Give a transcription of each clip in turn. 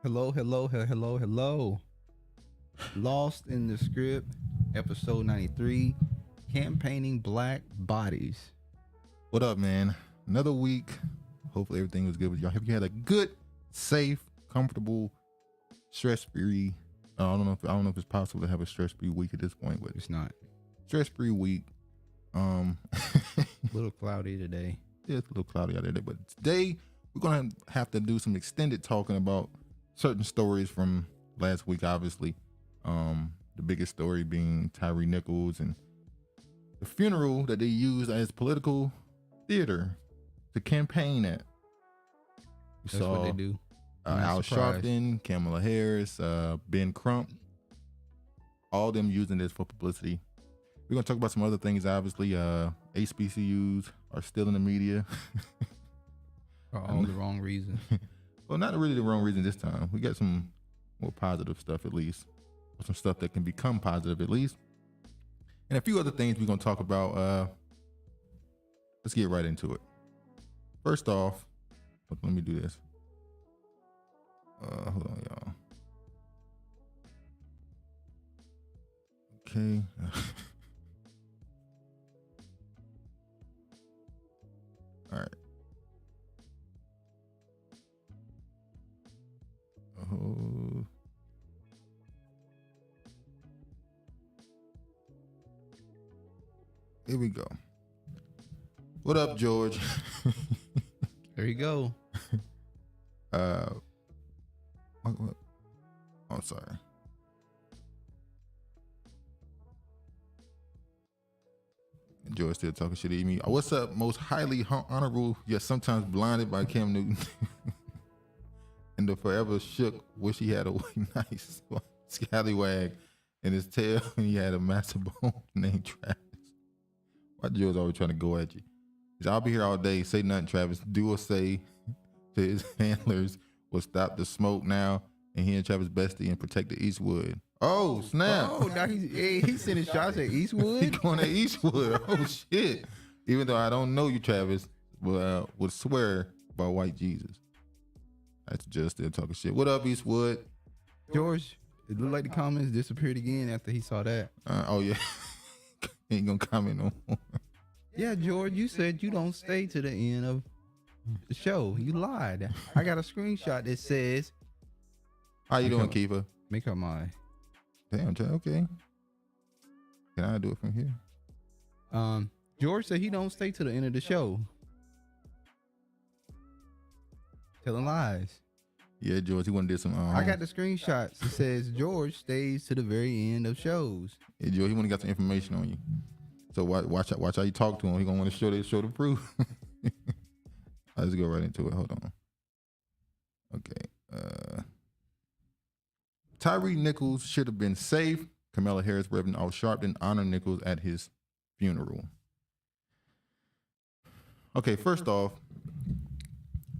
Hello, hello, hello, hello. Lost in the Script, episode 93, Campaigning Black Bodies. What up, man? Another week. Hopefully everything was good with y'all. Hope you had a good, safe, comfortable, stress-free. I don't know if it's possible to have a stress-free week at this point, but It's not. stress-free week. A little cloudy today. Yeah, it's a little cloudy out there, but today we're gonna have to do some extended talking about certain stories from last week. Obviously, the biggest story being Tyre Nichols and the funeral that they used as political theater to campaign at. We That's saw what they do. Al Sharpton, Kamala Harris, Ben Crump, all them using this for publicity. We're gonna talk about some other things. Obviously, HBCUs are still in the media. For all the wrong reasons. Well, not really the wrong reason this time. We got some more positive stuff at least, or some stuff that can become positive at least, and a few other things we're gonna talk about. Let's get right into it. First off, let me do this. Hold on, y'all. Okay. All right. Oh. Here we go. What up, George? There you go. What? I'm sorry. George still talking shit to me. What's up, most highly honorable yet sometimes blinded by Cam Newton and the forever shook wish he had a nice scallywag in his tail and he had a massive bone named Travis. Why George always trying to go at you? I'll be here all day. Say nothing, Travis. Do or say to his handlers will stop the smoke now, and he and Travis bestie and protect the Eastwood. Oh, snap. Oh, now he's sending shots at He Eastwood. going at Eastwood. Oh, shit. Even though I don't know you, Travis, but would swear by white Jesus. That's just still talking shit. What up, Eastwood? George, it looked like the comments disappeared again after he saw that. Oh, yeah. Ain't gonna comment no more. Yeah, George, you said you don't stay to the end of the show. You lied. I got a screenshot that says, How you doing, Kiva? make up my. Damn, okay. Can I do it from here? George said he don't stay to the end of the show. Telling lies. Yeah, George, he wanna do some. I got the screenshots. It says George stays to the very end of shows. Yeah, George, he wanna got some information on you. So watch how you talk to him. He gonna want to show the proof. Let's go right into it. Hold on. Okay. Tyre Nichols should have been safe. Kamala Harris, Reverend Al Sharpton honor Nichols at his funeral. Okay, first off,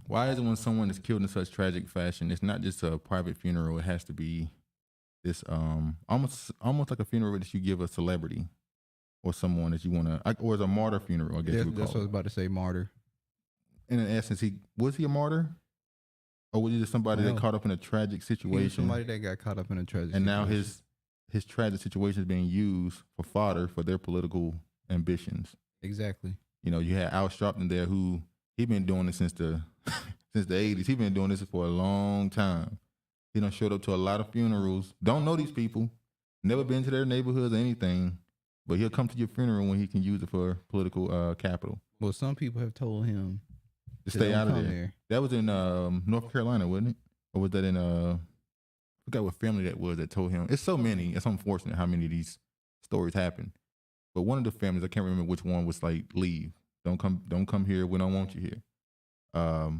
why is it when someone is killed in such tragic fashion, it's not just a private funeral? It has to be this almost like a funeral that you give a celebrity or someone that you want to, or as a martyr funeral, I guess you would call That's what I was about to say, martyr. In essence, was he a martyr? Or was he just somebody that caught up in a tragic situation? Somebody that got caught up in a tragic and situation. now his tragic situation is being used for fodder for their political ambitions. Exactly. You know, you had Al Sharpton there who he been doing this since the 80s. He been doing this for a long time. He done showed up to a lot of funerals. Don't know these people. Never been to their neighborhoods or anything. But he'll come to your funeral when he can use it for political capital. Well, some people have told him to stay out of there. That was in North Carolina, wasn't it? Or was that in I forgot what family that was that told him. It's so many. It's unfortunate how many of these stories happen. But one of the families, I can't remember which one, was like, leave. Don't come here. We don't want you here. I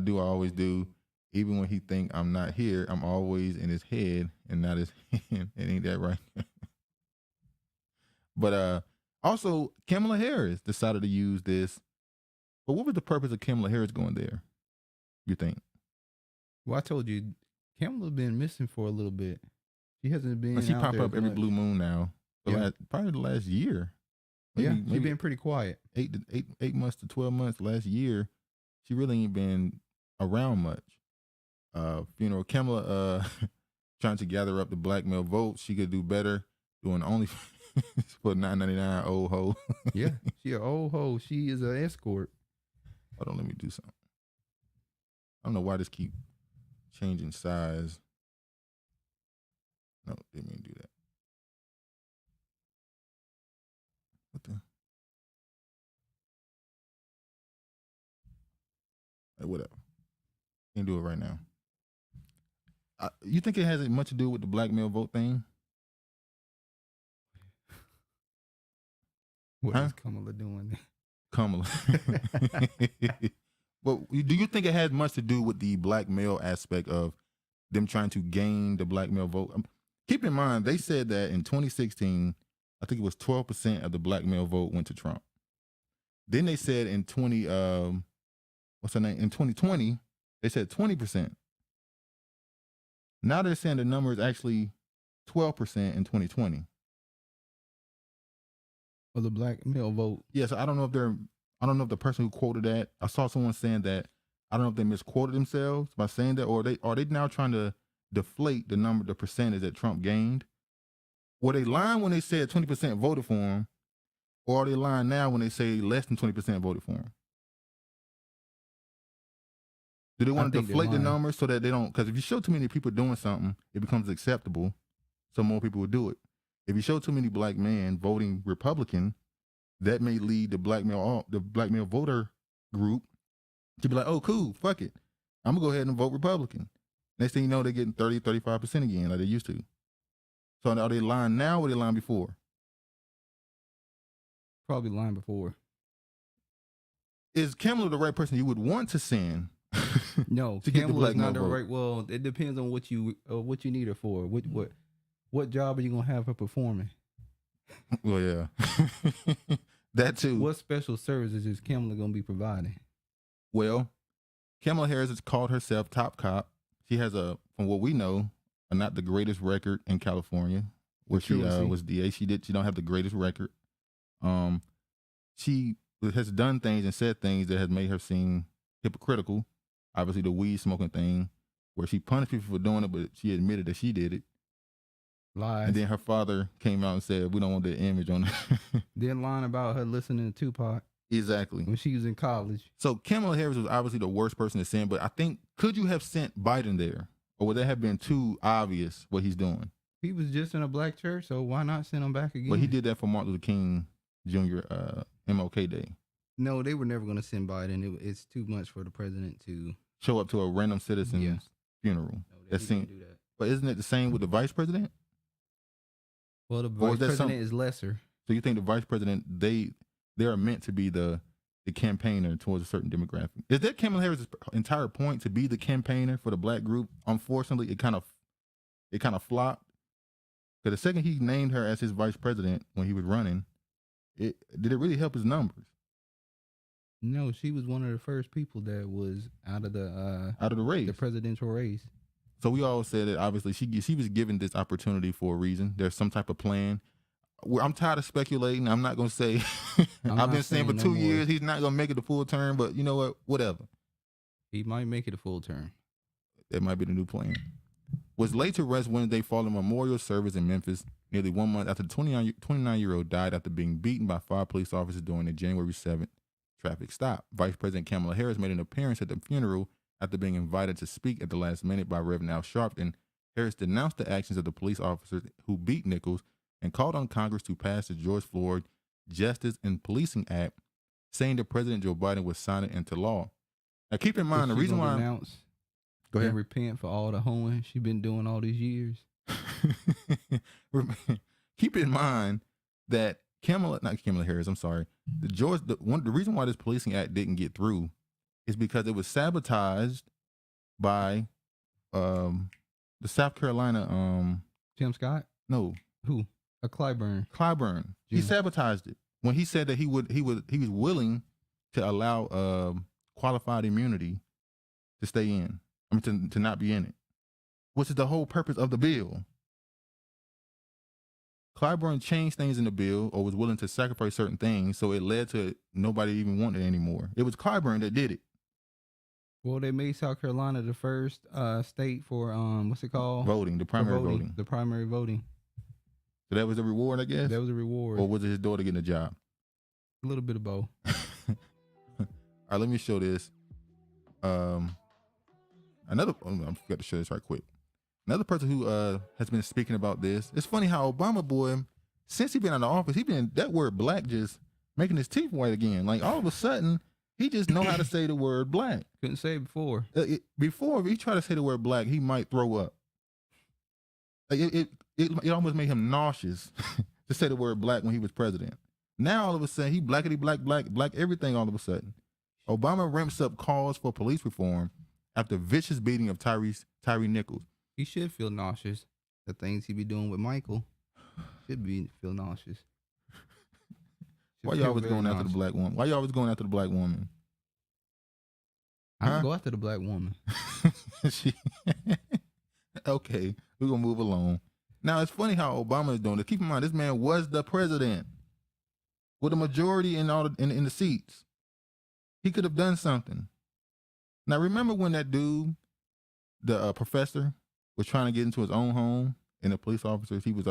always do. Even when he think I'm not here, I'm always in his head and not his hand. It ain't that right? But also, Kamala Harris decided to use this. But what was the purpose of Kamala Harris going there, you think? Well, I told you, Kamala's been missing for a little bit. She hasn't been. She pop up every blue moon now. Probably the last year. Maybe she's been pretty quiet. 8 months to 12 months last year. She really ain't been around much. funeral. Kamala trying to gather up the black male vote. She could do better doing only for $9.99 old hoe. Yeah, she an old hoe. She is an escort. Hold on, let me do something. I don't know why this keep changing size. No, didn't mean to do that. What the? Hey, whatever. Can't do it right now. You think it has much to do with the black male vote thing? What is Kamala doing? Kamala. But do you think it has much to do with the black male aspect of them trying to gain the black male vote? Keep in mind, they said that in 2016, I think it was 12% of the black male vote went to Trump. Then they said in 2020, they said 20%. Now they're saying the number is actually 12% in 2020. Of the black male vote. Yes, I don't know if the person who quoted that, I saw someone saying that, I don't know if they misquoted themselves by saying that, or are they now trying to deflate the percentage that Trump gained? Were they lying when they said 20% voted for him, or are they lying now when they say less than 20% voted for him? Do they want to deflate the numbers so that they don't? Because if you show too many people doing something, it becomes acceptable, so more people will do it. If you show too many black men voting Republican, that may lead the black male voter group to be like, oh, cool, fuck it. I'm going to go ahead and vote Republican. Next thing you know, they're getting 30, 35% again like they used to. So are they lying now or are they lying before? Probably lying before. Is Kamala the right person you would want to send? No, Kamala is not the right. Well, it depends on what you need her for. What job are you gonna have her performing? Well, yeah, that too. What special services is Kamala gonna be providing? Well, Kamala Harris has called herself top cop. She has from what we know, not the greatest record in California, where she was DA. She don't have the greatest record. She has done things and said things that has made her seem hypocritical. Obviously, the weed smoking thing, where she punished people for doing it, but she admitted that she did it. Lies. And then her father came out and said, we don't want that image on it. Then lying about her listening to Tupac. Exactly. When she was in college. So Kamala Harris was obviously the worst person to send, but I think, could you have sent Biden there? Or would that have been too obvious what he's doing? He was just in a black church, so why not send him back again? But he did that for Martin Luther King Jr. MLK Day. No, they were never going to send Biden. It's too much for the president to show up to a random citizen's funeral. No, they didn't do that. But isn't it the same with the vice president? Well, the vice president is lesser. So you think the vice president, they are meant to be the campaigner towards a certain demographic? Is that Kamala Harris' entire point, to be the campaigner for the black group? Unfortunately, it kind of flopped. Because the second he named her as his vice president when he was running, did it really help his numbers? No, she was one of the first people that was out of the race, the presidential race. So we all said that obviously she was given this opportunity for a reason. There's some type of plan. I'm tired of speculating. I'm not going to say. I've been saying for 2 years he's not going to make it the full term, but you know what? Whatever. He might make it a full term. That might be the new plan. Was laid to rest Wednesday following a memorial service in Memphis, nearly 1 month after the 29-year-old died after being beaten by 5 police officers during the January 7th traffic stop. Vice President Kamala Harris made an appearance at the funeral after being invited to speak at the last minute by Reverend Al Sharpton. Harris denounced the actions of the police officers who beat Nichols and called on Congress to pass the George Floyd Justice and Policing Act, saying that President Joe Biden would sign it into law. Now, keep in mind, the reason why... Go ahead. And repent for all the hoeing she been doing all these years. Keep in mind that not Kamala Harris, I'm sorry. The reason why this Policing Act didn't get through is because it was sabotaged by the South Carolina Tim Scott? No. Who? Clyburn. Clyburn. He sabotaged it when he said that he was willing to allow qualified immunity to stay in. I mean, to not be in it, which is the whole purpose of the bill. Clyburn changed things in the bill, or was willing to sacrifice certain things, so it led to nobody even wanting it anymore. It was Clyburn that did it. Well, they made South Carolina the first state for what's it called? Voting, the For primary voting. The primary voting. So that was the reward, I guess? That was a reward. Or was it his daughter getting a job? A little bit of both. All right, let me show this. I forgot to show this right quick. Another person who has been speaking about this. It's funny how Obama boy, since he been in the office, he been that word black just making his teeth white again. Like all of a sudden, he just know how to say the word black. Couldn't say it before. Before, if he tried to say the word black, he might throw up. Like it almost made him nauseous to say the word black when he was president. Now all of a sudden he blackity black everything all of a sudden. Obama ramps up calls for police reform after vicious beating of Tyre Nichols. He should feel nauseous. The things he be doing with Michael should feel nauseous. Why you always going after the black woman? Why you always going after the black woman? I don't go after the black woman. Okay, we're gonna move along. Now it's funny how Obama is doing it. Keep in mind, this man was the president with a majority in in the seats. He could have done something. Now remember when that dude, the professor, was trying to get into his own home, and the police officers, he was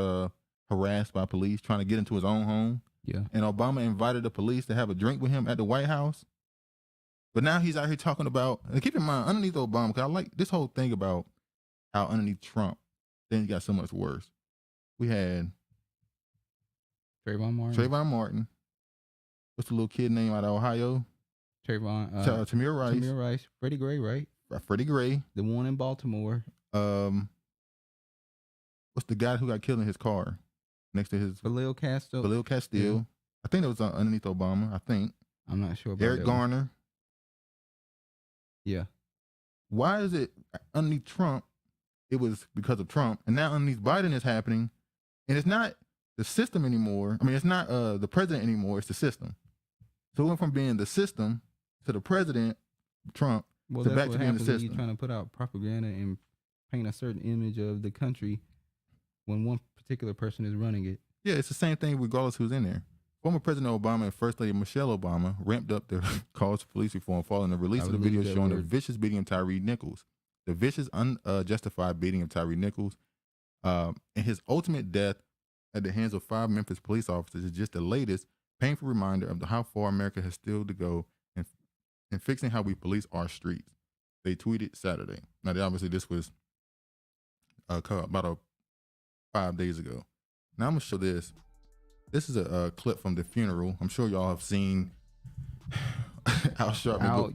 harassed by police trying to get into his own home. Yeah. And Obama invited the police to have a drink with him at the White House. But now he's out here talking about, and keep in mind, underneath Obama, because I like this whole thing about how underneath Trump, then he got so much worse. We had Trayvon Martin. What's the little kid name out of Ohio? Tamir Rice. Freddie Gray, right? Freddie Gray. The one in Baltimore. What's the guy who got killed in his car next to his Khalil Castile. Yeah. I think that was underneath Obama. I think. I'm not sure about Eric that Garner. one. Yeah. Why is it underneath Trump? It was because of Trump, and now underneath Biden is happening, and it's not the system anymore. I mean, it's not the president anymore. It's the system. So it went from being the system to the president, Trump, to back to being the system. You're trying to put out propaganda and paint a certain image of the country when one particular person is running it. Yeah, it's the same thing regardless who's in there. Former President Obama and First Lady Michelle Obama ramped up their calls for police reform following the release of the video showing the vicious beating of Tyre Nichols. The vicious, unjustified beating of Tyre Nichols and his ultimate death at the hands of 5 Memphis police officers is just the latest painful reminder of how far America has still to go in fixing how we police our streets. They tweeted Saturday. Now, obviously, this was about 5 days ago. Now, I'm going to show this. This is a clip from the funeral. I'm sure y'all have seen Al Sharpton.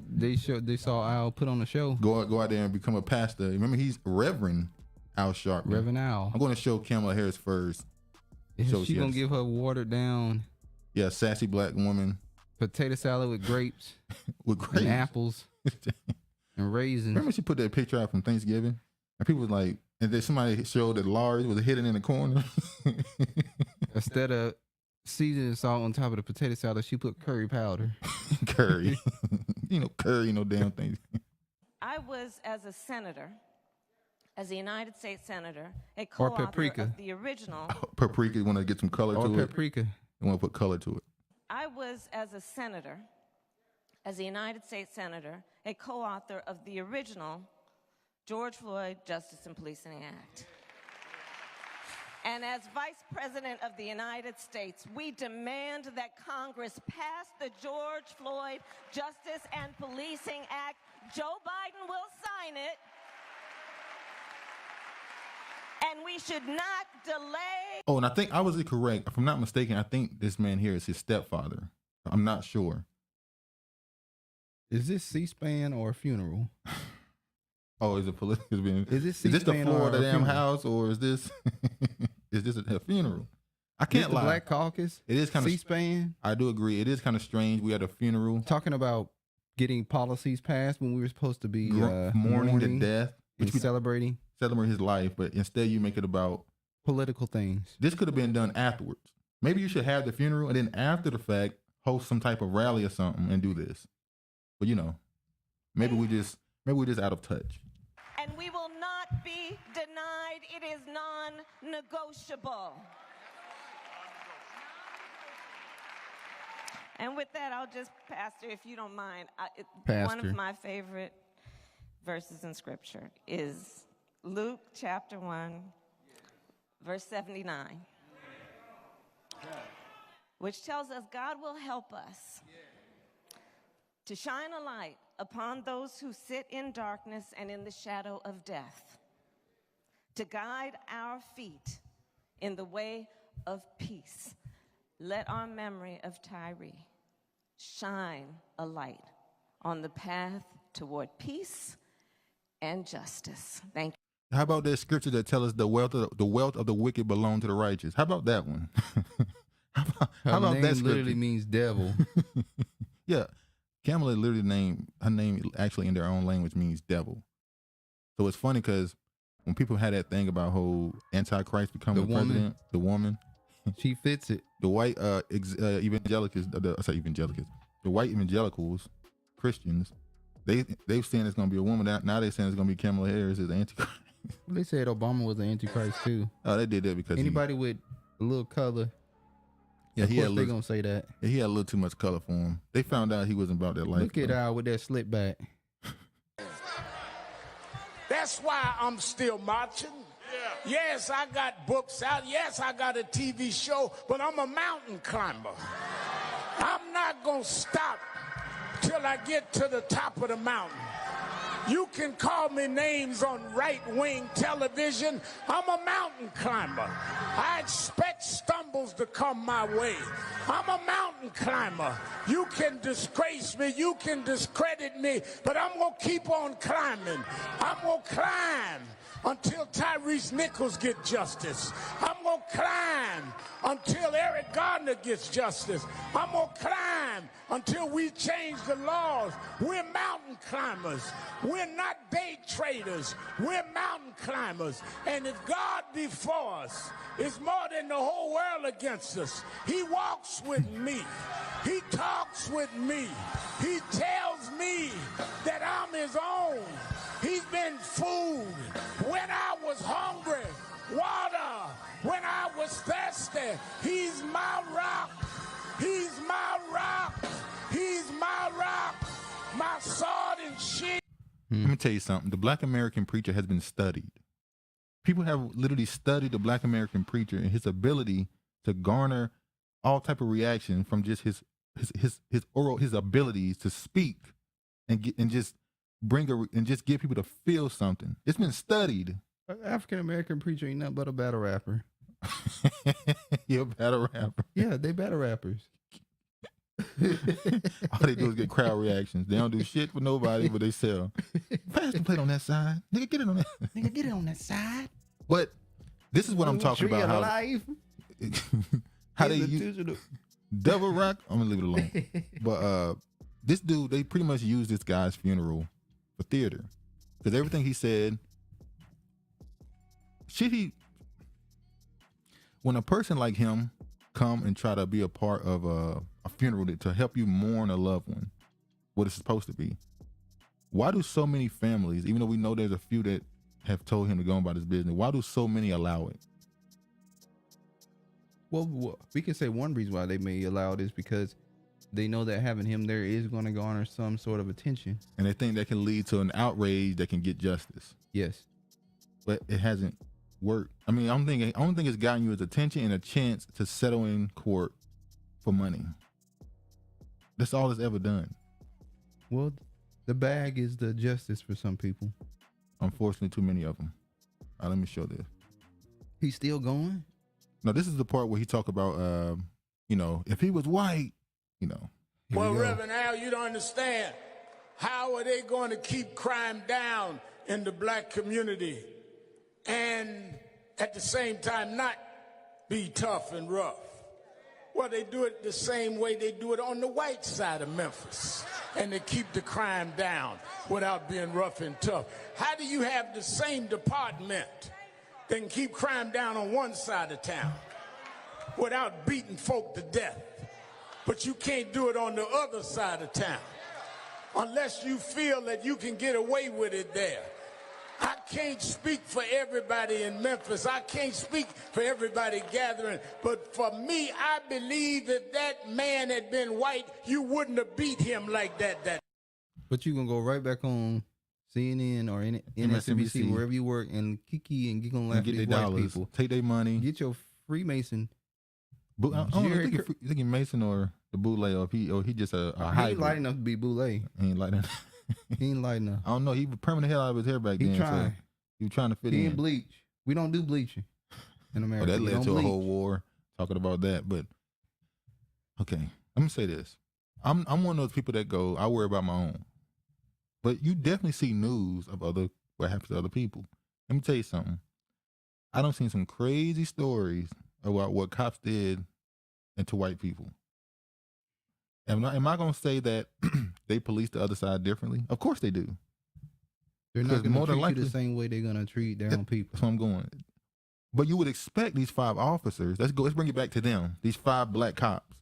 They saw Al put on the show. Go out there and become a pastor. Remember, he's Reverend Al Sharpton. Reverend Al. I'm going to show Kamala Harris first. She's going to give her watered down. Yeah, sassy black woman. Potato salad with grapes. And apples. And raisins. Remember she put that picture out from Thanksgiving? And people was like, and then somebody showed that Lars was hidden in the corner. Instead of seasoning salt on top of the potato salad, she put curry powder. Curry. Curry, no damn thing. I was, as a senator, as a United States Senator, a co-author of the original... Paprika, you want to get some color to it? Or paprika. You want to put color to it. I was, as a senator, as a United States Senator, a co-author of the original George Floyd Justice and Policing Act. And as Vice President of the United States, we demand that Congress pass the George Floyd Justice and Policing Act. Joe Biden will sign it. And we should not delay. Oh, and I think I was correct. If I'm not mistaken, I think this man here is his stepfather. I'm not sure. Is this C-SPAN or a funeral? Oh, is it political? Is this the floor of the damn house, or is this a funeral? I can't lie. Black Caucus. It is kind of C-SPAN. I do agree. It is kind of strange. We had a funeral talking about getting policies passed when we were supposed to be mourning the death, and celebrating his life, but instead you make it about political things. This could have been done afterwards. Maybe you should have the funeral and then after the fact host some type of rally or something and do this. But maybe we just out of touch. And we will not be denied. It is non-negotiable. And with that, I'll just, Pastor, if you don't mind, one of my favorite verses in Scripture is Luke chapter 1, verse 79, which tells us God will help us to shine a light upon those who sit in darkness and in the shadow of death, to guide our feet in the way of peace. Let our memory of Tyre shine a light on the path toward peace and justice. Thank you. How about that scripture that tells us the wealth of the wicked belong to the righteous? How about that one? how about name that scripture? literally means devil. Yeah, Kamala literally her name actually in their own language means devil. So it's funny because when people had that thing about whole Antichrist becoming the president, the woman, she fits it. The white evangelicals, the white evangelicals, Christians, they've saying it's gonna be a woman. Now they're saying it's gonna be Kamala Harris as the Antichrist. They said Obama was an Antichrist too. Oh, they did that because anybody with a little color. Yeah, of course they gonna say that. Yeah, he had a little too much color for him. They found out he wasn't about that life. Look at Al with that slip back. That's why I'm still marching. Yeah. Yes, I got books out. Yes, I got a TV show, but I'm a mountain climber. I'm not going to stop till I get to the top of the mountain. You can call me names on right-wing television. I'm a mountain climber. I expect stumbles to come my way. I'm a mountain climber. You can disgrace me, you can discredit me, but I'm going to keep on climbing. I'm going to climb until Tyre Nichols get justice. I'm going to climb until Eric Gardner gets justice. I'm going to climb until we change the laws. We're mountain climbers. We're not day traders. We're mountain climbers. And if God be for us, it's more than the whole world against us. He walks with me. He talks with me. He tells me that I'm his own. He's been food when I was hungry, water when I was thirsty. He's my rock. He's my rock. He's my rock. My sword and shield. Let me tell you something. The Black American preacher has been studied. People have literally studied the Black American preacher and his ability to garner all type of reaction from just his abilities to speak and just just get people to feel something. It's been studied. African American preacher ain't nothing but a battle rapper. You're a battle rapper. Yeah, they battle rappers. All they do is get crowd reactions. They don't do shit for nobody, but they sell. Pass the plate on that side. Nigga, get it on that. Nigga, get it on that side. But this is what I'm talking about. How they use Devil Rock. I'm gonna leave it alone. But this dude, they pretty much used this guy's funeral for theater because everything he said. When a person like him come and try to be a part of a funeral to help you mourn a loved one, what it's supposed to be, why do so many families, even though we know there's a few that have told him to go about his business, why do so many allow it? Well, we can say one reason why they may allow this because they know that having him there is going to garner some sort of attention. And they think that can lead to an outrage that can get justice. Yes. But it hasn't worked. I mean, I don't think it's gotten you his attention and a chance to settle in court for money. That's all it's ever done. Well, the bag is the justice for some people. Unfortunately, too many of them. All right, let me show this. He's still going? No, this is the part where he talk about, if he was white, Well, Reverend Al, you don't understand. How are they going to keep crime down in the black community and at the same time not be tough and rough? Well, they do it the same way they do it on the white side of Memphis. And they keep the crime down without being rough and tough. How do you have the same department that can keep crime down on one side of town without beating folk to death? But you can't do it on the other side of town unless you feel that you can get away with it there. I can't speak for everybody in Memphis. I can't speak for everybody gathering. But for me, I believe if that man had been white, you wouldn't have beat him like that. But you going to go right back on CNN or MSNBC, wherever you work, and kiki and giggle and laugh at get these their white dollars, people. take their money. Get your Freemason. I don't know, you thinking Mason or the Boule, or he just a He hybrid. ain't light enough to be Boule. He ain't light enough. He ain't light enough. I don't know. He was permanent hell out of his hair back then. He trying. So he was trying to fit He in. ain't bleach. We don't do bleaching in America. Oh, that We led don't to a bleach. whole war talking about that. But okay, I'm gonna say this. I'm one of those people that go, I worry about my own. But you definitely see news of what happens to other people. Let me tell you something. I done seen some crazy stories about what cops did to white people. Am I gonna say that they police the other side differently? Of course they do. They're not going to treat likely you the same way they're going to treat their own people. That's where I'm going. But you would expect these 5 officers. Let's bring it back to them. These 5 black cops,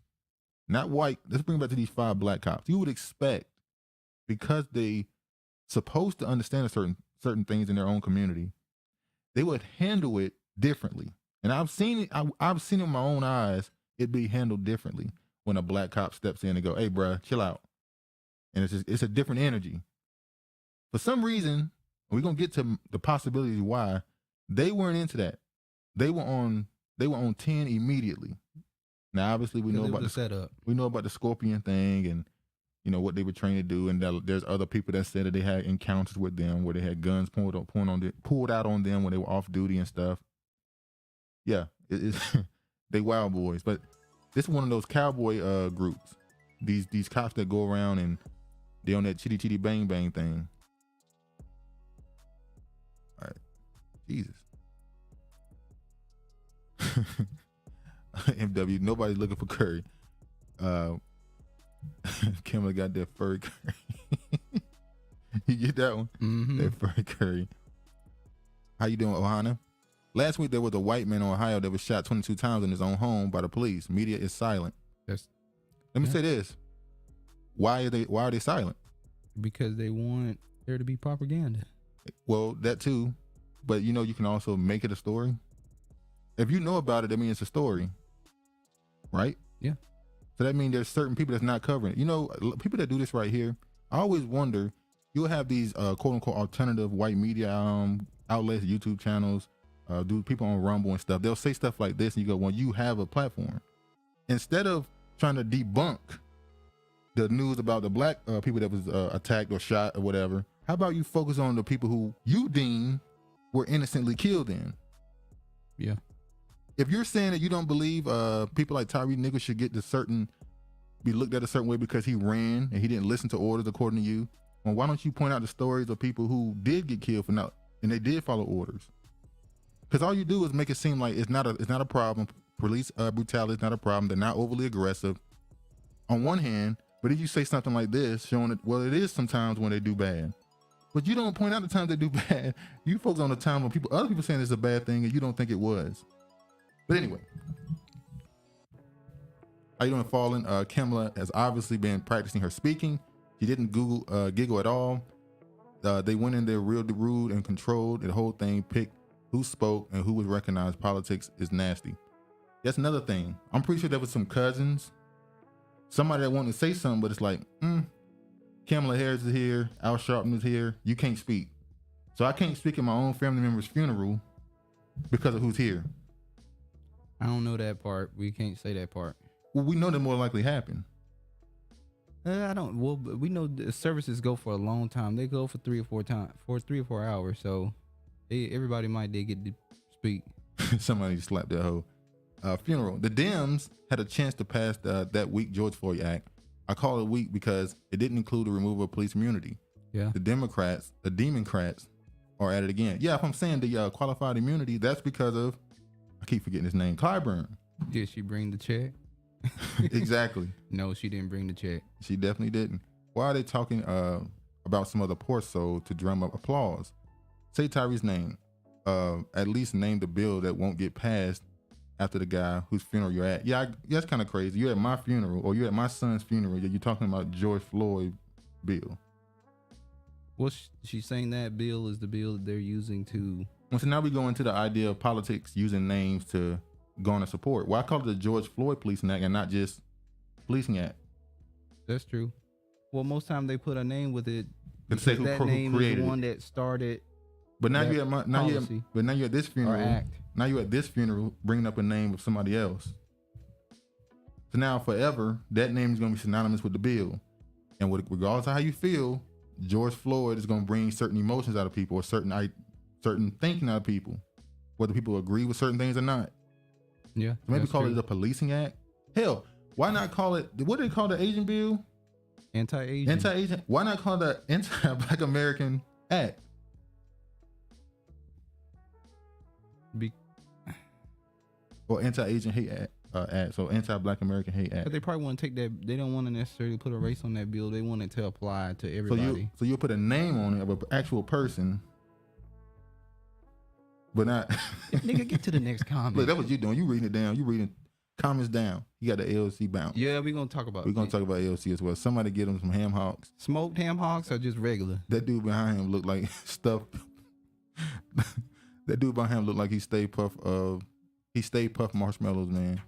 not white. Let's bring it back to these 5 black cops. You would expect, because they supposed to understand certain things in their own community, they would handle it differently. And I've seen it. I've seen it with my own eyes. It be handled differently when a black cop steps in and go, "Hey, bruh, chill out." And it's a different energy. For some reason, we're gonna get to the possibilities why they weren't into that. They were on 10 immediately. Now, obviously, we know about the setup. We know about the Scorpion thing, and you know what they were trained to do. And there's other people that said that they had encounters with them where they had guns pulled out on them when they were off duty and stuff. Yeah, they wild boys. But this is one of those cowboy groups. These cops that go around and they on that chitty chitty bang bang thing. All right, Jesus. MW, nobody's looking for Curry. Kamala got that furry Curry. You get that one? Mm-hmm. That furry Curry. How you doing, Ohana? Last week there was a white man in Ohio that was shot 22 times in his own home by the police. Media is silent. Let me say this. Why are they silent? Because they want there to be propaganda. Well, that too. But you know, you can also make it a story. If you know about it, that means it's a story. Right? Yeah. So that means there's certain people that's not covering it. You know, people that do this right here, I always wonder, you'll have these quote unquote alternative white media outlets, YouTube channels, do people on Rumble and stuff. They'll say stuff like this and you go, well, you have a platform. Instead of trying to debunk the news about the black people that was attacked or shot or whatever, how about you focus on the people who you deem were innocently killed in? Yeah. If you're saying that you don't believe people like Tyre Nichols should be looked at a certain way because he ran and he didn't listen to orders according to you, well, why don't you point out the stories of people who did get killed and they did follow orders? Because all you do is make it seem like it's not a problem. Police brutality is not a problem. They're not overly aggressive on one hand, but if you say something like this, showing that, well, it is sometimes when they do bad. But you don't point out the times they do bad. You focus on the time when other people saying it's a bad thing and you don't think it was. But anyway, how you doing, Fallen? Kamala has obviously been practicing her speaking. She didn't giggle at all. They went in there real rude and controlled. The whole thing, picked who spoke and who was recognized. Politics is nasty. That's another thing. I'm pretty sure there was some cousins, somebody that wanted to say something, but it's like, Kamala Harris is here, Al Sharpton is here. You can't speak. So I can't speak at my own family member's funeral because of who's here. I don't know that part. We can't say that part. Well, we know that more likely happened. I don't. Well, but we know the services go for a long time. They go for 3 or 4 hours. So everybody might get to speak. Somebody slapped that hoe. Funeral. The Dems had a chance to pass that weak George Floyd Act. I call it weak because it didn't include the removal of police immunity. Yeah. The Democrats are at it again. Yeah, if I'm saying the qualified immunity, that's because of, I keep forgetting his name, Clyburn. Did she bring the check? Exactly. No, she didn't bring the check. She definitely didn't. Why are they talking about some other poor soul to drum up applause? Say Tyre's name. At least name the bill that won't get passed after the guy whose funeral you're at. Yeah, that's kind of crazy. You're at my funeral or you're at my son's funeral. You're talking about George Floyd bill. Well, she's saying that bill is the bill that they're using to. Well, so now we go into the idea of politics using names to garner support. Well, I call it the George Floyd Policing Act and not just Policing Act. That's true. Well, most time they put a name with it to say who that name is created the one it. that started. But now that you're at policy but now you're at this funeral. act. Now you're at this funeral bringing up a name of somebody else. So now forever, that name is going to be synonymous with the bill. And regardless of how you feel, George Floyd is going to bring certain emotions out of people or certain thinking out of people, whether people agree with certain things or not. Yeah. So maybe that's call true. it a policing act. Hell, why not call it, what do they call the Asian bill? Anti-Asian. Anti-Asian. Why not call it the Anti-Black American Act? Or Anti-Asian Hate Act. So Anti-Black American Hate Act. But they probably want to take that. They don't want to necessarily put a race on that bill. They want it to apply to everybody. So you'll put a name on it of an actual person, but not. Nigga, get to the next comment. Look, that's what you're doing. You reading it down. You reading comments down. You got the AOC bounce. Yeah, we're gonna talk about. We're gonna talk about AOC as well. Somebody get him some ham hocks. Smoked ham hocks or just regular. That dude behind him looked like stuff. That dude behind him looked like he stayed puff marshmallows, man.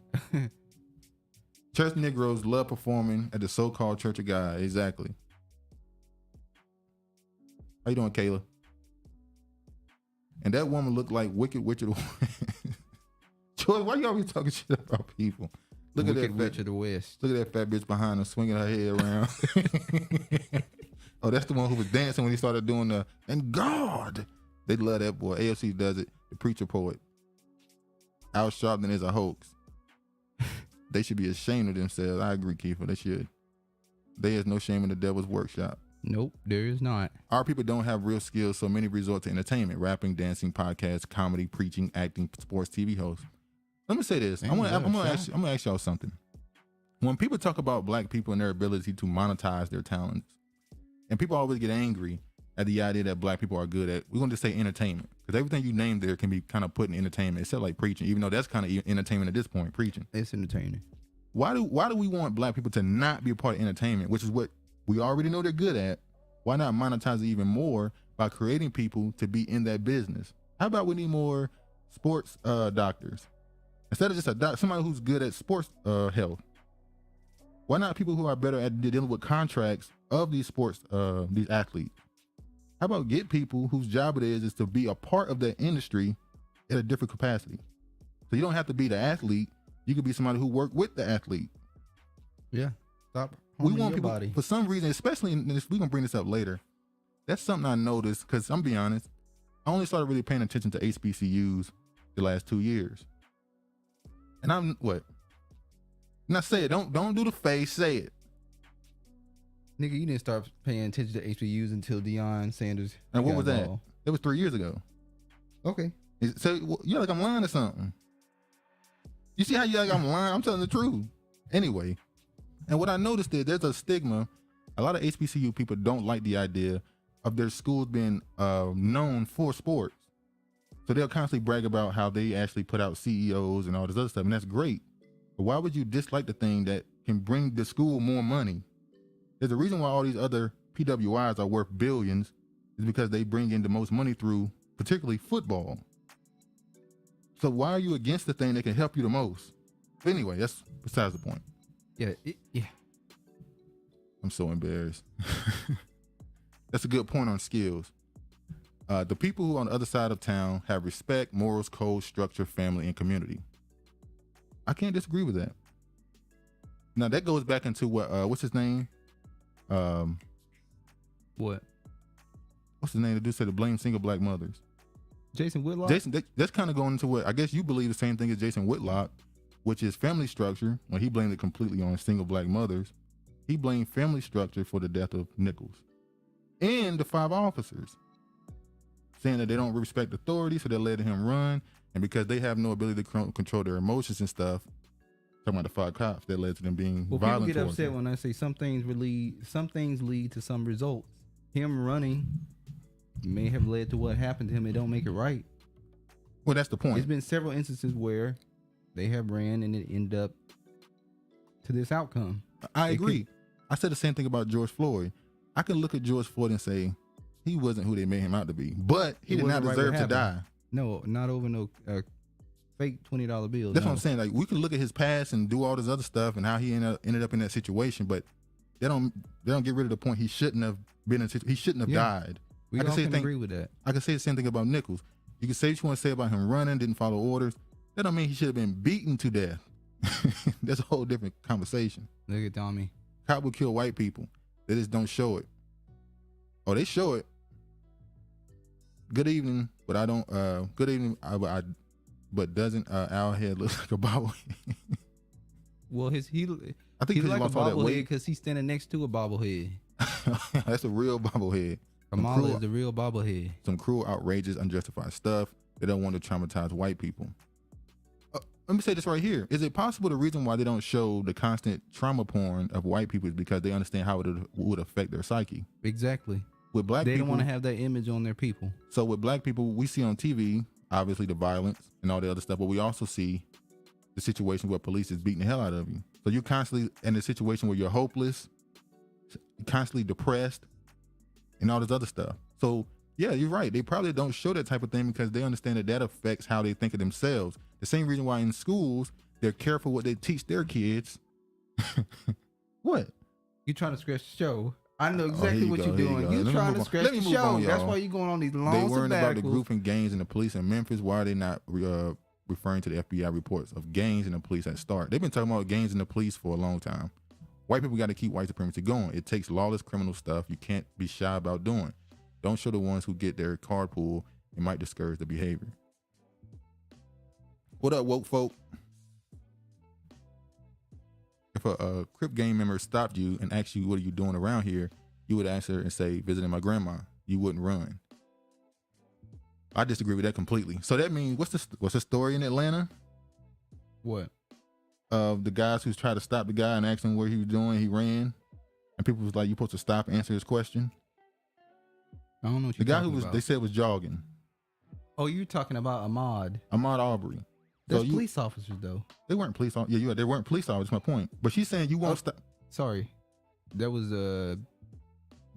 Church Negroes love performing at the so-called Church of God. Exactly. How you doing, Kayla? And that woman looked like Wicked Witch of the West. George, why you always talking shit about people? Look at that Witch of the West. Look at that fat bitch behind her swinging her head around. Oh, that's the one who was dancing when he started doing the, and God. They love that boy. AFC does it. The preacher poet. Al Sharpton is a hoax. They should be ashamed of themselves. I agree, Kiefer. They should. There is no shame in the devil's workshop. Nope, there is not. Our people don't have real skills, so many resort to entertainment, rapping, dancing, podcasts, comedy, preaching, acting, sports, TV hosts. Let me say this. I'm gonna ask y'all something. When people talk about black people and their ability to monetize their talents, and people always get angry at the idea that black people are good at, we're gonna just say entertainment. Because everything you named there can be kind of put in entertainment, except like preaching, even though that's kind of entertainment at this point, preaching. It's entertaining. Why do we want black people to not be a part of entertainment, which is what we already know they're good at? Why not monetize it even more by creating people to be in that business? How about we need more sports doctors? Instead of just somebody who's good at sports health. Why not people who are better at dealing with contracts of these sports, these athletes? How about get people whose job it is to be a part of that industry at a different capacity? So you don't have to be the athlete. You could be somebody who worked with the athlete. Yeah. Stop. We want people, body. for some reason, especially in this, we're going to bring this up later. That's something I noticed, because I'm being honest, I only started really paying attention to HBCUs the last 2 years. And I'm, what? Now say it. Don't do the face. Say it. Nigga, you didn't start paying attention to HBCUs until Deion Sanders. And what got was that? involved. It was 3 years ago. Okay. So you're like, I'm lying or something. You see how you're like, I'm lying? I'm telling the truth. Anyway, and what I noticed is there's a stigma. A lot of HBCU people don't like the idea of their schools being known for sports. So they'll constantly brag about how they actually put out CEOs and all this other stuff, and that's great. But why would you dislike the thing that can bring the school more money? There's a reason why all these other PWIs are worth billions, is because they bring in the most money through particularly football. So why are you against the thing that can help you the most? But anyway, that's besides the point. Yeah. Yeah. I'm so embarrassed. That's a good point on skills. The people who are on the other side of town have respect, morals, code, structure, family, and community. I can't disagree with that. Now that goes back into what's his name? What? What's his name? The dude said to blame single black mothers. Jason Whitlock? That's kind of going into what I guess you believe the same thing as Jason Whitlock, which is family structure. When he blamed it completely on single black mothers, he blamed family structure for the death of Nichols and the 5 officers, saying that they don't respect authority, so they're letting him run, and because they have no ability to control their emotions and stuff. Talking about the 5 cops, that led to them being violent. People get upset when I say some things lead to some results. Him running may have led to what happened to him. It don't make it right. Well, that's the point. There's been several instances where they have ran and it ended up to this outcome. I agree. I said the same thing about George Floyd. I can look at George Floyd and say he wasn't who they made him out to be, but he did not deserve to die. No, not over no fake $20 bill. That's what I'm saying. Like, we can look at his past and do all this other stuff and how he ended up in that situation, but they don't get rid of the point he shouldn't have been in. He shouldn't have died. We all can agree with that. I can say the same thing about Nichols. You can say what you want to say about him running, didn't follow orders. That don't mean he should have been beaten to death. That's a whole different conversation. Look at Tommy. Cop will kill white people. They just don't show it. Oh, they show it. Good evening, but I don't. Good evening, but doesn't our head look like a bobblehead? Well, I think he's he like a lost all that bobblehead weight. because he's standing next to a bobblehead. That's a real bobblehead. Kamala is the real bobblehead. Some cruel, outrageous, unjustified stuff. They don't want to traumatize white people. Let me say this right here. Is it possible the reason why they don't show the constant trauma porn of white people is because they understand how it would affect their psyche? Exactly. With black people, they don't want to have that image on their people. So with black people, we see on TV, obviously the violence and all the other stuff, but we also see the situation where police is beating the hell out of you. So you're constantly in a situation where you're hopeless, constantly depressed, and all this other stuff. So yeah, you're right. They probably don't show that type of thing because they understand that affects how they think of themselves. The same reason why in schools, they're careful what they teach their kids. What? You trying to scratch the show. I know exactly what you're doing. You trying to scratch the show. That's why you're going on these long sabbaticals. They worrying about the group and gangs and the police in Memphis. Why are they not referring to the FBI reports of gangs and the police at start? They've been talking about gangs and the police for a long time. White people got to keep white supremacy going. It takes lawless criminal stuff you can't be shy about doing. Don't show the ones who get their card pulled. It might discourage the behavior. What up, woke folk? If a Crip gang member stopped you and asked you, what are you doing around here? You would answer and say, visiting my grandma. You wouldn't run. I disagree with that completely. So that means, what's the story in Atlanta? What? The guys who's tried to stop the guy and asked him what he was doing, he ran. And people was like, you supposed to stop and answer his question? I don't know what the you're guy who was, about. they said was jogging. Oh, you're talking about Ahmaud. Ahmaud Arbery. That's police officers, though. They weren't police officers. Yeah, they weren't police officers. That's my point. But she's saying you won't stop. Sorry. That was the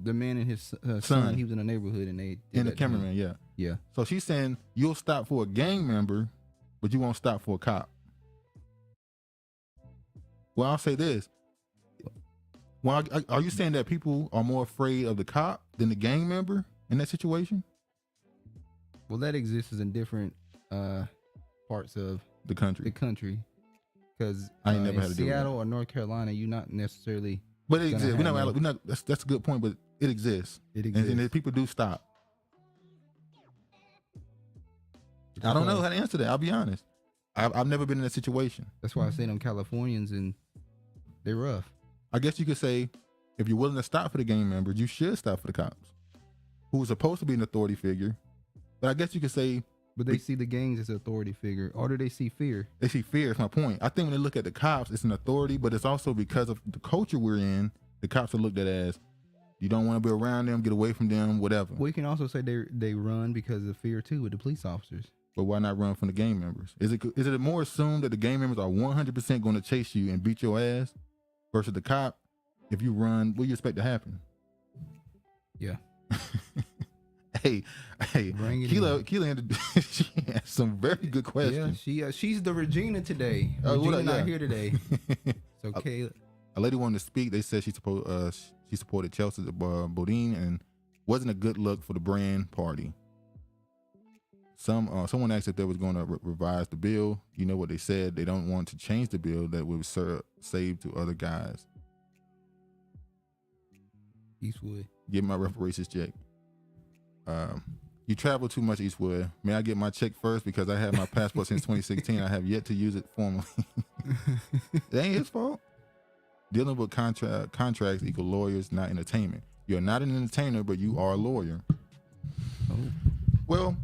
man and his son. He was in a neighborhood and they did the cameraman, yeah. Yeah. So she's saying you'll stop for a gang member, but you won't stop for a cop. Well, I'll say this. Well, are you saying that people are more afraid of the cop than the gang member in that situation? Well, that exists in different parts of the country. Because I ain't never had to do Seattle or North Carolina, you're not necessarily. But it exists. We're not. That's a good point. But it exists. It exists. And people do stop. I don't know how to answer that. I'll be honest. I've never been in that situation. That's why I say them Californians and they're rough. I guess you could say, if you're willing to stop for the gang members, you should stop for the cops, who are supposed to be an authority figure. But I guess you could say, but they see the gangs as an authority figure, or do they see fear? They see fear. That's my point. I think when they look at the cops, it's an authority, but it's also because of the culture we're in. The cops are looked at as, you don't want to be around them, get away from them, whatever. Well, you can also say they run because of fear too with the police officers. But why not run from the gang members? Is it more assumed that the gang members are 100% going to chase you and beat your ass versus the cop? If you run, what do you expect to happen? Yeah. Hey, Keela, she has some very good questions. Yeah, she's the Regina today. Regina not here today. So Kayla, a lady wanted to speak. They said she supported Chelsea Bodine and wasn't a good look for the brand party. Someone asked if they was going to revise the bill. You know what they said? They don't want to change the bill that would save to other guys. Eastwood. Get my reparations check. You travel too much, Eastwood. May I get my check first because I had my passport since 2016. I have yet to use it formally. That ain't his fault. Dealing with contracts equal lawyers, not entertainment. You're not an entertainer, but you are a lawyer. Oh. Well,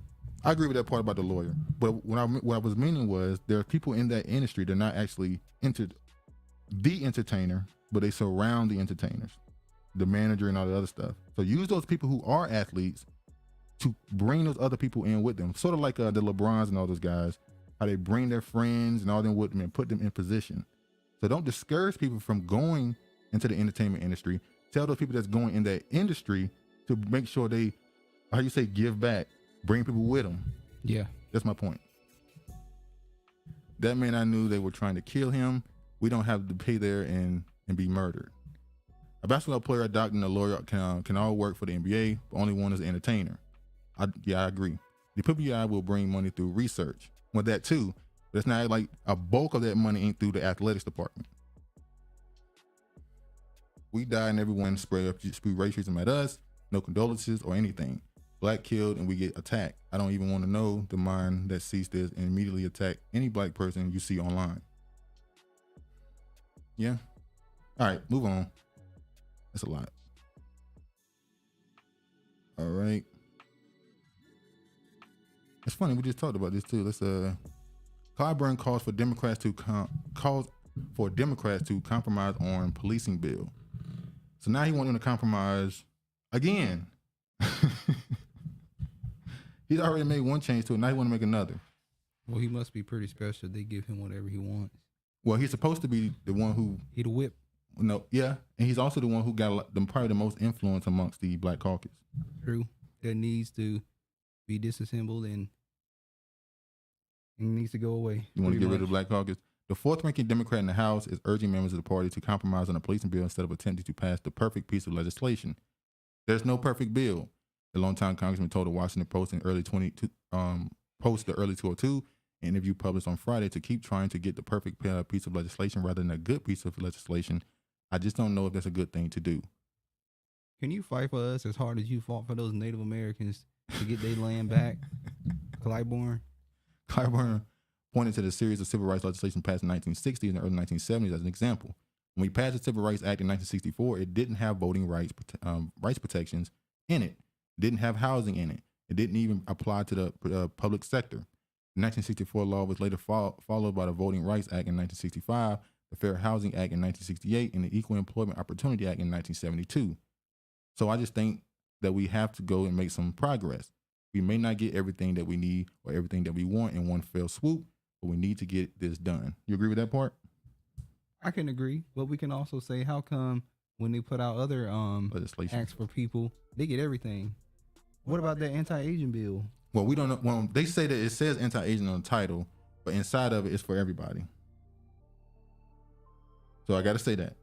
I agree with that part about the lawyer. But what I was meaning was there are people in that industry that are not actually the entertainer, but they surround the entertainers, the manager and all the other stuff. So use those people who are athletes to bring those other people in with them. Sort of like the LeBrons and all those guys, how they bring their friends and all them with them and put them in position. So don't discourage people from going into the entertainment industry. Tell those people that's going in that industry to make sure they, give back, bring people with them. Yeah. That's my point. That man, I knew they were trying to kill him. We don't have to pay there and be murdered. A basketball player, a doctor, and a lawyer can all work for the NBA, but only one is an entertainer. I agree. The PBI will bring money through research. Well, that too, but it's not like a bulk of that money ain't through the athletics department. We died and everyone spew racism at us. No condolences or anything. Black killed and we get attacked. I don't even want to know the mind that sees this and immediately attack any black person you see online. Yeah. All right, move on. That's a lot. All right. It's funny, we just talked about this too. Let's Clyburn calls for Democrats to compromise on policing bill. So now he wants them to compromise again. He's already made one change to it. Now he want to make another. Well, he must be pretty special. They give him whatever he wants. Well, he's supposed to be the one who He the whip. No, yeah, and he's also the one who got probably the most influence amongst the Black Caucus. True. That needs to be disassembled and needs to go away. You want to get rid of the Black Caucus? The fourth-ranking Democrat in the House is urging members of the party to compromise on a policing bill instead of attempting to pass the perfect piece of legislation. There's no perfect bill. The longtime congressman told the Washington Post in the early 2002 interview published on Friday to keep trying to get the perfect piece of legislation rather than a good piece of legislation. I just don't know if that's a good thing to do. Can you fight for us as hard as you fought for those Native Americans to get their land back? Clyburn pointed to the series of civil rights legislation passed in the 1960s and the early 1970s as an example. When we passed the Civil Rights Act in 1964, it didn't have voting rights protections in it. It didn't have housing in it. It didn't even apply to the public sector. The 1964 law was later followed by the Voting Rights Act in 1965, the Fair Housing Act in 1968, and the Equal Employment Opportunity Act in 1972. So I just think that we have to go and make some progress. We may not get everything that we need or everything that we want in one fell swoop, but we need to get this done. You agree with that part? I can agree, but we can also say, how come when they put out other legislation acts for people, they get everything? What about that anti-Asian bill? Well, we don't know. Well, they say that it says anti-Asian on the title, but inside of it, it's for everybody. So I got to say that.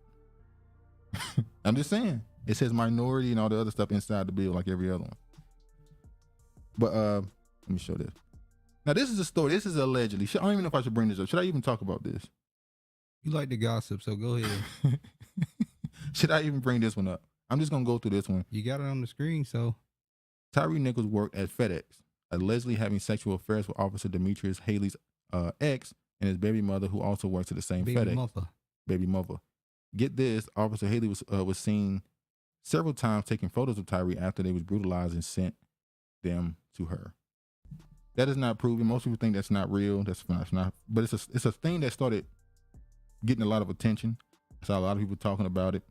I'm just saying. It says minority and all the other stuff inside the bill like every other one. But let me show this. Now, this is a story. This is allegedly. I don't even know if I should bring this up. Should I even talk about this? You like the gossip, so go ahead. Should I even bring this one up? I'm just going to go through this one. You got it on the screen, so. Tyre Nichols worked at FedEx, allegedly having sexual affairs with Officer Demetrius Haley's ex and his baby mother, who also works at the same FedEx. Baby mother. Get this, Officer Haley was seen several times taking photos of Tyre after they was brutalized and sent them to her. That is not proven. Most people think that's not real. That's not. But it's a thing that started getting a lot of attention. I saw a lot of people talking about it.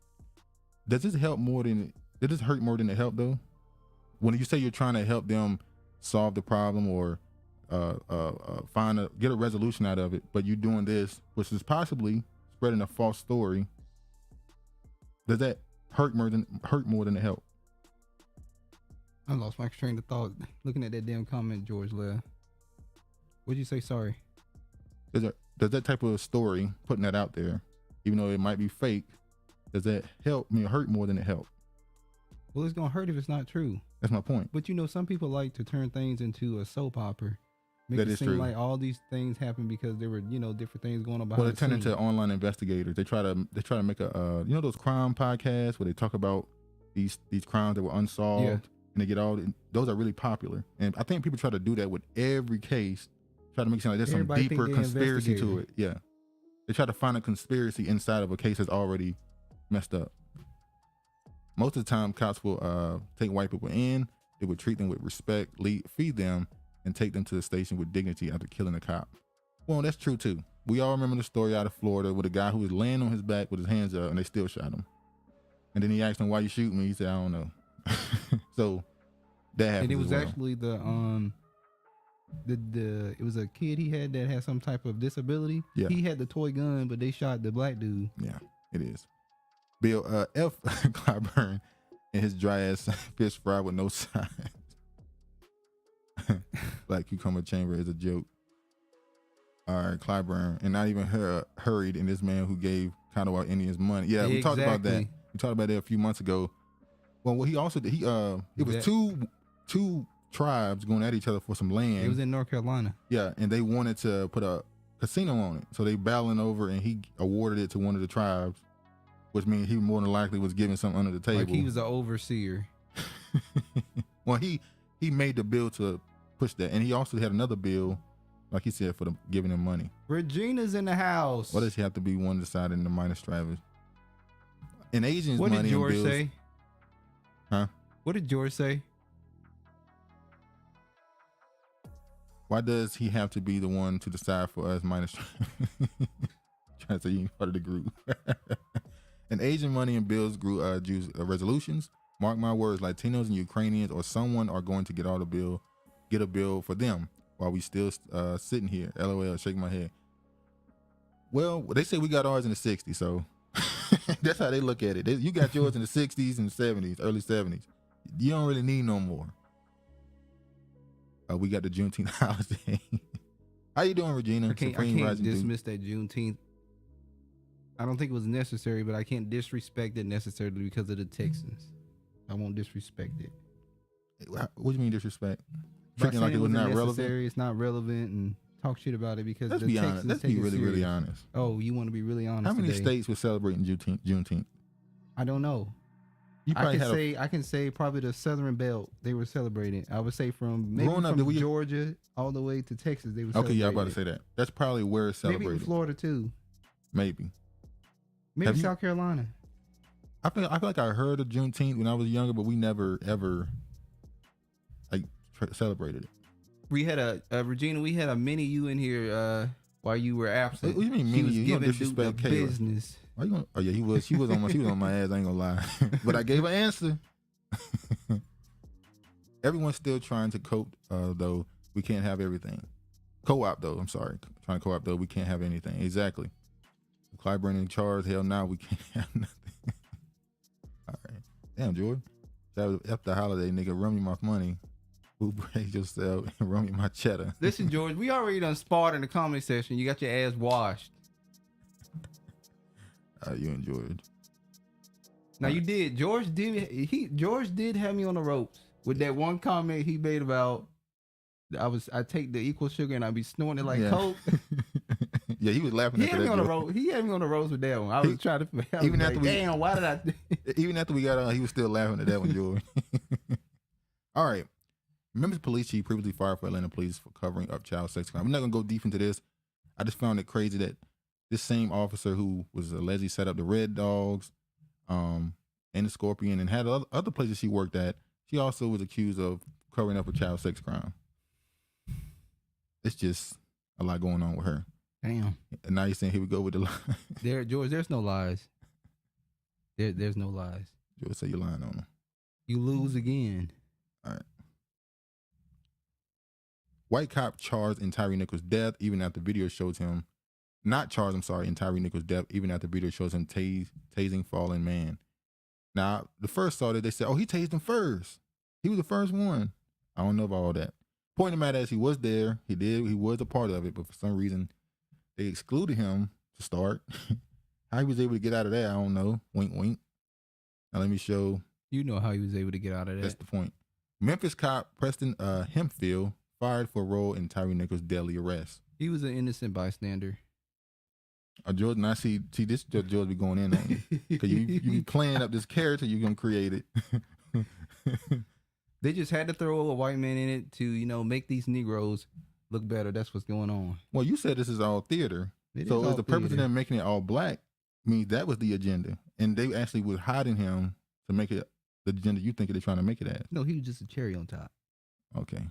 Does this help more than? Did this hurt more than it helped though? When you say you're trying to help them solve the problem or get a resolution out of it, but you're doing this, which is possibly spreading a false story, does that hurt more than it help? I lost my train of thought looking at that damn comment George left. What'd you say? Sorry. Does that type of story, putting that out there, even though it might be fake, does that hurt more than it help? Well, it's gonna hurt if it's not true. That's my point. But some people like to turn things into a soap opera. Make that it is seem true. Like all these things happen because there were, different things going on behind Well, they turn the scenes. into online investigators. They try to make a those crime podcasts where they talk about these crimes that were unsolved, and they get those are really popular. And I think people try to do that with every case, try to make it sound like there's Everybody some deeper conspiracy to investigating. it. Yeah, they try to find a conspiracy inside of a case that's already messed up. Most of the time, cops will take white people in. They would treat them with respect, feed them, and take them to the station with dignity after killing a cop. Well, that's true too. We all remember the story out of Florida with a guy who was laying on his back with his hands up and they still shot him. And then he asked him, "Why you shooting me?" He said, "I don't know." So that happened. And it was as well. actually it was a kid he had that had some type of disability. Yeah. He had the toy gun, but they shot the black dude. Yeah, it is. Bill F. Clyburn and his dry ass fish fry with no sides. Black cucumber chamber is a joke. All right, Clyburn, and not even hurried in this man who gave Kanawha Indians money. Yeah, we talked about that. We We talked about that a few months ago. Well, what he also did, it was two tribes going at each other for some land. It was in North Carolina. Yeah, and they wanted to put a casino on it. So they battling over, and he awarded it to one of the tribes, which means he more than likely was giving something under the table. Like he was the overseer. Well, he made the bill to push that, and he also had another bill, like he said, for giving them money. Regina's in the house. Why does he have to be one side in the minus Travis? And Asians What money did George and bills, say? Huh? What did George say? Why does he have to be the one to decide for us minus trying to say you ain't part of the group? And Asian money and bills grew resolutions. Mark my words, Latinos and Ukrainians or someone are going to get a bill for them while we still sitting here. LOL, shaking my head. Well, they say we got ours in the 60s, so that's how they look at it. You got yours in the 60s and 70s, early 70s. You don't really need no more. We got the Juneteenth holiday. How you doing, Regina? I can't dismiss that Juneteenth. I don't think it was necessary, but I can't disrespect it necessarily because of the Texans. I won't disrespect it. What do you mean disrespect? By Treating like saying it was not necessary, relevant? It's not relevant, and talk shit about it because Let's the be Texans honest. Let's take be it really, serious. really honest. Oh, you want to be really honest? How many today? states were celebrating Juneteenth? I don't know. You probably I can say probably the Southern Belt they were celebrating. I would say from maybe Growing up, from Georgia all the way to Texas they were Okay, celebrating. yeah, I'm about to say that. That's probably where it's Maybe celebrated. in Florida too. Maybe. Maybe South Carolina. I feel like I heard of Juneteenth when I was younger, but we never ever celebrated it. We had a Regina. We had a mini you in here while you were absent. What do you mean She mini was you? You don't giving Duke the disrespect Kayla. business. Why you gonna, oh yeah, she was on my ass. I ain't gonna lie, but I gave her answer. Everyone's still trying to cope, though. We can't have everything. Co-op though. I'm sorry, trying to co-op though. We can't have anything. Exactly. Clyde Brennan charge. Hell, now we can't have nothing. All right. Damn, Jordan. That was after the holiday, nigga. Run me my money. Who praise yourself and run me my cheddar. Listen, George, we already done sparred in the comment section. You got your ass washed. You and George. Now you did. George did have me on the ropes with that one comment he made about I take the equal sugar and I be snorting it like Coke. Yeah, he was laughing He at had me that. on the rope. He had me on the ropes with that one. I was trying to. Even after damn, why did I? Even after we got on, he was still laughing at that one, George. All right. Memphis police chief previously fired for Atlanta police for covering up child sex crime. I'm not gonna go deep into this. I just found it crazy that this same officer who was allegedly set up the Red Dogs, and the Scorpion, and had other places she worked at, she also was accused of covering up a child sex crime. It's just a lot going on with her. Damn. And now you're saying here we go with the lie. George, there's no lies. There's no lies. George say you're lying on him. You lose again. All right. White cop charged in Tyre Nichols' death, even after video shows him, not charged, I'm sorry, in Tyre Nichols' death, even after video shows him tasing fallen man. Now, the first saw that they said, oh, he tased him first. He was the first one. I don't know about all that. Point of the matter is he was there. He was a part of it, but for some reason, they excluded him to start. How he was able to get out of that, I don't know. Wink, wink. Now let me show. You know how he was able to get out of that. That's the point. Memphis cop Preston Hemphill fired for a role in Tyre Nichols' deadly arrest. He was an innocent bystander. Jordan, I see this George be going in on you. Because you be playing up this character, you're going to create it. They just had to throw a white man in it to, make these Negroes look better. That's what's going on. Well, you said this is all theater. So is the purpose of them making it all black means that was the agenda. And they actually was hiding him to make it the agenda you think they're trying to make it as. No, he was just a cherry on top. Okay.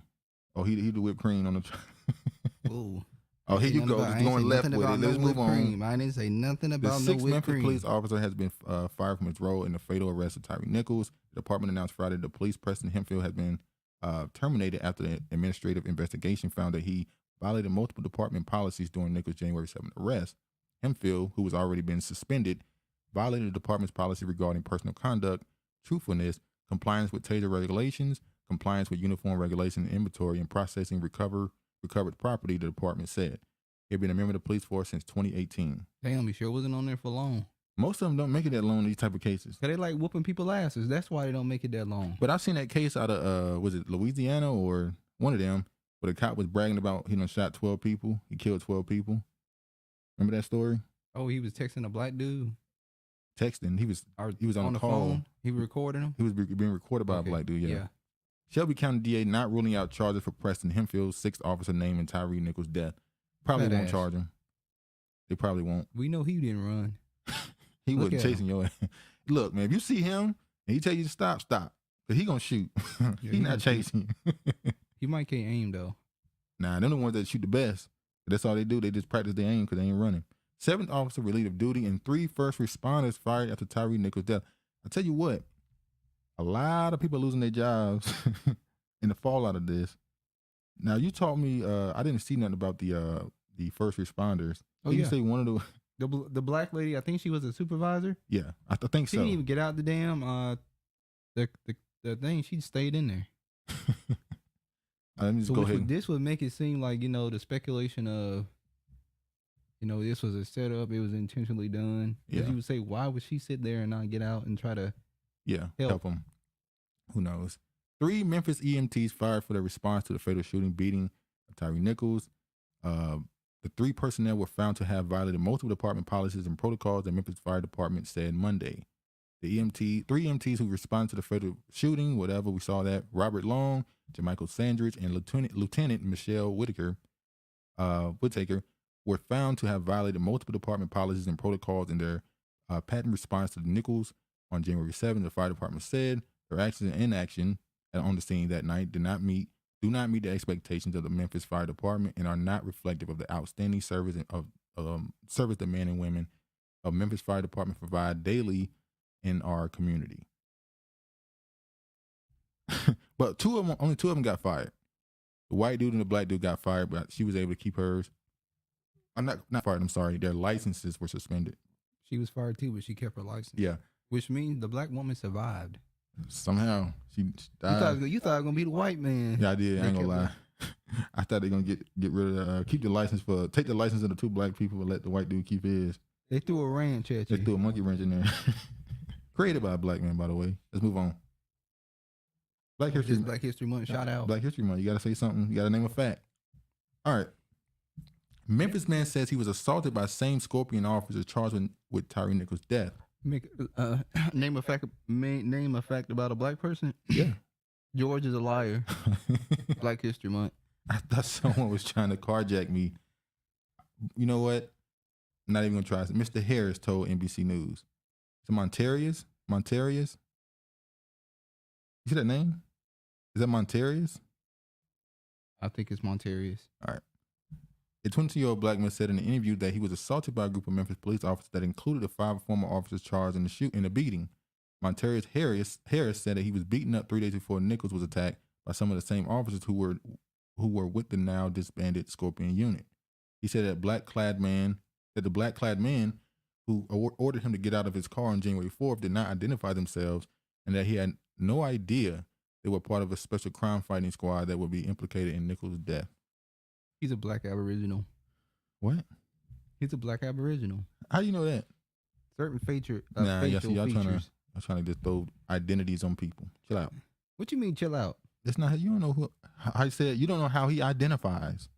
Oh, he the whipped cream on the Ooh. Oh, here you go. Just going left with it. Let's move on. Cream. I didn't say nothing about no whipped cream. The 6th Memphis police officer has been fired from his role in the fatal arrest of Tyre Nichols. The department announced Friday the police Preston Hemphill has been terminated after the administrative investigation found that he violated multiple department policies during Nichols' January 7th arrest. Hemphill, who was already been suspended, violated the department's policy regarding personal conduct, truthfulness, compliance with TASER regulations, compliance with uniform regulation and inventory, and processing recovered property, the department said. He had been a member of the police force since 2018. Damn, he sure wasn't on there for long. Most of them don't make it that long in these type of cases. Cause they like whooping people's asses. That's why they don't make it that long. But I've seen that case out of was it Louisiana or one of them, where the cop was bragging about he done shot 12 people. He killed 12 people. Remember that story? Oh, he was texting a black dude. Texting. He was on the call. phone. He was recording him. He was being recorded by a black dude. Yeah. Shelby County DA not ruling out charges for Preston Hemphill, 6th officer named in Tyre Nichols' death. Probably won't charge him. They probably won't. We know he didn't run. He wasn't chasing your ass. Look, man, if you see him and he tell you to stop, stop. Because he going to shoot. He not chasing you. He might can't aim, though. Nah, they're the ones that shoot the best. That's all they do. They just practice their aim because they ain't running. 7th officer relieved of duty and 3 first responders fired after Tyre Nichols' death. I tell you what, a lot of people are losing their jobs in the fallout of this. Now, you told me, I didn't see nothing about the first responders. Oh, you say one of the black lady, I think she was a supervisor. Yeah, I think she so. Didn't even get out the damn the thing. She stayed in there. Let me just go ahead. This would make it seem like, the speculation of, this was a setup. It was intentionally done. Because you would say, why would she sit there and not get out and try to help them? Who knows? 3 Memphis EMTs fired for their response to the fatal shooting beating of Tyre Nichols. The 3 personnel were found to have violated multiple department policies and protocols, the Memphis Fire Department said Monday. The 3 EMTs who responded to the fatal shooting, whatever, we saw that, Robert Long, Jermichael Sandridge, and Lieutenant Michelle Whitaker, were found to have violated multiple department policies and protocols in their patent response to the Nichols on January 7th. The fire department said their actions and inaction on the scene that night do not meet the expectations of the Memphis Fire Department and are not reflective of the outstanding service service the men and women of Memphis Fire Department provide daily in our community. But only two of them got fired. The white dude and the black dude got fired, but she was able to keep hers. I'm not fired. I'm sorry. Their licenses were suspended. She was fired too, but she kept her license. Yeah, which means the black woman survived. Somehow she died. You thought it was gonna be the white man. Yeah, I did. I ain't gonna lie. I thought they gonna get rid of keep the license take the license of the 2 black people and let the white dude keep his. They threw a ranch at you. They threw a monkey wrench in there. Created by a black man, by the way. Let's move on. Black History Month. Shout out. Black History Month. You gotta say something. You gotta name a fact. All right. Memphis man says he was assaulted by same Scorpion officer charged with Tyre Nichols' death. Name a fact about a black person. Yeah. George is a liar. Black History Month. I thought someone was trying to carjack me. You know what? I'm not even gonna try. Mr. Harris told NBC News. Is it Montarius? You see that name? Is that Montarius? I think it's Montarius. All right. A 22-year-old black man said in an interview that he was assaulted by a group of Memphis police officers that included the 5 former officers charged in the beating. Montarius Harris said that he was beaten up 3 days before Nichols was attacked by some of the same officers who were with the now disbanded Scorpion unit. He said that the black-clad men who ordered him to get out of his car on January 4th did not identify themselves and that he had no idea they were part of a special crime fighting squad that would be implicated in Nichols' death. He's a black Aboriginal. What? He's a black Aboriginal. How do you know that? Certain facial y'all features. trying to just throw identities on people. Chill out. What you mean, chill out? That's not. You don't know how I said. You don't know how he identifies.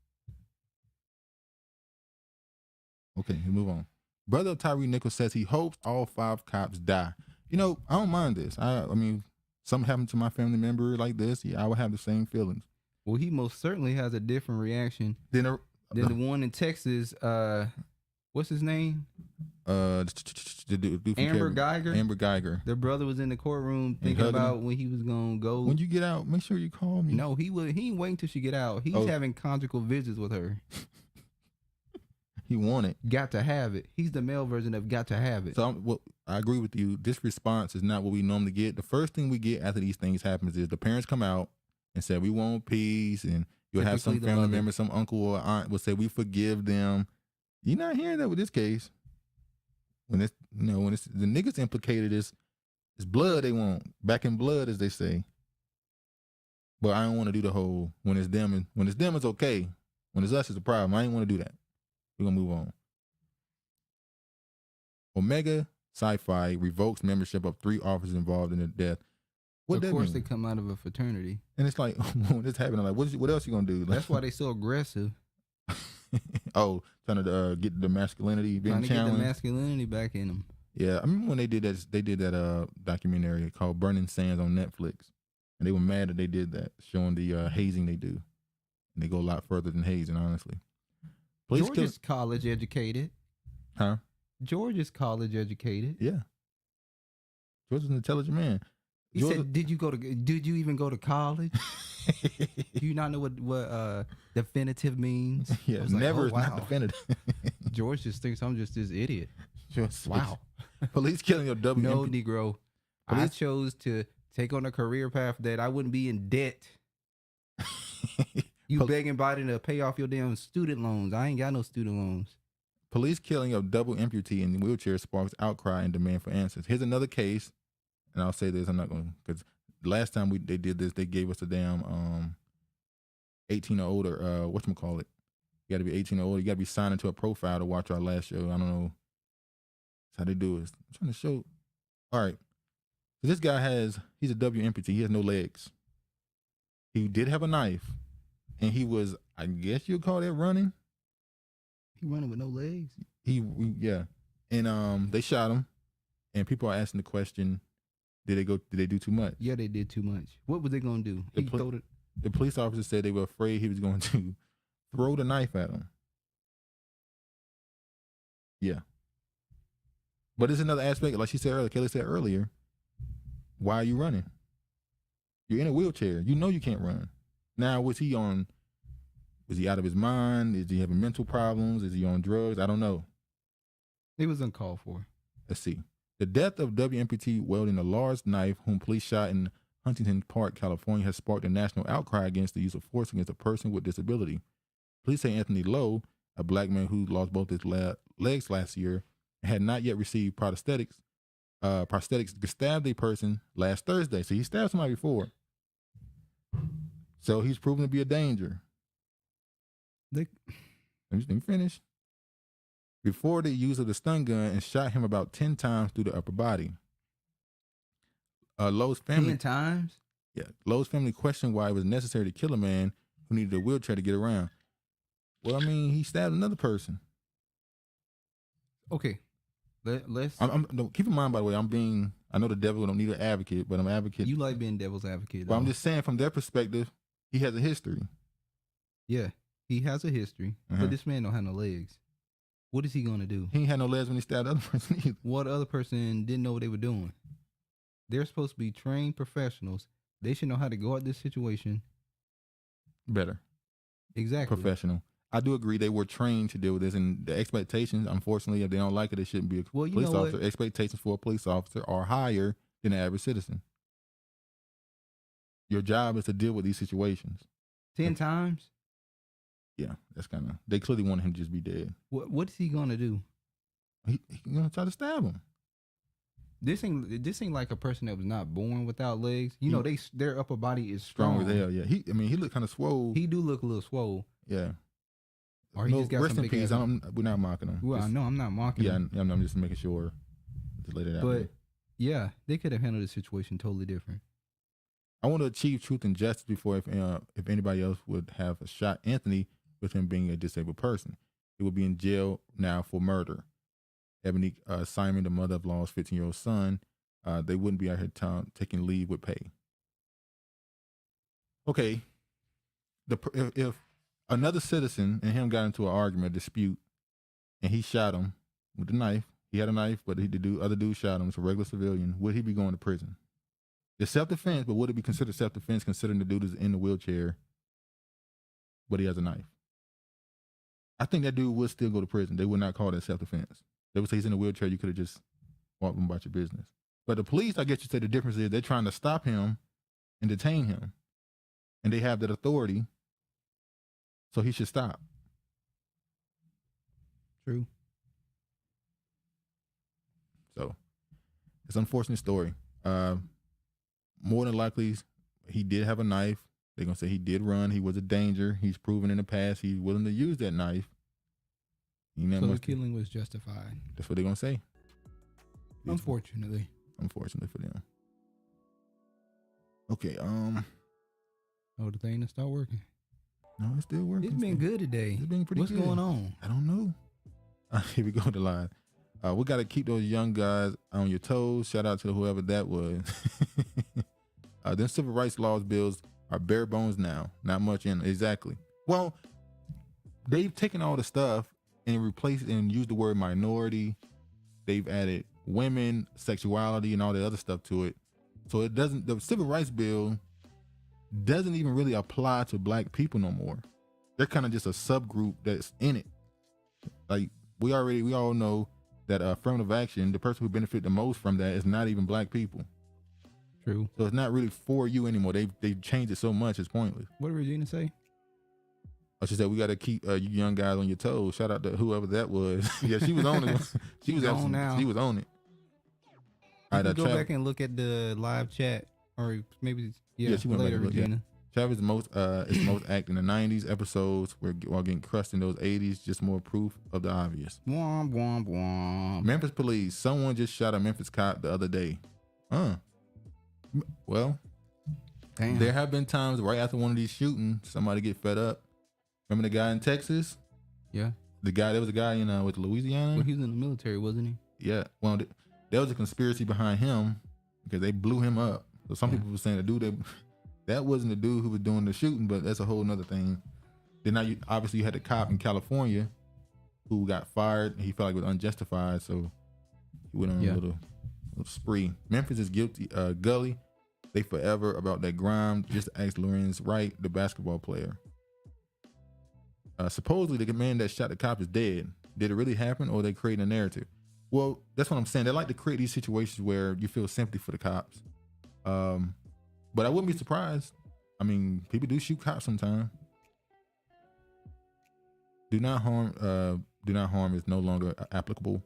Okay, we move on. Brother of Tyre Nichols says he hopes all 5 cops die. I don't mind this. I mean, something happened to my family member like this. Yeah, I would have the same feelings. Well, he most certainly has a different reaction than the one in Texas. What's his name? Amber Geiger. Amber Geiger. Their brother was in the courtroom thinking about when he was gonna go. When you get out, make sure you call me. No, he ain't waiting till she get out. He's having conjugal visits with her. He want it. Got to have it. He's the male version of got to have it. So I agree with you. This response is not what we normally get. The first thing we get after these things happens is the parents come out and say, we want peace. And you'll have some family member, some uncle or aunt will say, we forgive them. You're not hearing that with this case. When it's the niggas implicated, it's blood they want. Back in blood, as they say. But I don't want to do the whole, when it's them, it's okay. When it's us, it's a problem. I ain't want to do that. We're going to move on. Omega Sci-Fi revokes membership of 3 officers involved in the death. What of course, mean? they come out of a fraternity. And it's like, when this happened, I'm like, what else you gonna do? That's why they so aggressive. Oh, trying to get the masculinity being challenged. Trying to get the masculinity back in them. Yeah, I remember when they did that documentary called Burning Sands on Netflix, and they were mad that they did that, showing the hazing they do, and they go a lot further than hazing, honestly. George is college educated. Huh? George is college educated. Yeah. George is an intelligent man. He said, "Did you even go to college? Do you not know what definitive means?" Yeah, never is not definitive. George just thinks I'm just this idiot. Wow. Police killing of W. No, Negro. I chose to take on a career path that I wouldn't be in debt. You begging Biden to pay off your damn student loans. I ain't got no student loans. Police killing of double amputee in wheelchair sparks outcry and demand for answers. Here's another case, and I'll say this, I'm not going to, because last time they did this, they gave us a damn 18 or older, whatchamacallit. You got to be 18 or older. You got to be signed into a profile to watch our last show. I don't know. That's how they do it. I'm trying to show. All right. So this guy he's a W amputee. He has no legs. He did have a knife. And he was, I guess you'd call that running. He running with no legs? Yeah. And they shot him. And people are asking the question, did they do too much? Yeah, they did too much. What were they going to do? The police officer said they were afraid he was going to throw the knife at him. Yeah. But there's another aspect, like Kelly said earlier, why are you running? You're in a wheelchair. You know you can't run. Now, was he out of his mind? Is he having mental problems? Is he on drugs? I don't know. It was uncalled for. Let's see. The death of W amputee wielding a large knife, whom police shot in Huntington Park, California, has sparked a national outcry against the use of force against a person with disability. Police say Anthony Lowe, a black man who lost both his legs last year, had not yet received prosthetics, stabbed a person last Thursday. So he stabbed somebody before. So he's proven to be a danger. Let me finish. Before the use of the stun gun and shot him about 10 times through the upper body. Lowe's family 10 times? Yeah. Lowe's family questioned why it was necessary to kill a man who needed a wheelchair to get around. Well, I mean, he stabbed another person. Okay. Let's. Keep in mind, by the way, I know the devil don't need an advocate, but I'm an advocate. You like being devil's advocate. But I'm just saying, from their perspective, he has a history. Yeah, he has a history, but this man don't have no legs. What is he going to do? He ain't had no legs when he stabbed the other person either. What other person didn't know what they were doing? They're supposed to be trained professionals. They should know how to go at this situation better. Exactly. Professional. I do agree they were trained to deal with this, and the expectations, unfortunately, if they don't like it, it shouldn't be a police officer. Expectations for a police officer are higher than an average citizen. Your job is to deal with these situations. 10 times? Yeah, that's kind of. They clearly want him to just be dead. What is he gonna do? He's gonna try to stab him. This ain't like a person that was not born without legs. You know, their upper body is strong. Strong as hell. Yeah, he look kind of swole. He do look a little swole. Yeah. Or he just got rest some in big peace. We're not mocking him. Well, I know I'm not mocking him. Yeah, I'm just making sure to let it out. But yeah, they could have handled the situation totally different. I want to achieve truth and justice before if anybody else would have shot Anthony with him being a disabled person. He would be in jail now for murder. Ebony Simon, the mother of Law's 15-year-old son, they wouldn't be out here taking leave with pay. Okay, if another citizen and him got into an argument, dispute, and he shot him with a knife, he had a knife, but other dude shot him, it's a regular civilian, would he be going to prison? It's self-defense, but would it be considered self-defense considering the dude is in the wheelchair, but he has a knife? I think that dude would still go to prison. They would not call that self-defense. They would say he's in a wheelchair, you could have just walked him about your business. But the police, I guess you say the difference is they're trying to stop him and detain him. And they have that authority, so he should stop. True. So, it's an unfortunate story. More than likely, he did have a knife. They're going to say he did run. He was a danger. He's proven in the past he's willing to use that knife. So the killing was justified. That's what they're going to say. Unfortunately for them. Okay. Oh, the thing that stopped working. No, it's still working. It's been good today. It's been pretty good. What's going on? I don't know. Here we go to the line. We got to keep those young guys on your toes. Shout out to whoever that was. Them civil rights laws bills are bare bones now. Not much in exactly. Well, they've taken all the stuff and replaced and used the word minority. They've added women, sexuality, and all the other stuff to it. So it doesn't. The civil rights bill doesn't even really apply to black people no more. They're kind of just a subgroup that's in it. Like we all know that affirmative action, the person who benefit the most from that is not even black people. True. So it's not really for you anymore. They've changed it so much, it's pointless. What did Regina say? Oh, she said we got to keep you young guys on your toes. Shout out to whoever that was. Yeah, she was on it. She was on now. She was on it. All right, go back and look at the live chat, or maybe she went later, Regina. Yeah. Travis is most active in the 90s episodes while getting crushed in those 80s. Just more proof of the obvious. Womp, womp, womp. Memphis police. Someone just shot a Memphis cop the other day. Well, damn. There have been times right after one of these shootings, somebody get fed up. Remember the guy in Texas? Yeah. There was a guy in with Louisiana. Well, he was in the military, wasn't he? Yeah. Well, there was a conspiracy behind him because they blew him up. So some people were saying the dude that wasn't the dude who was doing the shooting, but that's a whole nother thing. Then now obviously you had the cop in California who got fired. And he felt like it was unjustified, so he went on a little spree. Memphis is guilty. Gully, they forever about that grime. Just ask Lorenz Wright, the basketball player. Supposedly the man that shot the cop is dead. Did it really happen, or they creating a narrative? Well, that's what I'm saying. They like to create these situations where you feel sympathy for the cops. But I wouldn't be surprised. I mean, people do shoot cops sometimes. Do not harm is no longer applicable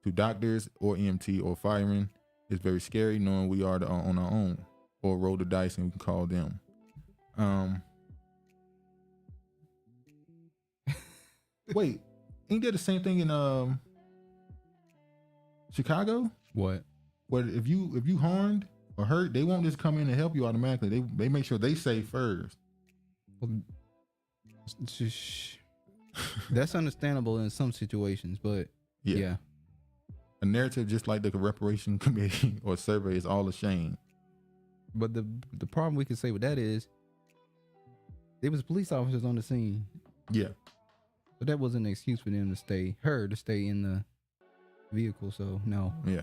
to doctors or EMT or firemen. It's very scary knowing we are on our own, or roll the dice and we can call them. Wait, ain't that the same thing in Chicago? What? Where if you harmed or hurt, they won't just come in and help you automatically. They make sure they say first. Well, that's understandable in some situations, but yeah. A narrative just like the Reparations Committee or survey is all a shame. But the problem we can say with that is there was police officers on the scene. Yeah. But that wasn't an excuse for them to stay in the vehicle, so no. Yeah.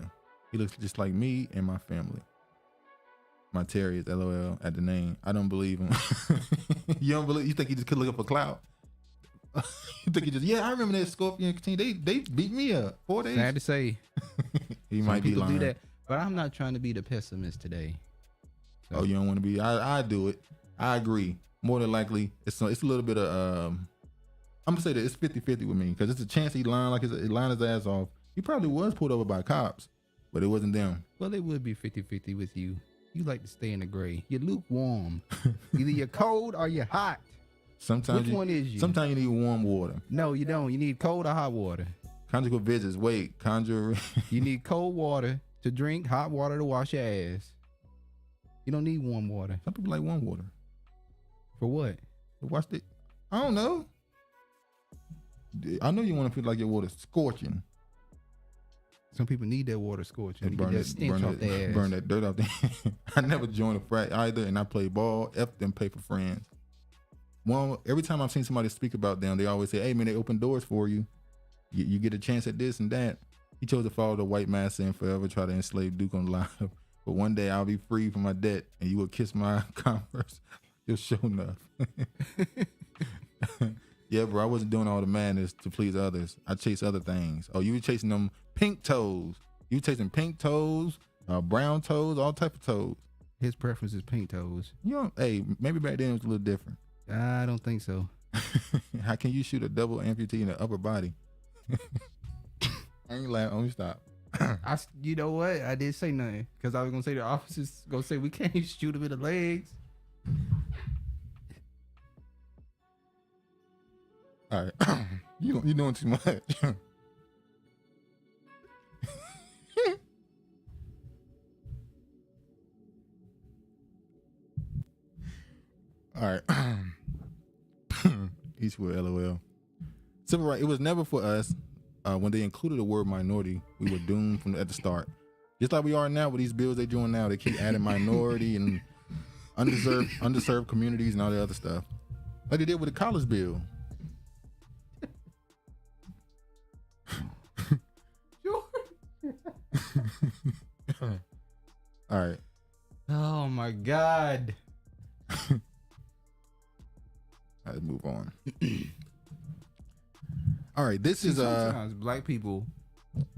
He looks just like me and my family. My Terry is LOL at the name. I don't believe him. You don't believe? You think he just could look up a cloud? You think he just? Yeah, I remember that Scorpion team. They beat me up 4 days. Sad to say. He might be lying. Do that, but I'm not trying to be the pessimist today. So. Oh, you don't want to be? I do it. I agree. More than likely, it's a little bit of. I'm gonna say that it's 50-50 with me because it's a chance he lying his ass off. He probably was pulled over by cops, but it wasn't them. Well, it would be 50-50 with you. You like to stay in the gray. You're lukewarm. Either you're cold or you're hot. Sometimes which one is you? Sometimes you need warm water. No, you don't. You need cold or hot water. Conjugal visits. Wait, conjure. You need cold water to drink, hot water to wash your ass. You don't need warm water. Some people like warm water. For what? To wash it. I don't know. I know you want to feel like your water scorching. Some people need that water scorching. Burn that stench off their ass. Burn that dirt off their I never joined a frat either, and I play ball. F them paper friends. Well, every time I've seen somebody speak about them, they always say, hey, man, they open doors for you. You get a chance at this and that. He chose to follow the white master and forever try to enslave Duke on live. But one day I'll be free from my debt, and you will kiss my Converse. You'll show enough. Yeah, bro, I wasn't doing all the madness to please others. I chase other things. Oh, you were chasing them pink toes. You were chasing pink toes, brown toes, all type of toes. His preference is pink toes. You know, hey, maybe back then it was a little different. I don't think so. How can you shoot a double amputee in the upper body? I ain't laughing. Only stop. You know what? I didn't say nothing because I was gonna say the officers gonna say we can't shoot him in the legs. All right, you doing too much. All right. Eastwood, LOL. Civil rights. It was never for us. When they included the word minority, we were doomed from at the start. Just like we are now with these bills they're doing now. They keep adding minority and underserved communities and all the other stuff. Like they did with the college bill. All right. Oh my God. Let's move on. All right, this is sometimes black people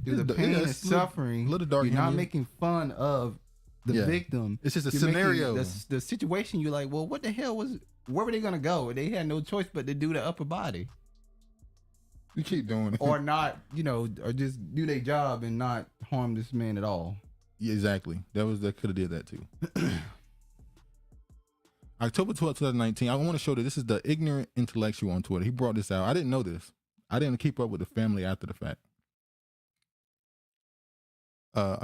through the pain and suffering. Little dark. You're not making fun of the victim. It's just a scenario. The situation. You're like, well, what the hell was? Where were they gonna go? They had no choice but to do the upper body. You keep doing it, or not, or just do their job and not harm this man at all. Yeah, exactly. That could have did that too. October 12th, 2019. I want to show that this is the ignorant intellectual on Twitter. He brought this out. I didn't know this. I didn't keep up with the family after the fact.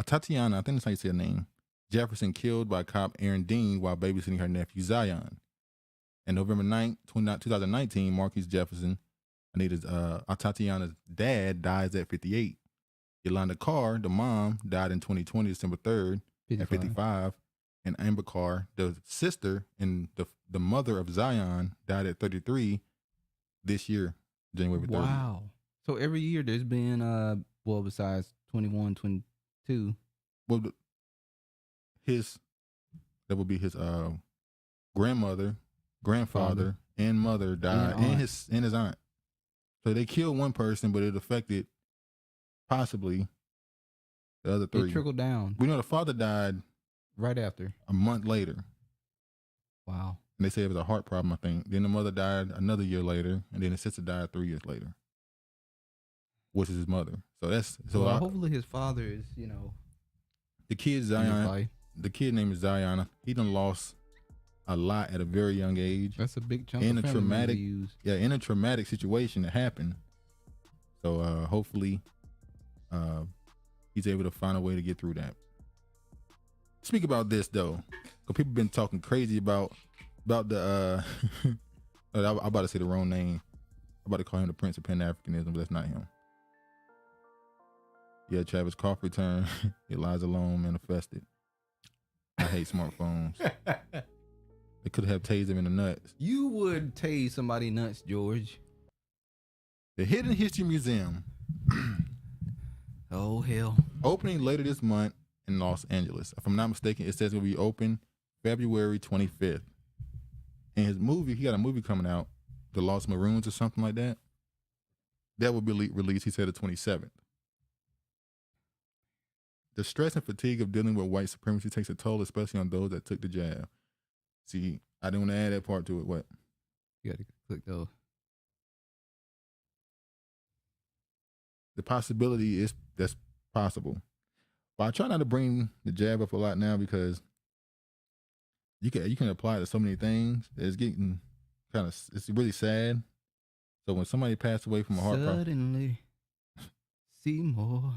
Tatiana, I think that's how you say her name, Jefferson killed by cop Aaron Dean while babysitting her nephew Zion. And November 9th, 2019, Marquise Jefferson, Tatiana's dad, dies at 58. Yolanda Carr, the mom, died in 2020, December 3rd, 55. At 55. And Amber Carr, the sister and the mother of Zion, died at 33 this year, January 30th. Wow. So every year there's been, besides 21, 22. Well, that would be his grandmother, grandfather, and mother died, and his aunt. So they killed one person, but it affected possibly the other three. It trickled down. We know the father died right after, a month later. Wow. And they say it was a heart problem, I think. Then the mother died another year later, and then the sister died 3 years later, which is his mother. So hopefully his father is, the kid Zion. The kid name is Zion. He done lost a lot at a very young age. That's a big chunk in of a traumatic, in a traumatic situation that happened. So hopefully, he's able to find a way to get through that. Speak about this though, because people been talking crazy about the. I'm about to say the wrong name. I'm about to call him the Prince of Pan-Africanism, but that's not him. Yeah, Travis Coffey turn. Eliza Long manifested. I hate smartphones. They could have tased him in the nuts. You would tase somebody nuts, George. The Hidden History Museum. Oh, hell. Opening later this month in Los Angeles. If I'm not mistaken, it says it will be open February 25th. And his movie, he got a movie coming out, The Lost Maroons or something like that. That will be released, he said, the 27th. The stress and fatigue of dealing with white supremacy takes a toll, especially on those that took the jab. See, I didn't want to add that part to it. What? You got to click those. The possibility is that's possible. But I try not to bring the jab up a lot now because you can apply it to so many things. It's getting it's really sad. So when somebody passed away from a heart problem, suddenly see more.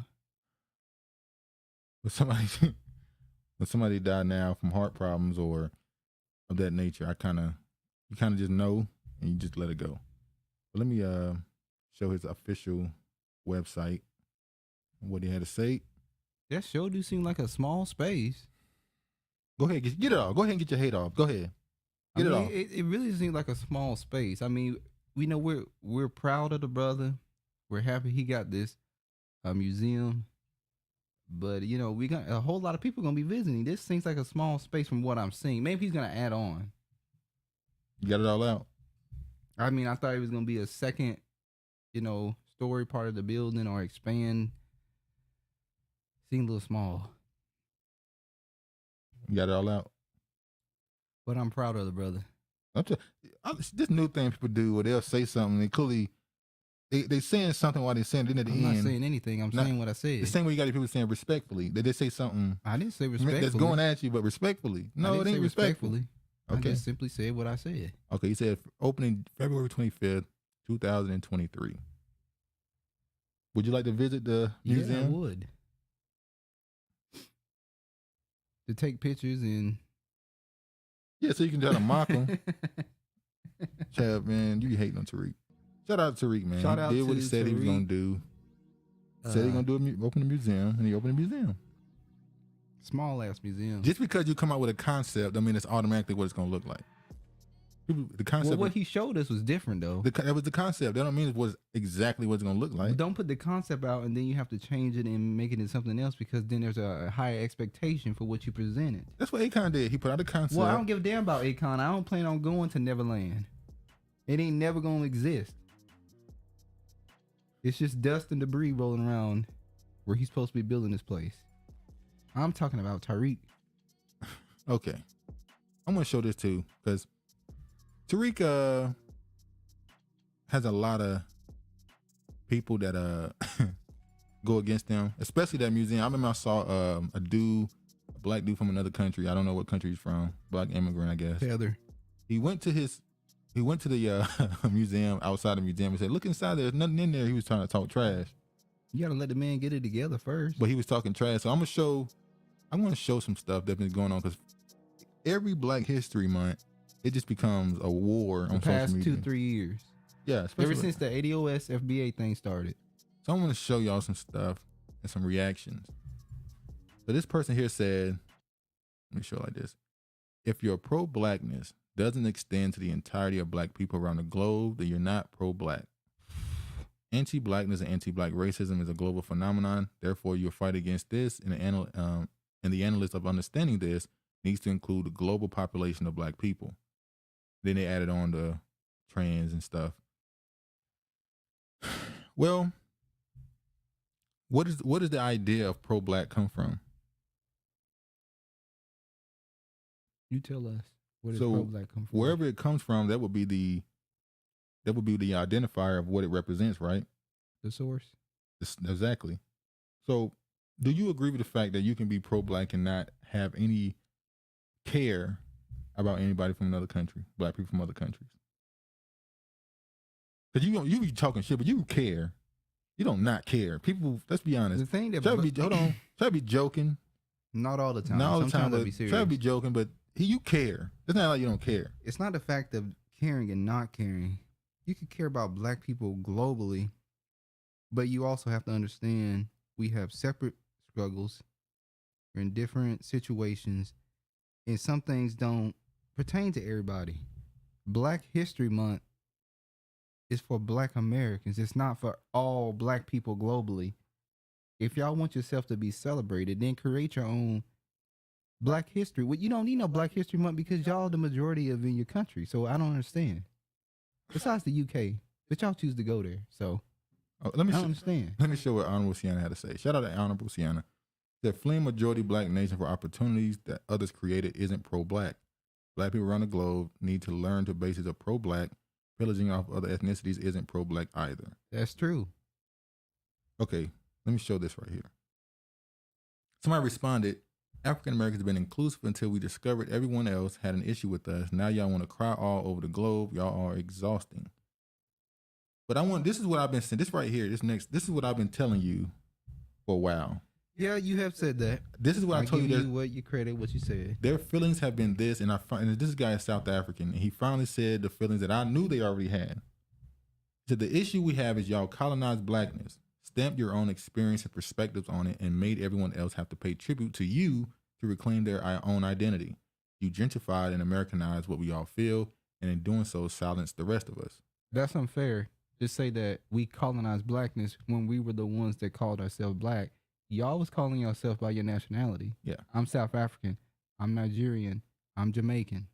When somebody died now from heart problems or of that nature, you kind of just know and you just let it go. But let me show his official website what he had to say. That show do seem like a small space. Go ahead, get it off. Go ahead and get your hate off. Go ahead, get it off. It really seems like a small space. I mean, we know we're proud of the brother. We're happy he got this museum. But, we got a whole lot of people going to be visiting. This seems like a small space from what I'm seeing. Maybe he's going to add on. You got it all out? I mean, I thought it was going to be a second, story part of the building or expand. Seemed a little small. You got it all out? But I'm proud of the brother. This new thing people do where they'll say something, they clearly... They saying something while they're saying it. Then at the end, I'm not saying anything. I'm saying what I said. The same way you got people saying respectfully. They say something. I didn't say respectfully. That's going at you, but respectfully. No, it ain't respectfully. Okay. I just simply said what I said. Okay, you said opening February 25th, 2023. Would you like to visit the museum? Yeah, I would. To take pictures and, Yeah, so you can try to mock him. Chad, man, you be hating on Tariq. Shout out to Tariq, man. Shout out he did to what he said Tariq. he was gonna do. Said he gonna open a museum, and he opened a museum. Small ass museum. Just because you come out with a concept, I mean, it's automatically what it's gonna look like. The concept. Well, what he showed us was different, though. That was the concept. That don't mean it was exactly what it's gonna look like. Don't put the concept out and then you have to change it and make it into something else because then there's a higher expectation for what you presented. That's what Akon did. He put out a concept. Well, I don't give a damn about Akon. I don't plan on going to Neverland. It ain't never gonna exist. It's just dust and debris rolling around where he's supposed to be building this place. I'm talking about Tariq. Okay. I'm gonna show this too, because Tariq has a lot of people that go against them, especially that museum. I remember I saw a black dude from another country. I don't know what country he's from. Black immigrant, I guess. Heather. He went to the museum, outside the museum, and said, "Look inside there. There's nothing in there." He was trying to talk trash. You gotta let the man get it together first. But he was talking trash. So I'm gonna show some stuff that's been going on, because every Black History Month, it just becomes a war on social media. The past 2-3 years. Yeah, ever since the ADOS FBA thing started. So I'm gonna show y'all some stuff and some reactions. So this person here said, let me show it like this. If your pro-blackness doesn't extend to the entirety of Black people around the globe, then you're not pro-Black. Anti-Blackness and anti-Black racism is a global phenomenon. Therefore, your fight against this and the analyst of understanding this needs to include the global population of Black people. Then they added on the trans and stuff. Well, what does the idea of pro-Black come from? You tell us. Where does pro-Black come from? Wherever it comes from, that would be the identifier of what it represents, right? The source. Exactly. So, do you agree with the fact that you can be pro-Black and not have any care about anybody from another country, Black people from other countries? Because you be talking shit, but you care. You don't not care. People, let's be honest. The thing that try to be joking. Not all the time. Not all the time. Sometimes be serious. Try to be joking, but you care. It's not like you don't care. It's not the fact of caring and not caring. You can care about Black people globally, but you also have to understand we have separate struggles. We're in different situations, and some things don't pertain to everybody. Black History Month is for Black Americans. It's not for all Black people globally. If y'all want yourself to be celebrated, then create your own Black history. Well, you don't need no Black History Month because y'all the majority of in your country. So I don't understand. Besides the UK, but y'all choose to go there. So I don't understand. Let me show what Honorable Sienna had to say. Shout out to Honorable Sienna. The fleeing majority Black nation for opportunities that others created isn't pro-Black. Black people around the globe need to learn the basis of pro-Black. Pillaging off other ethnicities isn't pro-Black either. That's true. Okay, let me show this right here. Somebody responded, African Americans have been inclusive until we discovered everyone else had an issue with us. Now y'all want to cry all over the globe. Y'all are exhausting. But this is what I've been saying. This right here, this is what I've been telling you for a while. Yeah, you have said that. This is what I told you. What you credit, what you said. Their feelings have been this, and this guy is South African, and he finally said the feelings that I knew they already had. He said, the issue we have is y'all colonized Blackness, stamped your own experience and perspectives on it, and made everyone else have to pay tribute to you to reclaim their own identity. You gentrified and Americanized what we all feel, and in doing so, silenced the rest of us. That's unfair to say that we colonized Blackness when we were the ones that called ourselves Black. Y'all was calling yourself by your nationality. Yeah. I'm South African. I'm Nigerian. I'm Jamaican.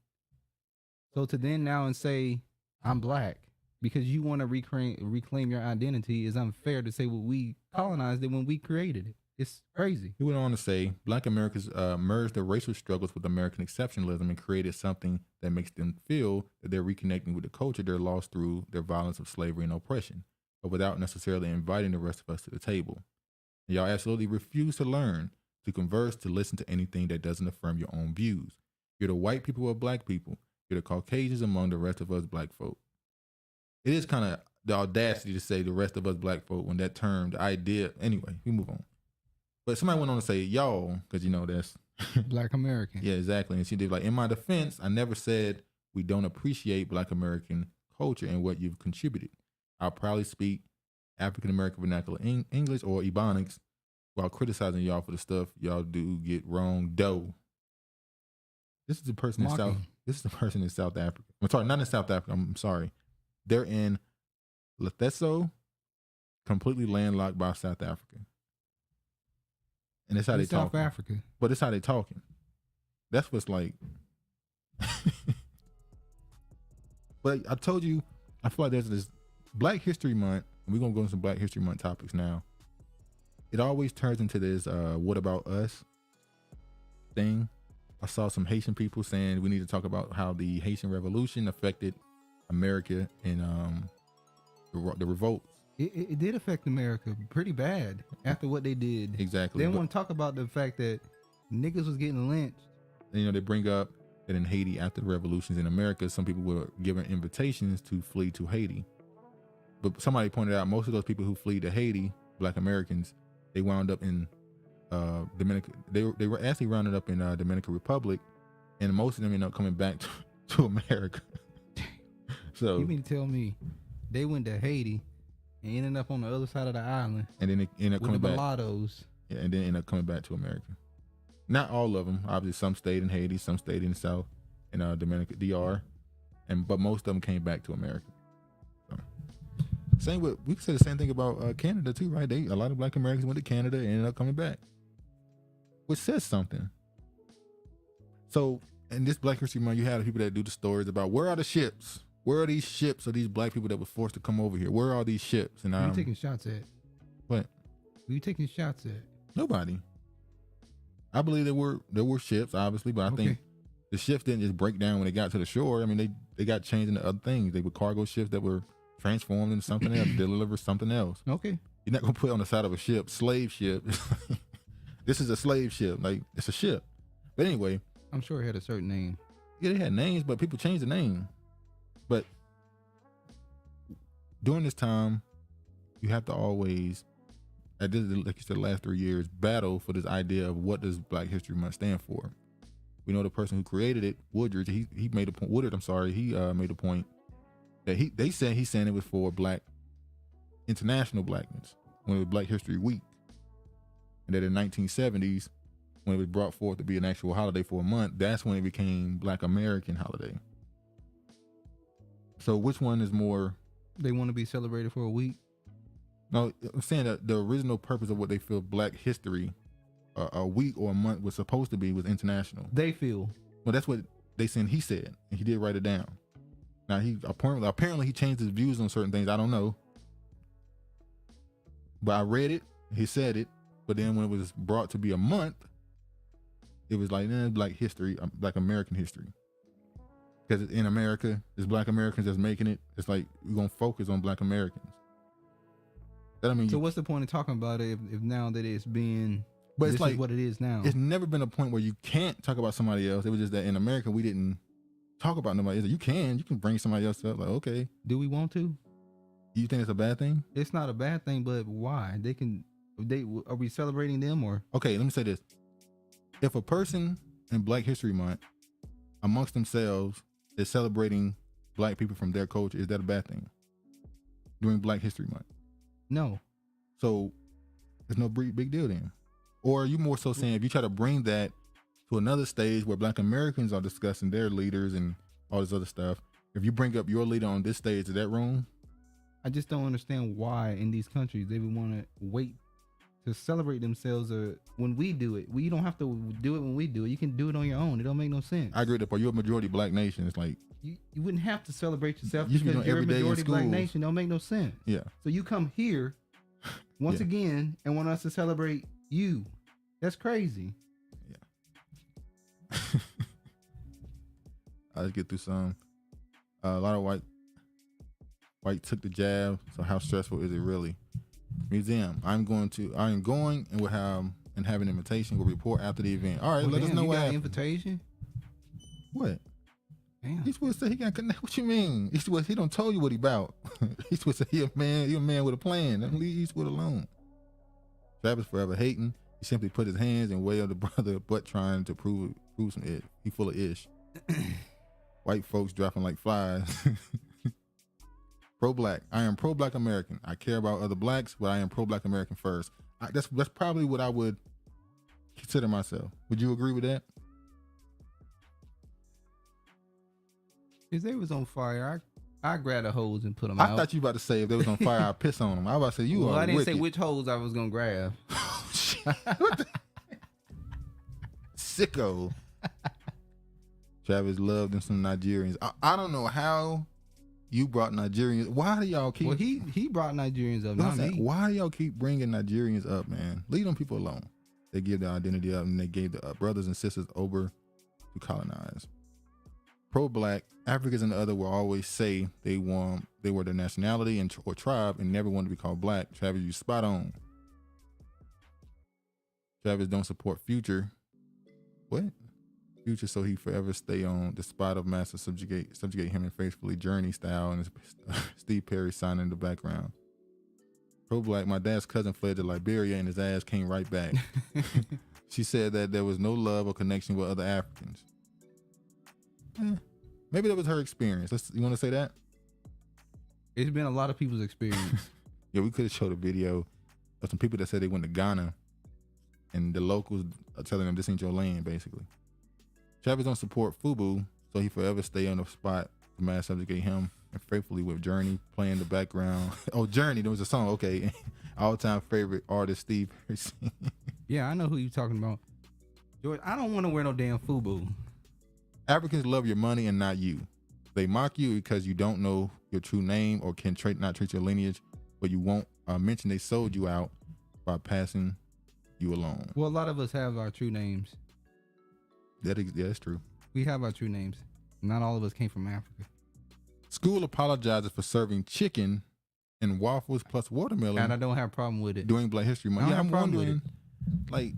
So to then now and say I'm Black because you want to reclaim your identity is unfair to say, well, we colonized it when we created it. It's crazy. He went on to say, Black Americans merged their racial struggles with American exceptionalism and created something that makes them feel that they're reconnecting with the culture they're lost through their violence of slavery and oppression, but without necessarily inviting the rest of us to the table. And y'all absolutely refuse to learn, to converse, to listen to anything that doesn't affirm your own views. You're the white people of Black people. You're the Caucasians among the rest of us Black folk. It is kind of the audacity to say the rest of us Black folk when that term, the idea, anyway, we move on. But somebody went on to say y'all, because you know that's Black American. Yeah, exactly. And she did like, in my defense, I never said we don't appreciate Black American culture and what you've contributed. I'll proudly speak African American vernacular English or Ebonics while criticizing y'all for the stuff y'all do get wrong. This is the person in South. This is the person in South Africa. I'm sorry, not in South Africa. I'm sorry. They're in Lesotho, completely landlocked by South Africa. And that's how they talk. South Africa. But it's how they talking. That's what's like. But I told you, I feel like there's this Black History Month, and we're going to go into some Black History Month topics now. It always turns into this what about us thing. I saw some Haitian people saying we need to talk about how the Haitian Revolution affected America and the revolts. It did affect America pretty bad after what they did. Exactly. They didn't want to talk about the fact that niggas was getting lynched. And, you know, they bring up that in Haiti after the revolutions in America, some people were given invitations to flee to Haiti. But somebody pointed out most of those people who flee to Haiti, Black Americans, they wound up in Dominican. They were actually rounded up in Dominican Republic, and most of them ended up coming back to America. So you mean to tell me they went to Haiti and ended up on the other side of the island, and then they ended up coming the back. mulattoes. Yeah, and then ended up coming back to America. Not all of them. Obviously, some stayed in Haiti, some stayed in the South, in Dominican DR, but most of them came back to America. So, same with, we can say the same thing about Canada too, right? A lot of Black Americans went to Canada and ended up coming back, which says something. So in this Black History Month, you had people that do the stories about where are the ships? Where are these ships of these Black people that were forced to come over here? Where are these ships? And who are you taking shots at? What? Who are you taking shots at? Nobody. I believe there were ships, obviously, but I think the ships didn't just break down when they got to the shore. I mean, they got changed into other things. They were cargo ships that were transformed into something else, deliver something else. Okay. You're not gonna put on the side of a ship, slave ship. This is a slave ship. Like, it's a ship. But anyway. I'm sure it had a certain name. Yeah, they had names, but people changed the name. But during this time, you have to always, like you said, the last 3 years, battle for this idea of what does Black History Month stand for. We know the person who created it, Woodard, he made a point. He made a point that they said he's saying it was for Black international Blackness when it was Black History Week, and that in 1970s, when it was brought forth to be an actual holiday for a month, that's when it became Black American holiday. So which one is more? They want to be celebrated for a week. No, I'm saying that the original purpose of what they feel Black history, a week or a month was supposed to be, was international. They feel. Well, that's what they said. He said, and he did write it down. Now he apparently he changed his views on certain things. I don't know, but I read it. He said it, but then when it was brought to be a month, it was like Black history, Black American history. Because in America, it's Black Americans that's making it. It's like we're gonna focus on Black Americans. That, I mean, so what's the point of talking about it if now that it's being? But it's like is what it is now. It's never been a point where you can't talk about somebody else. It was just that in America we didn't talk about nobody else. You can bring somebody else up. Like, okay, do we want to? You think it's a bad thing? It's not a bad thing, but why? Are we celebrating them or? Okay, let me say this: if a person in Black History Month amongst themselves is celebrating Black people from their culture, is that a bad thing during Black History Month? No. So there's no big deal then. Or are you more so saying if you try to bring that to another stage where Black Americans are discussing their leaders and all this other stuff, if you bring up your leader on this stage, is that wrong? I just don't understand why in these countries they would want to wait to celebrate themselves when we do it. You don't have to do it when we do it. You can do it on your own. It don't make no sense. I agree with that part. You're a majority Black nation. It's like you wouldn't have to celebrate yourself you because you're a majority Black nation. It don't make no sense. Yeah. So you come here once again and want us to celebrate you. That's crazy. Yeah. Let's get through some. A lot of white took the jab. So how stressful is it really? Museum. I'm going and we'll have an invitation. We'll report after the event. All right, let us know what happened. Invitation? What? Damn. He's supposed to say he got connect. What you mean? He don't told you what he about. He's supposed to say he a man with a plan. Don't leave Eastwood alone. Travis forever hating. He simply put his hands in way of the brother, but trying to prove some ish. He full of ish. White folks dropping like flies. Pro-black. I am pro-black American. I care about other blacks, but I am pro-black American first. That's probably what I would consider myself. Would you agree with that? If they was on fire, I grab the hose and put them out. I thought you about to say if they was on fire, I'd piss on them. I was about to say you are. Well, I didn't wicked. say which hose I was gonna grab. What the? Sicko. Travis loved them some Nigerians. I don't know how you brought Nigerians. Why do y'all keep? Well, he brought Nigerians up. Not me. Why do y'all keep bringing Nigerians up, man? Leave them people alone. They give their identity up, and they gave the brothers and sisters over to colonize. Pro-black Africans and the other will always say they were their nationality or tribe and never wanted to be called black. Travis, you spot on. Travis don't support Future. What? Future, so he forever stay on the spot of master subjugate him and faithfully Journey style, and Steve Perry signing in the background. Pro-black, my dad's cousin fled to Liberia and his ass came right back. She said that there was no love or connection with other Africans. Maybe that was her experience. You want to say that? It's been a lot of people's experience. Yeah, we could have showed a video of some people that said they went to Ghana and the locals are telling them this ain't your land, basically. Travis don't support FUBU, so he forever stay on the spot to mass subjugate him and faithfully with Journey playing the background. Oh, Journey, there was a song. Okay. All-time favorite artist, Steve Perry. Yeah, I know who you're talking about. George, I don't want to wear no damn FUBU. Africans love your money and not you. They mock you because you don't know your true name or can not treat your lineage, but you won't mention they sold you out by passing you along. Well, a lot of us have our true names. That's true. We have our true names. Not all of us came from Africa. School apologizes for serving chicken and waffles plus watermelon. And I don't have a problem with it. During Black History Month. Yeah, I'm wondering, like,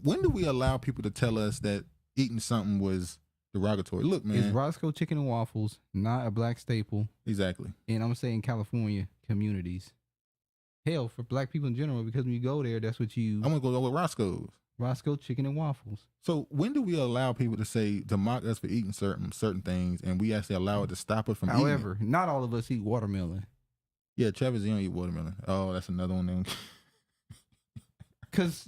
when do we allow people to tell us that eating something was derogatory? Look, man. It's Roscoe Chicken and Waffles, not a black staple. Exactly. And I'm saying California communities. Hell, for black people in general, because when you go there, that's what you... I'm going to go with Roscoe's. Roscoe Chicken and Waffles. So when do we allow people to mock us for eating certain things, and we actually allow it to stop us from eating? However, not all of us eat watermelon. Yeah, Travis, you don't eat watermelon. Oh, that's another one then. Because,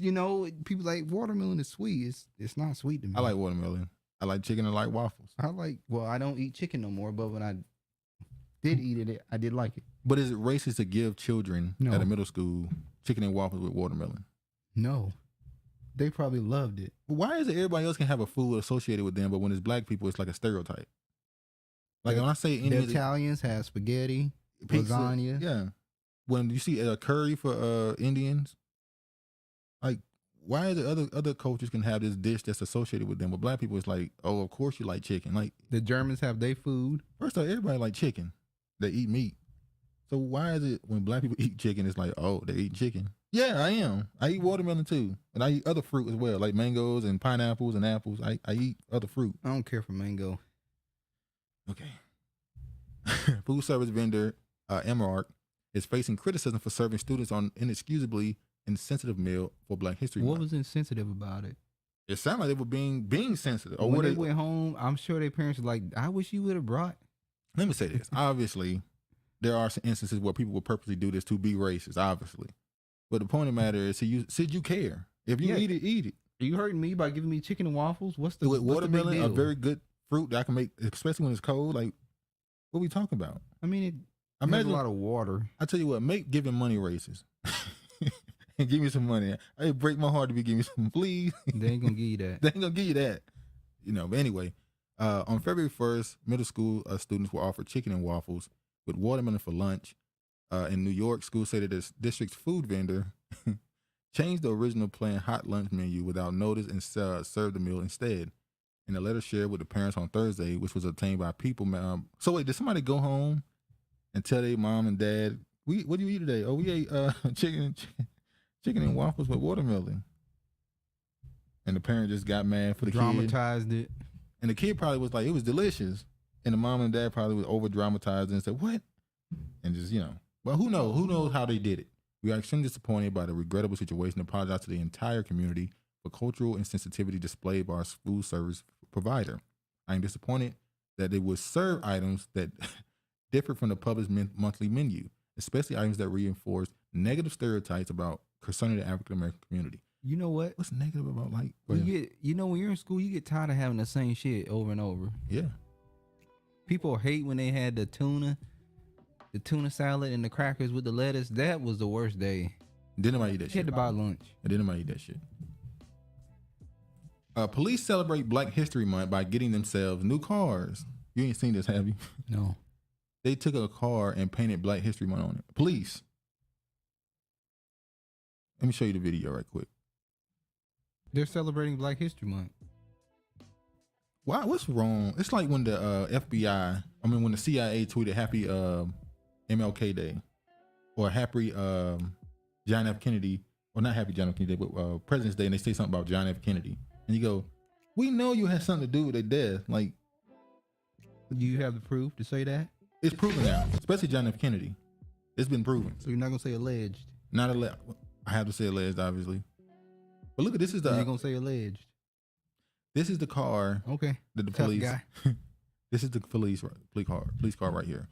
people like watermelon is sweet. It's not sweet to me. I like watermelon. I like chicken and I like waffles. I don't eat chicken no more, but when I did eat it, I did like it. But is it racist to give children at a middle school chicken and waffles with watermelon? No. They probably loved it. Why is it everybody else can have a food associated with them, but when it's black people, it's like a stereotype? Like when I say the Italians have spaghetti, pizza, lasagna. Yeah. When you see a curry for Indians, like, why is it other cultures can have this dish that's associated with them, but black people it's like, oh, of course you like chicken. Like the Germans have their food. First off, everybody like chicken. They eat meat. So why is it when black people eat chicken, it's like, oh, they eat chicken? Yeah, I am. I eat watermelon too. And I eat other fruit as well, like mangoes and pineapples and apples. I eat other fruit. I don't care for mango. Okay. Food service vendor Emerald is facing criticism for serving students on inexcusably insensitive meal for Black History Month. What was insensitive about it? It sounded like they were being sensitive. Or when they went home, I'm sure their parents were like, I wish you would have brought. Let me say this. Obviously, there are some instances where people will purposely do this to be racist, obviously. But the point of the matter is, should you care? If you eat it, eat it. Are you hurting me by giving me chicken and waffles? What's the watermelon? The a very good fruit that I can make, especially when it's cold. Like, what are we talking about? I mean, it has a lot of water. I tell you what, make giving money racist. And give me some money. It break my heart to be giving me some, please. They ain't gonna give you that. They ain't gonna give you that. But anyway, on February 1st, middle school students were offered chicken and waffles with watermelon for lunch. In New York, schools say that the district's food vendor changed the original planned hot lunch menu without notice and served the meal instead. In a letter shared with the parents on Thursday, which was obtained by People. So wait, did somebody go home and tell their mom and dad, what do you eat today? Oh, we ate chicken and waffles with watermelon. And the parent just got mad for the Dramatized kid. It. And the kid probably was like, it was delicious. And the mom and dad probably was over dramatized and said, what? And just, but who knows? Who knows how they did it? We are extremely disappointed by the regrettable situation and apologize to the entire community for cultural insensitivity displayed by our food service provider. I am disappointed that they would serve items that differ from the public's monthly menu, especially items that reinforce negative stereotypes about concerning the African American community. You know what? What's negative about like? When you're in school, you get tired of having the same shit over and over. Yeah. People hate when they had the tuna salad and the crackers with the lettuce. That was the worst day. Didn't nobody eat that shit. You had to buy lunch. Didn't nobody eat that shit. Police celebrate Black History Month by getting themselves new cars. You ain't seen this, have you? No. They took a car and painted Black History Month on it. Police. Let me show you the video right quick. They're celebrating Black History Month. Why? What's wrong? It's like when the when the CIA tweeted Happy MLK Day or Happy John F. Kennedy, or not Happy John F. Kennedy Day, but President's Day, and they say something about John F. Kennedy. And you go, we know you had something to do with their death. Like, do you have the proof to say that? It's proven now, especially John F. Kennedy. It's been proven. So you're not gonna say alleged? Not alleged. I have to say alleged, obviously. But look at this. Is the you're gonna say alleged? This is the car. Okay. That the police. Guy. This is the police car right here.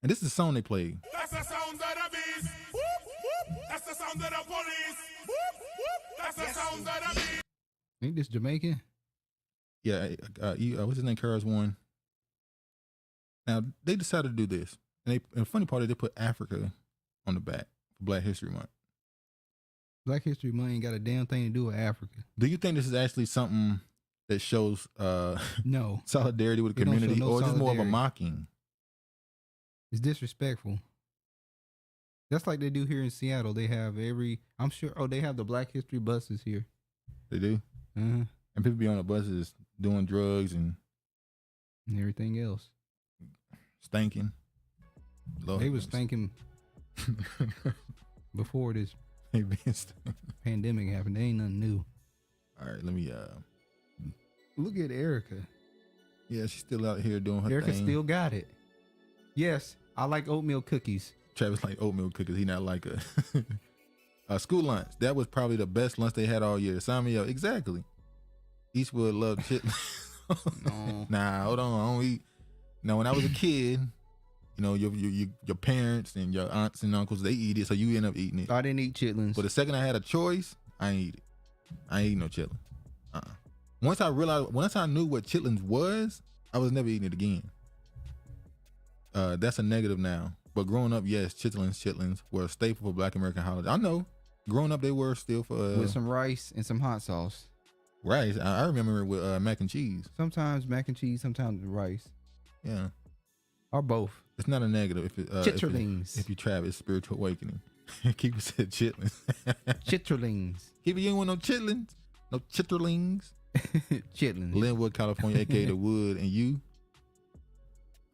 And this is the song they played. That's the sound of the beast. Whoop, whoop. That's the sound of the police. Whoop, whoop. That's the sound of the beast. Ain't this Jamaican? Yeah. What's his name? Kara's one. Now they decided to do this, and the funny part is they put Africa on the back for Black History Month. Black History Month ain't got a damn thing to do with Africa. Do you think this is actually something that shows no solidarity with the community, or is this more of a mocking? It's disrespectful. That's like they do here in Seattle. They have they have the Black History buses here. They do? Uh-huh. And people be on the buses doing drugs and everything else. Stinking. They was stinking before this pandemic happened. They ain't nothing new. All right, let me look at Erica. Yeah, she's still out here doing her Erica thing. Still got it. Yes, I like oatmeal cookies. Travis like oatmeal cookies. He not like a school lunch. That was probably the best lunch they had all year. Sign me up. Exactly. Eastwood loved shit. No. Nah, hold on. I don't eat. Now, when I was a kid, you know, your parents and your aunts and uncles, they eat it, so you end up eating it. I didn't eat chitlins. But the second I had a choice, I ain't eat it. I ain't eat no chitlins. Once I knew what chitlins was, I was never eating it again. That's a negative now. But growing up, yes, chitlins were a staple for Black American holidays. I know. Growing up, they were still for with some rice and some hot sauce. Rice. I remember it with mac and cheese. Sometimes mac and cheese, sometimes rice. Yeah. Or both. It's not a negative. Chitterlings. If you try it, spiritual awakening. Keep it said chitlins. Chitterlings. Keep it, you ain't want no chitlins? No chitterlings? Chitlins. Linwood, California, aka the wood, and you.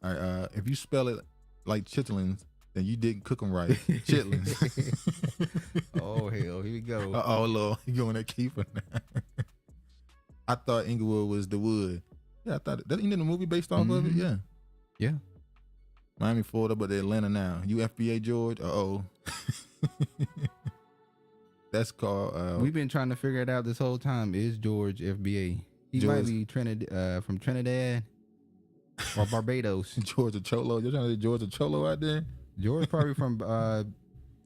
All right, if you spell it like chitterlings, then you didn't cook them right. Chitlins. Oh, hell. Here we go. Oh, Lord. You going that keeper now. I thought Inglewood was the wood. Yeah, I thought that. Ain't in the movie based off of it? Yeah. Yeah. Miami, Florida, but they're Atlanta now. You FBA, George? Uh-oh. That's called... We've been trying to figure it out this whole time. Is George FBA? He might be from Trinidad or Barbados. George a Cholo. You're trying to say George a Cholo out there? George probably from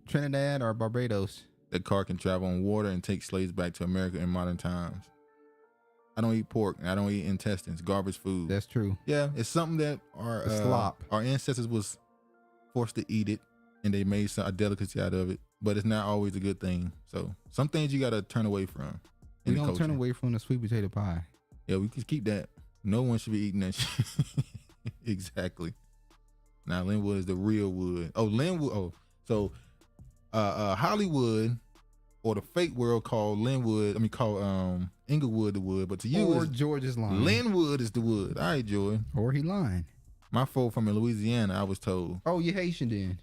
Trinidad or Barbados. That car can travel on water and take slaves back to America in modern times. I don't eat pork and I don't eat intestines. Garbage food. That's true. Yeah, it's something that slop. Our ancestors was forced to eat it, and they made a delicacy out of it. But it's not always a good thing. So some things you got to turn away from. We don't turn away from the sweet potato pie. Yeah, we can keep that. No one should be eating that shit. Exactly. Now Linwood is the real wood. Oh, Linwood. Oh, so Hollywood or the fake world called Linwood. I mean, called Inglewood the wood. But to you, or George is lying. Linwood is the wood. All right, George. Or he lying. My folk from Louisiana, I was told. Oh, you Haitian then?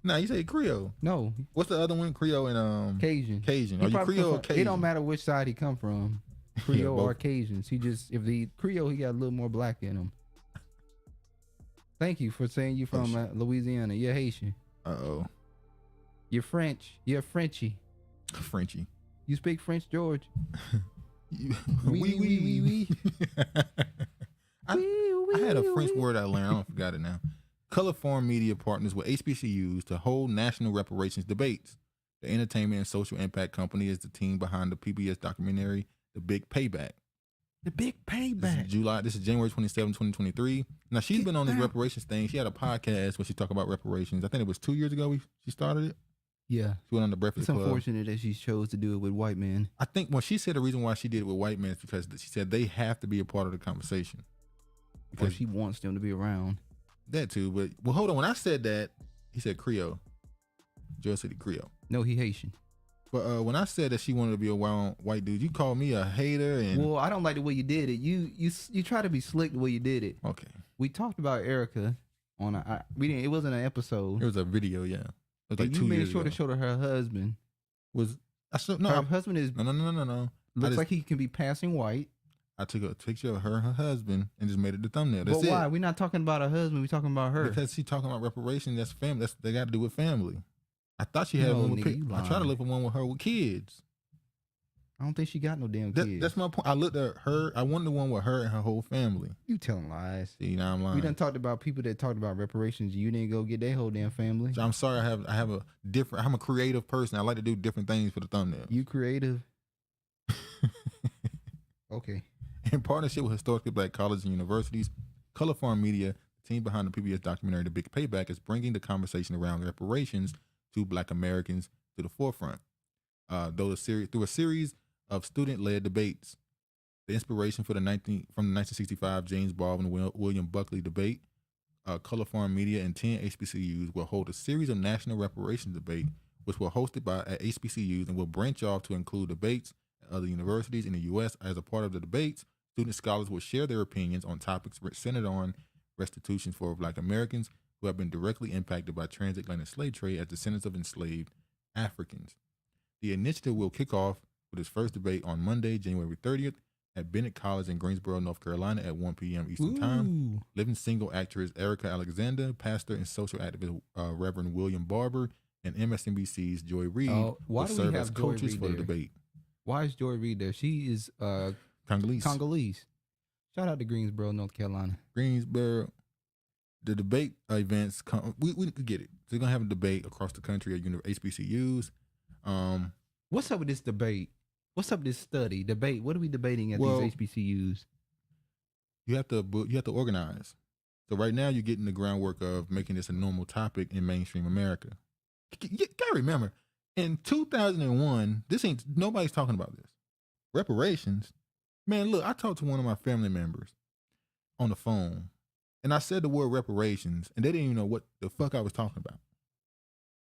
Nah, you say Creole. No. What's the other one? Creole and Cajun. Cajun. Are you Creole or Cajun? It don't matter which side he come from. Creole or Cajuns. He just, if the Creole, he got a little more black in him. Thank you for saying you from Louisiana. You're Haitian. Uh-oh. You're French. You're Frenchy. Frenchie. You speak French, George? Oui. I had a French word I learned. I forgot it now. Colorform Media partners with HBCUs to hold national reparations debates. The entertainment and social impact company is the team behind the PBS documentary, The Big Payback. The Big Payback. This is January 27, 2023. Now, she's been on this reparations thing. She had a podcast where she talked about reparations. I think it was 2 years ago she started it. Yeah. She went on the Breakfast Club. It's unfortunate that she chose to do it with white men. I think when she said the reason why she did it with white men is because she said they have to be a part of the conversation. Because she wants them to be around. That too, but well, hold on. When I said that, he said Creole. Joe said Creole. No, he Haitian. But when I said that she wanted to be a white dude, you called me a hater. And well, I don't like the way you did it. You try to be slick the way you did it. Okay. We talked about Erica on it wasn't an episode. It was a video, yeah. It was like 2 years ago. You made sure to show her husband. Her husband is no. Looks like he can be passing white. I took a picture of her and her husband and just made it the thumbnail. That's why? We're not talking about her husband. We're talking about her. Because she's talking about reparations. That's family. They got to do with family. I thought she had one with kids. I tried to look for one with her with kids. I don't think she got no damn kids. That's my point. I looked at her. I wanted the one with her and her whole family. You telling lies. See, now I'm lying. We done talked about people that talked about reparations. You didn't go get their whole damn family. So I'm sorry. I'm a creative person. I like to do different things for the thumbnail. You creative? Okay. In partnership with historically black colleges and universities, Colorform Media, the team behind the PBS documentary The Big Payback, is bringing the conversation around reparations to Black Americans to the forefront. Through a series of student-led debates, the inspiration from the 1965 James Baldwin William Buckley debate, Colorform Media and 10 HBCUs will hold a series of national reparations debate, which were hosted by HBCUs and will branch off to include debates at other universities in the U.S. As a part of the debates, student scholars will share their opinions on topics centered on restitution for Black Americans who have been directly impacted by transatlantic slave trade as descendants of enslaved Africans. The initiative will kick off with its first debate on Monday, January 30th, at Bennett College in Greensboro, North Carolina at 1 p.m. Eastern Time. Living single actress Erica Alexander, pastor and social activist Reverend William Barber, and MSNBC's Joy Reid will serve as coaches for the debate. Why is Joy Reid there? She is Congolese. Shout out to Greensboro, North Carolina. Greensboro. The debate events come. We get it. They're gonna have a debate across the country at HBCUs. What's up with this debate? What's up with this study debate? What are we debating at these HBCUs? You have to organize. So right now you're getting the groundwork of making this a normal topic in mainstream America. You gotta remember, in 2001, nobody's talking about this. Reparations. Man, look, I talked to one of my family members on the phone, and I said the word reparations, and they didn't even know what the fuck I was talking about.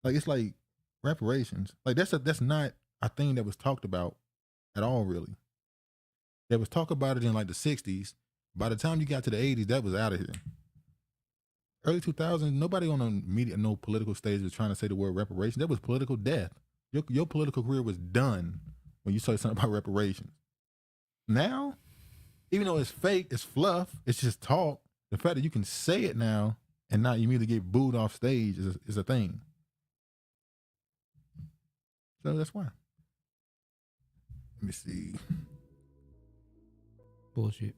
Like, it's like reparations. Like, that's not a thing that was talked about at all, really. There was talk about it in like the 60s. By the time you got to the 80s, that was out of here. Early 2000s, nobody on the media, no political stage was trying to say the word reparations. That was political death. Your political career was done when you started something about reparations. Now, even though it's fake, it's fluff, it's just talk, the fact that you can say it now and not immediately get booed off stage is a thing. So that's why. Let me see. Bullshit.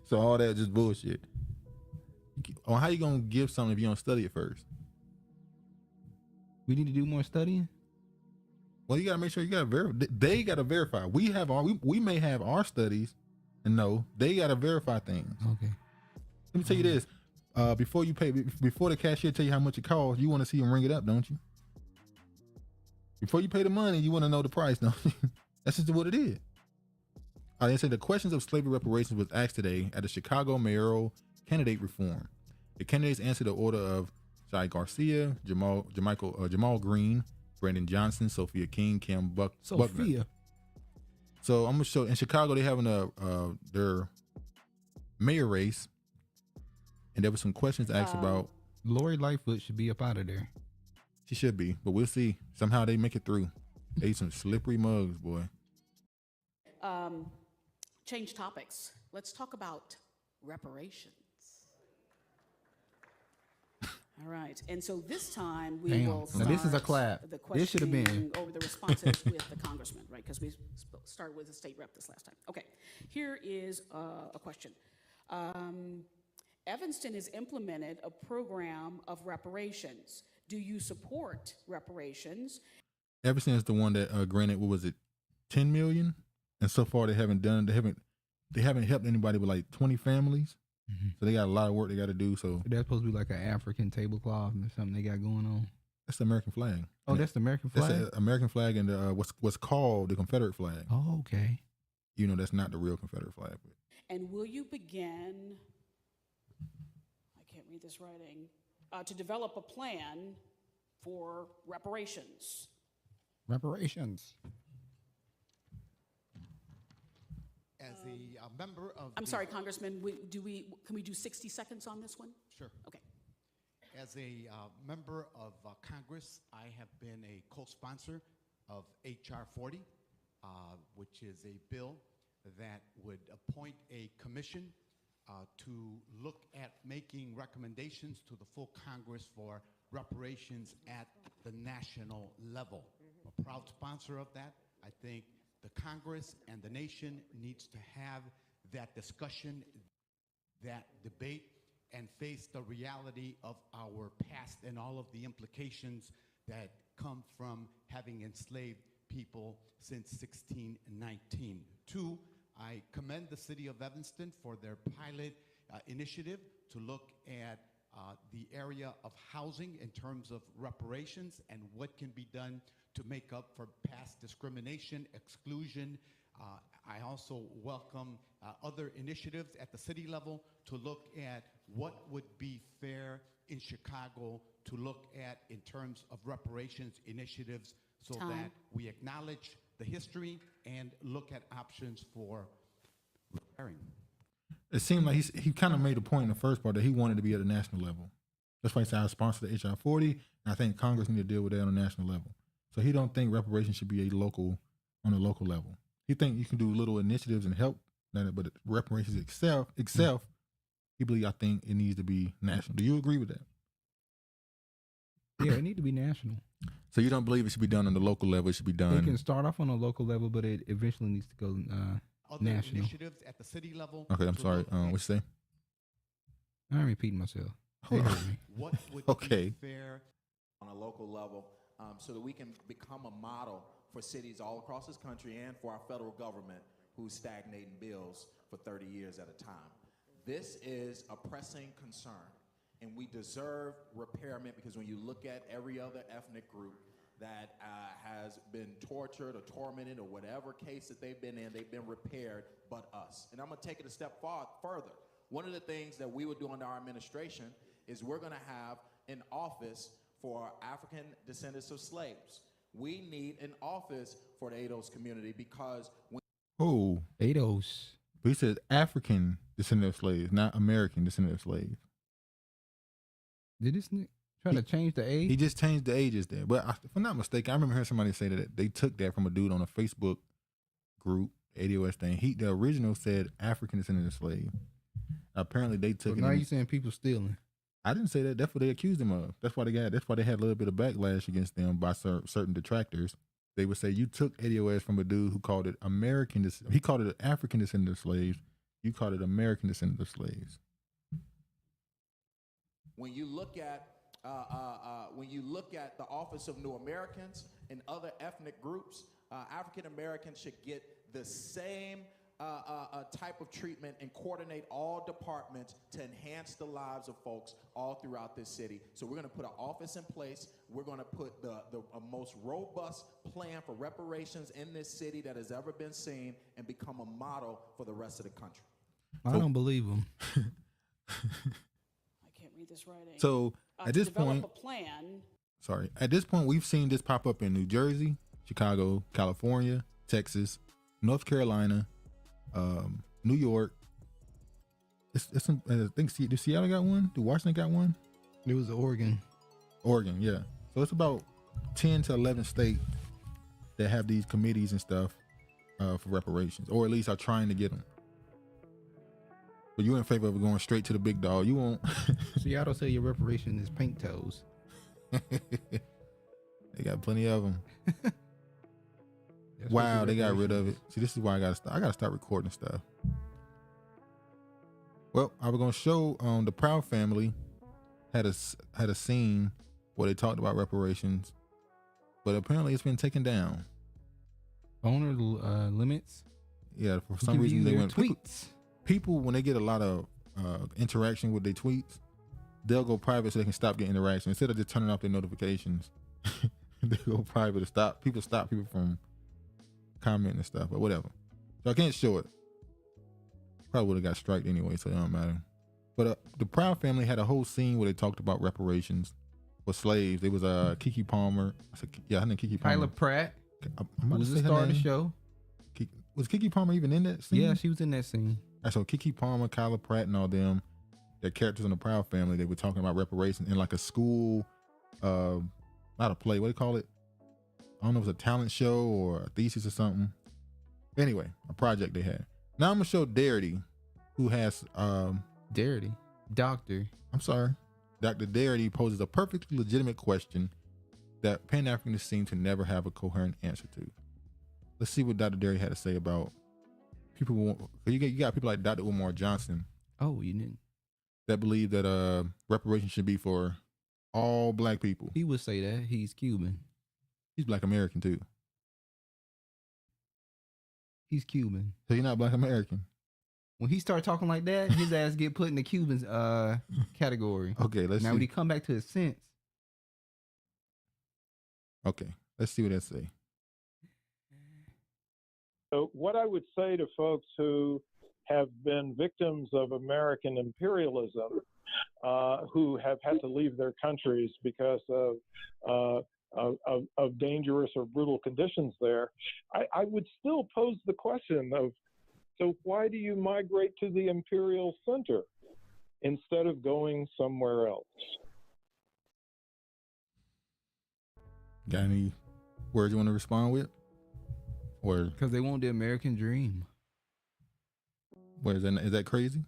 So all that just bullshit. Or how you gonna give something if you don't study it first? We need to do more studying. Well, you gotta make sure you gotta verify. They gotta verify. We may have our studies, and no, they gotta verify things. Okay. Let me tell you this: before the cashier tell you how much it costs, you want to see them ring it up, don't you? Before you pay the money, you want to know the price, don't you? That's just what it is. They said the questions of slavery reparations was asked today at the Chicago Mayoral Candidate Reform. The candidates answered the order of Shai Garcia, Jamal Green, Brandon Johnson, Sophia King, Kim Buckner. So I'm gonna show in Chicago they having their mayor race, and there were some questions asked about. Lori Lightfoot should be up out of there. She should be, but we'll see. Somehow they make it through. They some slippery mugs, boy. Change topics. Let's talk about reparations. All right, and so this time we will Now start this is a clap. the This should have been. questioning over the responses with the congressman, right? Because we started with the state rep this last time. Okay, here is a question. Evanston has implemented a program of reparations. Do you support reparations? Evanston is the one that granted, what was it, 10 million? And so far they haven't helped anybody but like 20 families. Mm-hmm. So they got a lot of work they got to do. So that's supposed to be like an African tablecloth or something they got going on. That's the American flag. Oh, that's the American flag? That's the American flag and what's called the Confederate flag. Oh, okay. You know, that's not the real Confederate flag. But. And will you begin, I can't read this writing, to develop a plan for reparations? Reparations. As a member of I'm sorry, Congressman, can we do 60 seconds on this one? Sure. Okay. As a member of Congress, I have been a co-sponsor of H.R. 40, which is a bill that would appoint a commission to look at making recommendations to the full Congress for reparations at the national level. I'm a proud sponsor of that. I think the Congress and the nation needs to have that discussion, that debate, and face the reality of our past and all of the implications that come from having enslaved people since 1619. Two, I commend the city of Evanston for their pilot initiative to look at the area of housing in terms of reparations and what can be done to make up for past discrimination, exclusion. I also welcome other initiatives at the city level to look at what would be fair in Chicago to look at in terms of reparations initiatives so that we acknowledge the history and look at options for repairing. It seemed like he kind of made a point in the first part that he wanted to be at a national level. That's why he said I sponsored the HR 40, and I think Congress need to deal with that on a national level. So he don't think reparations should be on a local level. He think you can do little initiatives and help, but reparations itself, he believe I think it needs to be national. Do you agree with that? Yeah, it need to be national. So you don't believe it should be done on the local level? It should be done. It can start off on a local level, but it eventually needs to go other national. Initiatives at the city level. Okay, I'm sorry. What you say? I'm repeating myself. What would be fair on a local level so that we can become a model for cities all across this country and for our federal government who's stagnating bills for 30 years at a time. This is a pressing concern, and we deserve repairment because when you look at every other ethnic group that has been tortured or tormented or whatever case that they've been in, they've been repaired but us. And I'm going to take it a step further. One of the things that we would do under our administration is we're going to have an office for African descendants of slaves. We need an office for the ADOS community because ADOS. But he said African descendant of slaves, not American descendant of slaves. Did this try to change the age? He just changed the ages there. But if I'm not mistaken, I remember hearing somebody say that they took that from a dude on a Facebook group, ADOS thing. The original said African descendant of slave. Apparently they took it. Now you saying people stealing? I didn't say that. That's what they accused him of. That's why they had a little bit of backlash against them by certain detractors. They would say you took ADOS from a dude who called it American. He called it African descendant of slaves. You called it American descendant of slaves. When you look at the Office of New Americans and other ethnic groups, African Americans should get the same type of treatment and coordinate all departments to enhance the lives of folks all throughout this city. So we're going to put an office in place. We're going to put the most robust plan for reparations in this city that has ever been seen and become a model for the rest of the country. I don't believe him. I can't read this writing. So at this point, a plan. Sorry. At this point, we've seen this pop up in New Jersey, Chicago, California, Texas, North Carolina, New York. I think Seattle got one. Do Washington got one? It was Oregon. Oregon, yeah. So it's about 10 to 11 states that have these committees and stuff for reparations, or at least are trying to get them. But you're in favor of going straight to the big dog. You won't. Seattle say your reparation is pink toes. They got plenty of them. Wow, they got rid of it. See, this is why I gotta start recording stuff. Well, I was gonna show the Proud family had a scene where they talked about reparations, but apparently it's been taken down. Owner limits. Yeah, for some reason they went tweets. People when they get a lot of interaction with their tweets, they'll go private so they can stop getting interaction instead of just turning off their notifications. They go private to stop people from commenting and stuff, but whatever. So I can't show it. Probably would have got striked anyway, so it don't matter. But the Proud family had a whole scene where they talked about reparations for slaves. It was Keke Palmer. I think Keke Palmer. Kyla Pratt. I'm was the star of the show. Was Keke Palmer even in that scene? Yeah, she was in that scene. Right, so Keke Palmer, Kyla Pratt, and all them, their characters in the Proud family, they were talking about reparations in like a school, not a play. What do you call it? I don't know if it's a talent show or a thesis or something. Anyway, a project they had. Now I'm gonna show Darity, who has Darity, Doctor. I'm sorry, Dr. Darity poses a perfectly legitimate question that Pan-Africanists seem to never have a coherent answer to. Let's see what Dr. Darity had to say about people. You got people like Dr. Umar Johnson. Oh, you didn't. That believe that reparations should be for all black people. He would say that. He's Cuban. He's Black American too. He's Cuban. So you're not Black American. When he start talking like that, his ass get put in the Cubans category. Okay, let's see. Now when he come back to his sense. Okay, let's see what that say. So what I would say to folks who have been victims of American imperialism, who have had to leave their countries because of dangerous or brutal conditions there, I would still pose the question of, so why do you migrate to the imperial center instead of going somewhere else? Got any words you want to respond with? Or because they want the American dream. Where is that crazy?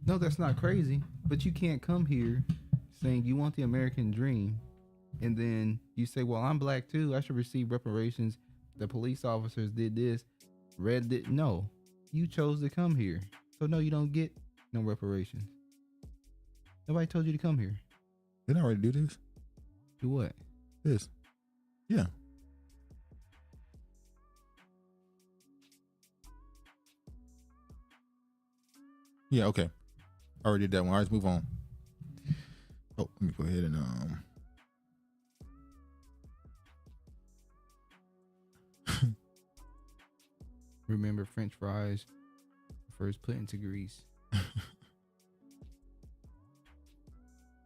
No, that's not crazy. But you can't come here saying you want the American dream, and then you say, well, I'm black too, I should receive reparations. The police officers did this, read it. No, you chose to come here. So no, you don't get no reparations. Nobody told you to come here. Didn't I already do this? Do what? This. Yeah. Yeah, okay. I already did that one. All right, let's move on. Oh, let me go ahead and remember French fries first put into grease.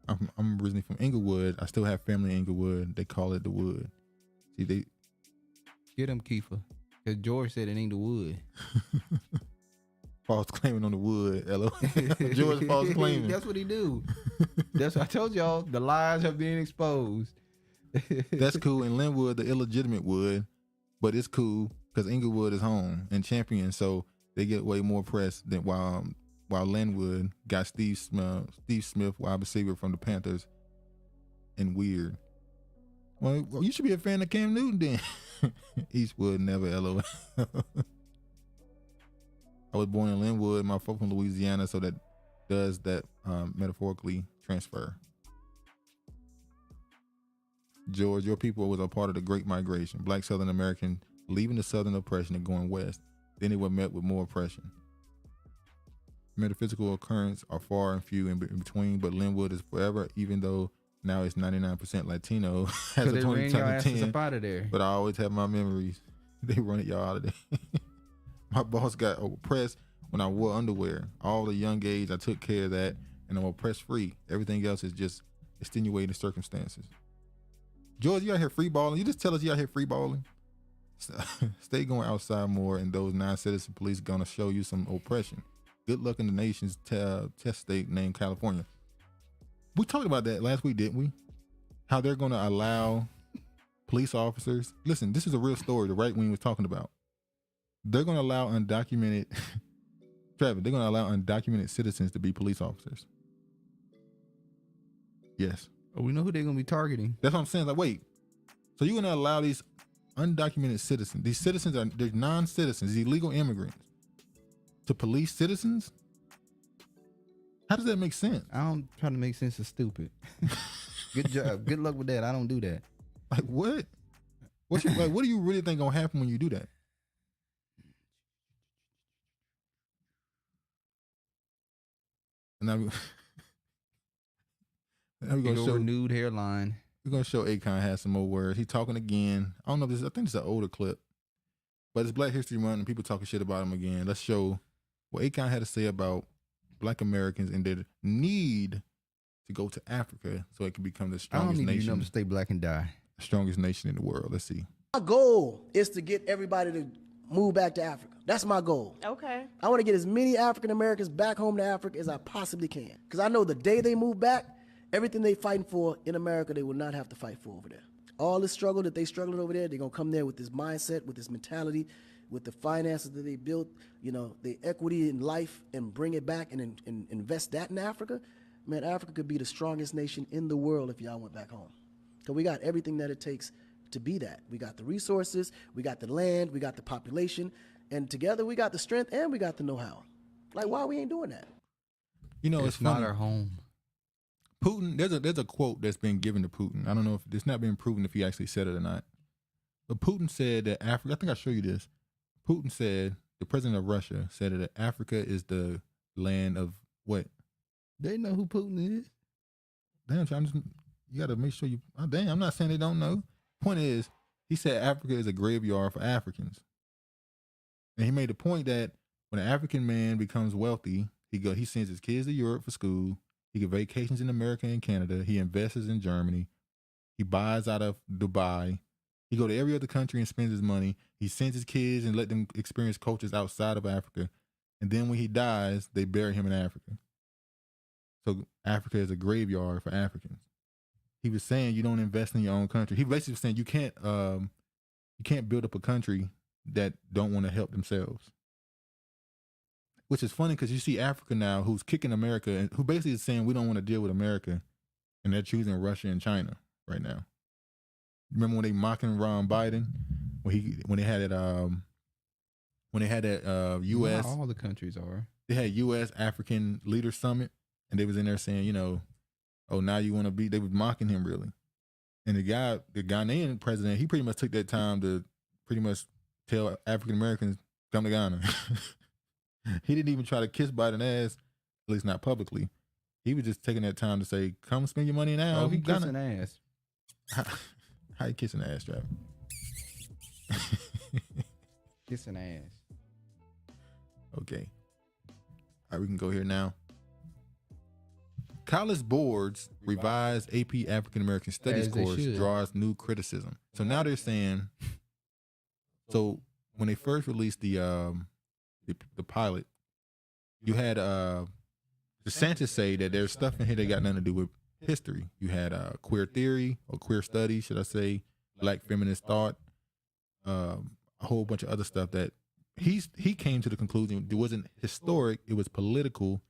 I'm originally from Inglewood. I still have family in Inglewood. They call it the Wood. See, they get them, Kiefer. Because George said it ain't the wood. False claiming on the wood. Hello. George false claiming. That's what he do. That's what I told y'all. The lies have been exposed. That's cool. In Linwood, the illegitimate wood, but it's cool because Inglewood is home and champion, so they get way more press than while Linwood got Steve Smith, wide receiver from the Panthers, and weird. Well, you should be a fan of Cam Newton then. Eastwood never, LOL. I was born in Linwood. My folks from Louisiana, so that does that metaphorically transfer. George, your people was a part of the Great Migration. Black Southern American leaving the Southern oppression and going west. Then they were met with more oppression. Metaphysical occurrences are far and few in between, but Linwood is forever, even though now it's 99% Latino as of 2010. Up out of there. But I always have my memories. They run it y'all out of there. My boss got oppressed when I wore underwear. All the young age, I took care of that, and I'm oppressed free. Everything else is just extenuating circumstances. George, you out here free balling? You just tell us you out here free balling? Stay going outside more, and those non-citizen police gonna show you some oppression. Good luck in the nation's test state named California. We talked about that last week, didn't we? How they're gonna allow police officers. Listen, this is a real story the right wing was talking about. They're gonna allow undocumented, Trevor, they're gonna allow undocumented citizens to be police officers. Yes. Oh, we know who they're gonna be targeting. That's what I'm saying. Like, wait, so you're gonna allow these undocumented citizens, they're non-citizens, these illegal immigrants, to police citizens? How does that make sense? I don't try to make sense of stupid. Good job. Good luck with that. I don't do that. Like what? What do you really think gonna happen when you do that? Now we're gonna show renewed hairline. We're gonna show Akon has some more words. He's talking again. I don't know if this. I think it's an older clip, but it's Black History Month and people talking shit about him again. Let's show what Akon had to say about Black Americans and their need to go to Africa so it can become the strongest nation. I don't need you to stay black and die. Strongest nation in the world. Let's see. My goal is to get everybody to move back to Africa. That's my goal. Okay. I want to get as many African Americans back home to Africa as I possibly can. Because I know the day they move back, everything they fighting for in America, they will not have to fight for over there. All the struggle that they struggling over there, they're going to come there with this mindset, with this mentality, with the finances that they built, you know, the equity in life, and bring it back and invest that in Africa. Man, Africa could be the strongest nation in the world if y'all went back home. Because we got everything that it takes to be that. We got the resources, we got the land, we got the population, and together we got the strength and we got the know-how. Like, why we ain't doing that? You know, it's not our home. Putin, there's a quote that's been given to Putin. I don't know if it's not been proven if he actually said it or not. But Putin said that Africa, I think I'll show you this. Putin said, the president of Russia said that Africa is the land of what? They know who Putin is. Damn, you got to make sure you, I'm not saying they don't know. Point is, he said Africa is a graveyard for Africans. And he made the point that when an African man becomes wealthy, he sends his kids to Europe for school. He get vacations in America and Canada. He invests in Germany. He buys out of Dubai. He go to every other country and spends his money. He sends his kids and let them experience cultures outside of Africa. And then when he dies, they bury him in Africa. So Africa is a graveyard for Africans. He was saying you don't invest in your own country. He basically was saying you can't build up a country that don't want to help themselves. Which is funny because you see Africa now who's kicking America and who basically is saying we don't want to deal with America, and they're choosing Russia and China right now. Remember when they mocking Ron Biden when they had that U.S. All the countries are. They had U.S. African Leader Summit, and they was in there saying, you know, oh, now you want to be. They was mocking him really, and the Ghanaian president, he pretty much took that time to pretty much tell African Americans come to Ghana. He didn't even try to kiss Biden's ass, at least not publicly. He was just taking that time to say, come spend your money now. Oh, he kissing ass. How you kissing ass, Travis? Kissing ass. Okay. All right, we can go here now. College boards revised AP African American Studies course draws new criticism. So now they're saying, so when they first released the pilot, you had DeSantis say that there's stuff in here that got nothing to do with history. You had queer theory or queer studies, should I say, Black feminist thought, a whole bunch of other stuff that he came to the conclusion it wasn't historic, it was political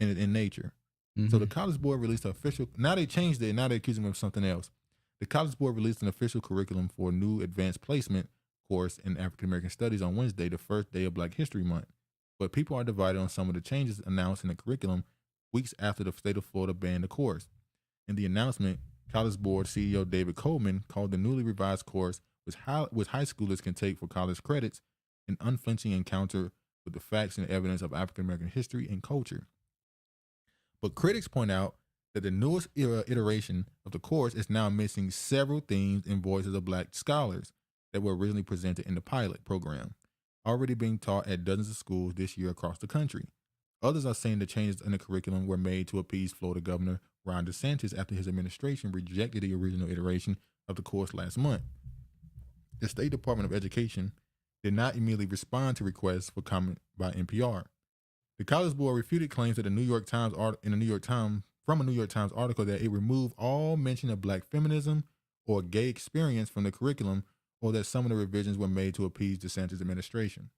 in nature. Mm-hmm. So the College Board released an official, now they changed it, now they accuse him of something else. The College Board released an official curriculum for a new advanced placement course in African American Studies on Wednesday, the first day of Black History Month. But people are divided on some of the changes announced in the curriculum weeks after the state of Florida banned the course. In the announcement, College Board CEO David Coleman called the newly revised course, which high schoolers can take for college credits, an unflinching encounter with the facts and evidence of African American history and culture. But critics point out that the newest iteration of the course is now missing several themes and voices of Black scholars that were originally presented in the pilot program, already being taught at dozens of schools this year across the country. Others are saying the changes in the curriculum were made to appease Florida Governor Ron DeSantis after his administration rejected the original iteration of the course last month. The State Department of Education did not immediately respond to requests for comment by NPR. The College Board refuted claims that from a New York Times article that it removed all mention of Black feminism or gay experience from the curriculum, or that some of the revisions were made to appease DeSantis' administration.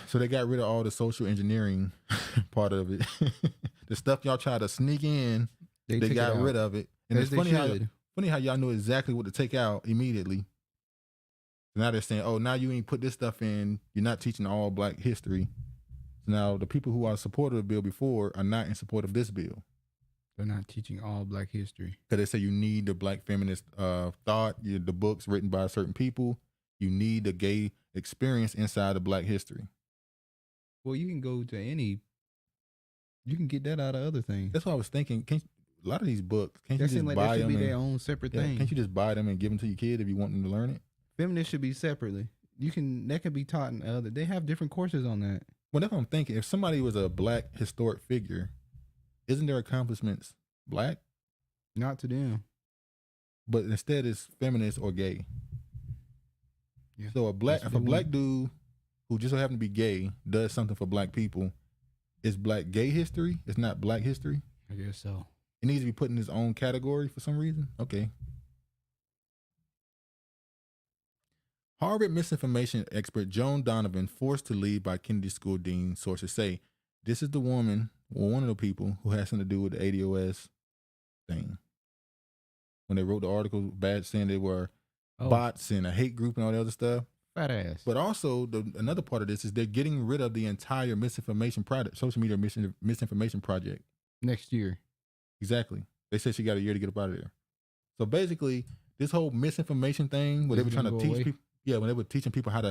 So they got rid of all the social engineering part of it. the stuff y'all try to sneak in, they got rid of it. And it's funny how y'all knew exactly what to take out immediately. Now they're saying, oh, now you ain't put this stuff in. You're not teaching all black history. So now the people who are supportive of the bill before are not in support of this bill. They're not teaching all black history. Because they say you need the black feminist thought, the books written by certain people. You need the gay experience inside of black history. Well, you can go to you can get that out of other things. That's what I was thinking. A lot of these books, can't you just buy them? That should be their own separate thing. Can't you just buy them and give them to your kid if you want them to learn it? Feminists should be separately. That can be taught in other. They have different courses on that. Well, that's what I'm thinking. If somebody was a black historic figure, isn't their accomplishments black? Not to them. But instead, it's feminist or gay. Yeah. So if a black dude who just so happen to be gay does something for black people, is black gay history? It's not black history? I guess so. It needs to be put in its own category for some reason? Okay. Harvard misinformation expert Joan Donovan forced to leave by Kennedy School dean, sources say. This is the woman, or one of the people, who has something to do with the ADOS thing. When they wrote the article, bad saying they were bots and a hate group and all the other stuff. Fat ass. But also, another part of this is they're getting rid of the entire misinformation project, social media misinformation project. Next year. Exactly. They said she got a year to get up out of there. So basically, this whole misinformation thing, where they were trying to teach people, when they were teaching people how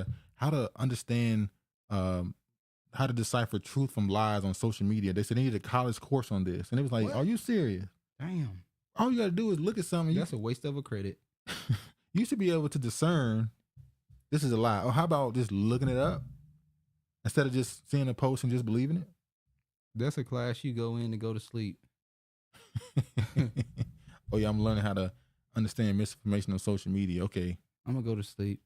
to understand, how to decipher truth from lies on social media. They said they needed a college course on this, and it was like, "Are you serious? Damn! All you got to do is look at something. That's a waste of a credit. You should be able to discern this is a lie. Or how about just looking it up instead of just seeing a post and just believing it? That's a class you go in to go to sleep. Oh yeah, I'm learning how to understand misinformation on social media. Okay, I'm gonna go to sleep.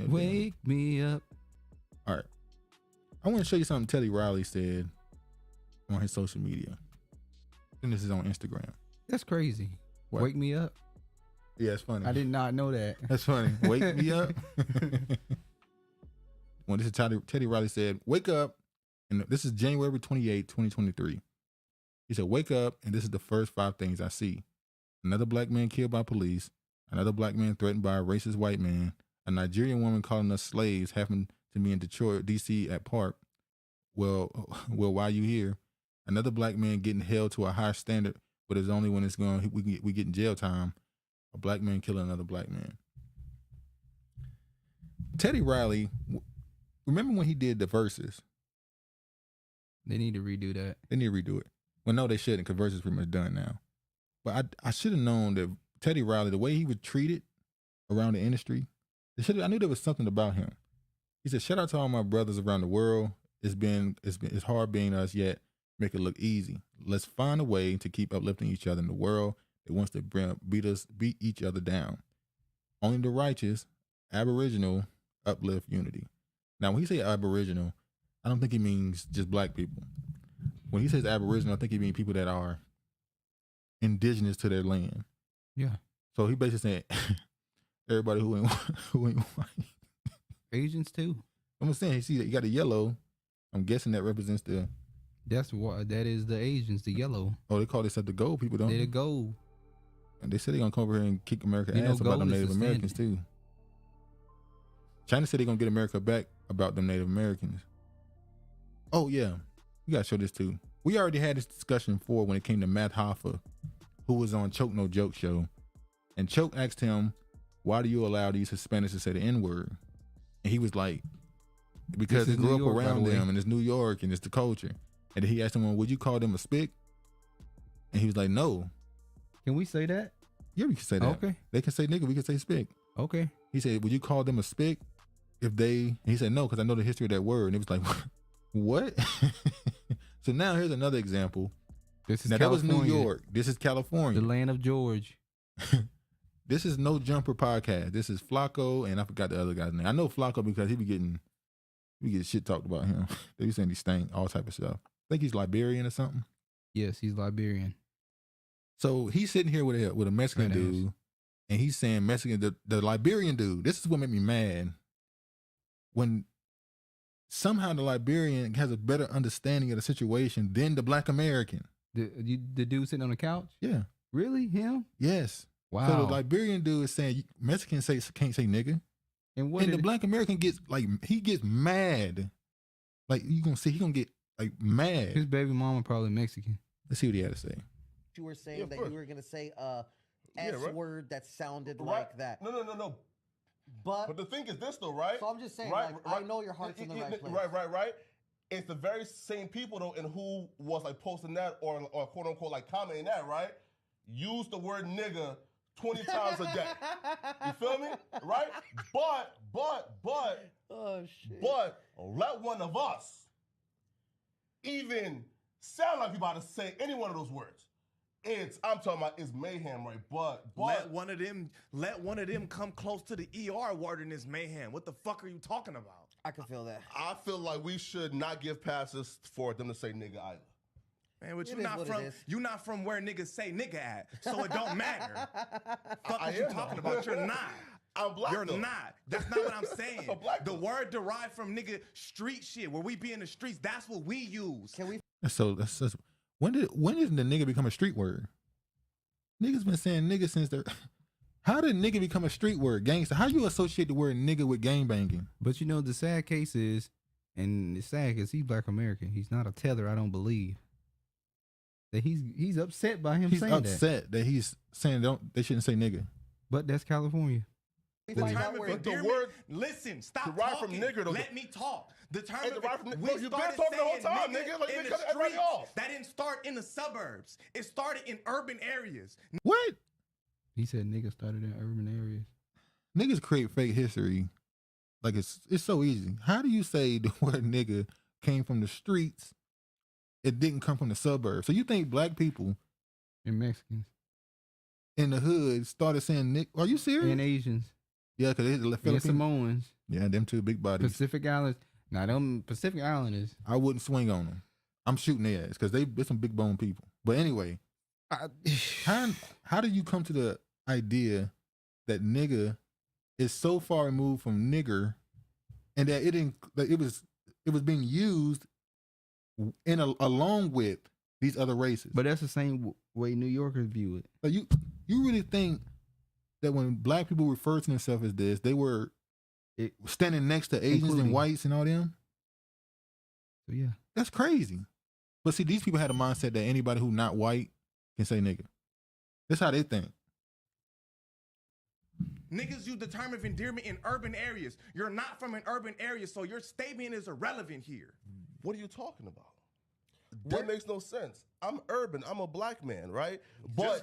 Wake me up. All right, I want to show you something Teddy Riley said on his social media. And this is on Instagram. That's crazy. What? Wake me up. Yeah, it's funny. I did not know that. That's funny. Wake me up. Well, this is Teddy Riley said, "Wake up," and this is January 28, 2023. He said, "Wake up, and this is the first 5 things I see: another black man killed by police, another black man threatened by a racist white man, a Nigerian woman calling us slaves happened to me in Detroit, D.C. at Park. Well, why you here? Another black man getting held to a high standard, but it's only when it's going we get in jail time. A black man killing another black man." Teddy Riley, remember when he did the verses? They need to redo that. They need to redo it. Well, no, they shouldn't, because verses pretty much done now. But I should have known that Teddy Riley, the way he was treated around the industry, I knew there was something about him. He said, "Shout out to all my brothers around the world. It's hard being us, yet make it look easy. Let's find a way to keep uplifting each other in the world that wants to beat each other down. Only the righteous, Aboriginal, uplift unity." Now, when he say Aboriginal, I don't think he means just black people. When he says Aboriginal, I think he means people that are indigenous to their land. Yeah. So he basically saying everybody who ain't white. Asians too. I'm just saying, you got the yellow. I'm guessing that represents the. That is the Asians, the yellow. Oh, they call this the gold people, don't they? They're the gold. And they said they're gonna come over here and kick America ass about them Native Americans too. China said they're gonna get America back about them Native Americans. Oh yeah, we gotta show this too. We already had this discussion before when it came to Matt Hoffa, who was on Choke No Joke show, and Choke asked him, "Why do you allow these Hispanics to say the N-word?" And he was like, "Because they grew up around them, and it's New York, and it's the culture." And then he asked him, "Well, would you call them a spick?" And he was like, "No." Can we say that? Yeah, we can say that. Okay. They can say nigga, we can say spick. Okay. He said, "Would you call them a spick if they?" And he said, "No, because I know the history of that word." And it was like, what? So now here's another example. This is now California. That was New York. This is California. The land of George. This is No Jumper podcast. This is Flacco, and I forgot the other guy's name. I know Flacco because we get shit talked about him. They be saying he stank, all type of stuff. I think he's Liberian or something. Yes, he's Liberian. So he's sitting here with a Mexican dude, and he's saying Mexican, the Liberian dude. This is what made me mad. When somehow the Liberian has a better understanding of the situation than the Black American. The dude sitting on the couch? Yeah. Really? Him? Yes. Wow. So the Liberian dude is saying Mexicans can't say nigga. And the Black American gets he gets mad. Like you gonna see he gonna get mad. His baby mama probably Mexican. Let's see what he had to say. You were saying that you were gonna say S word that sounded like that. No. But the thing is this though, right? So I'm just saying, I know your heart's in the right place. Right. It's the very same people though, and who was posting that or quote unquote commenting that, right? Use the word nigga 20 times a day. You feel me? Right? But oh shit. But let one of us even sound like we about to say any one of those words. I'm talking about it's mayhem, right? But let one of them come close to the ER word in this mayhem. What the fuck are you talking about? I can feel that. I feel like we should not give passes for them to say nigga either. Man, but you not from where niggas say nigga at, so it don't matter. Fuck what you talking about? You're not. I'm black. You're though. not. That's not what I'm saying. I'm black, the word derived from nigga street shit. Where we be in the streets, that's what we use. Can we? So when did the nigga become a street word? Niggas been saying nigga since they're. How did nigga become a street word? Gangster. How you associate the word nigga with gang banging? But you know the sad case is, and it's sad because he's Black American. He's not a tether. I don't believe that he's upset by him saying that. He's upset that he's saying they shouldn't say nigga. But that's California. The word, listen, stop derived talking. From nigger, though. Let me talk. The term you've been talking the whole time, nigga. Like, in the streets, that didn't start in the suburbs. It started in urban areas. What? He said niggas started in urban areas. Niggas create fake history. Like it's so easy. How do you say the word nigga came from the streets? It didn't come from the suburbs. So you think black people and Mexicans in the hood started saying nick? Are you serious? And Asians. Yeah, because they're Filipino. Samoans. Yeah, them two big bodies. Pacific Islanders. Now them Pacific Islanders. I wouldn't swing on them. I'm shooting their ass because they're some big bone people. But anyway, how do you come to the idea that nigga is so far removed from nigger, and that it was being used along with these other races? But that's the same way New Yorkers view it. Like you really think that when black people refer to themselves as this, they were standing next to Asians and whites and all them? So yeah, that's crazy. But see, these people had a mindset that anybody who not white can say nigga. That's how they think. Niggas use the term of endearment in urban areas. You're not from an urban area, so your statement is irrelevant here. What are you talking about? That makes no sense. I'm urban. I'm a black man, right? But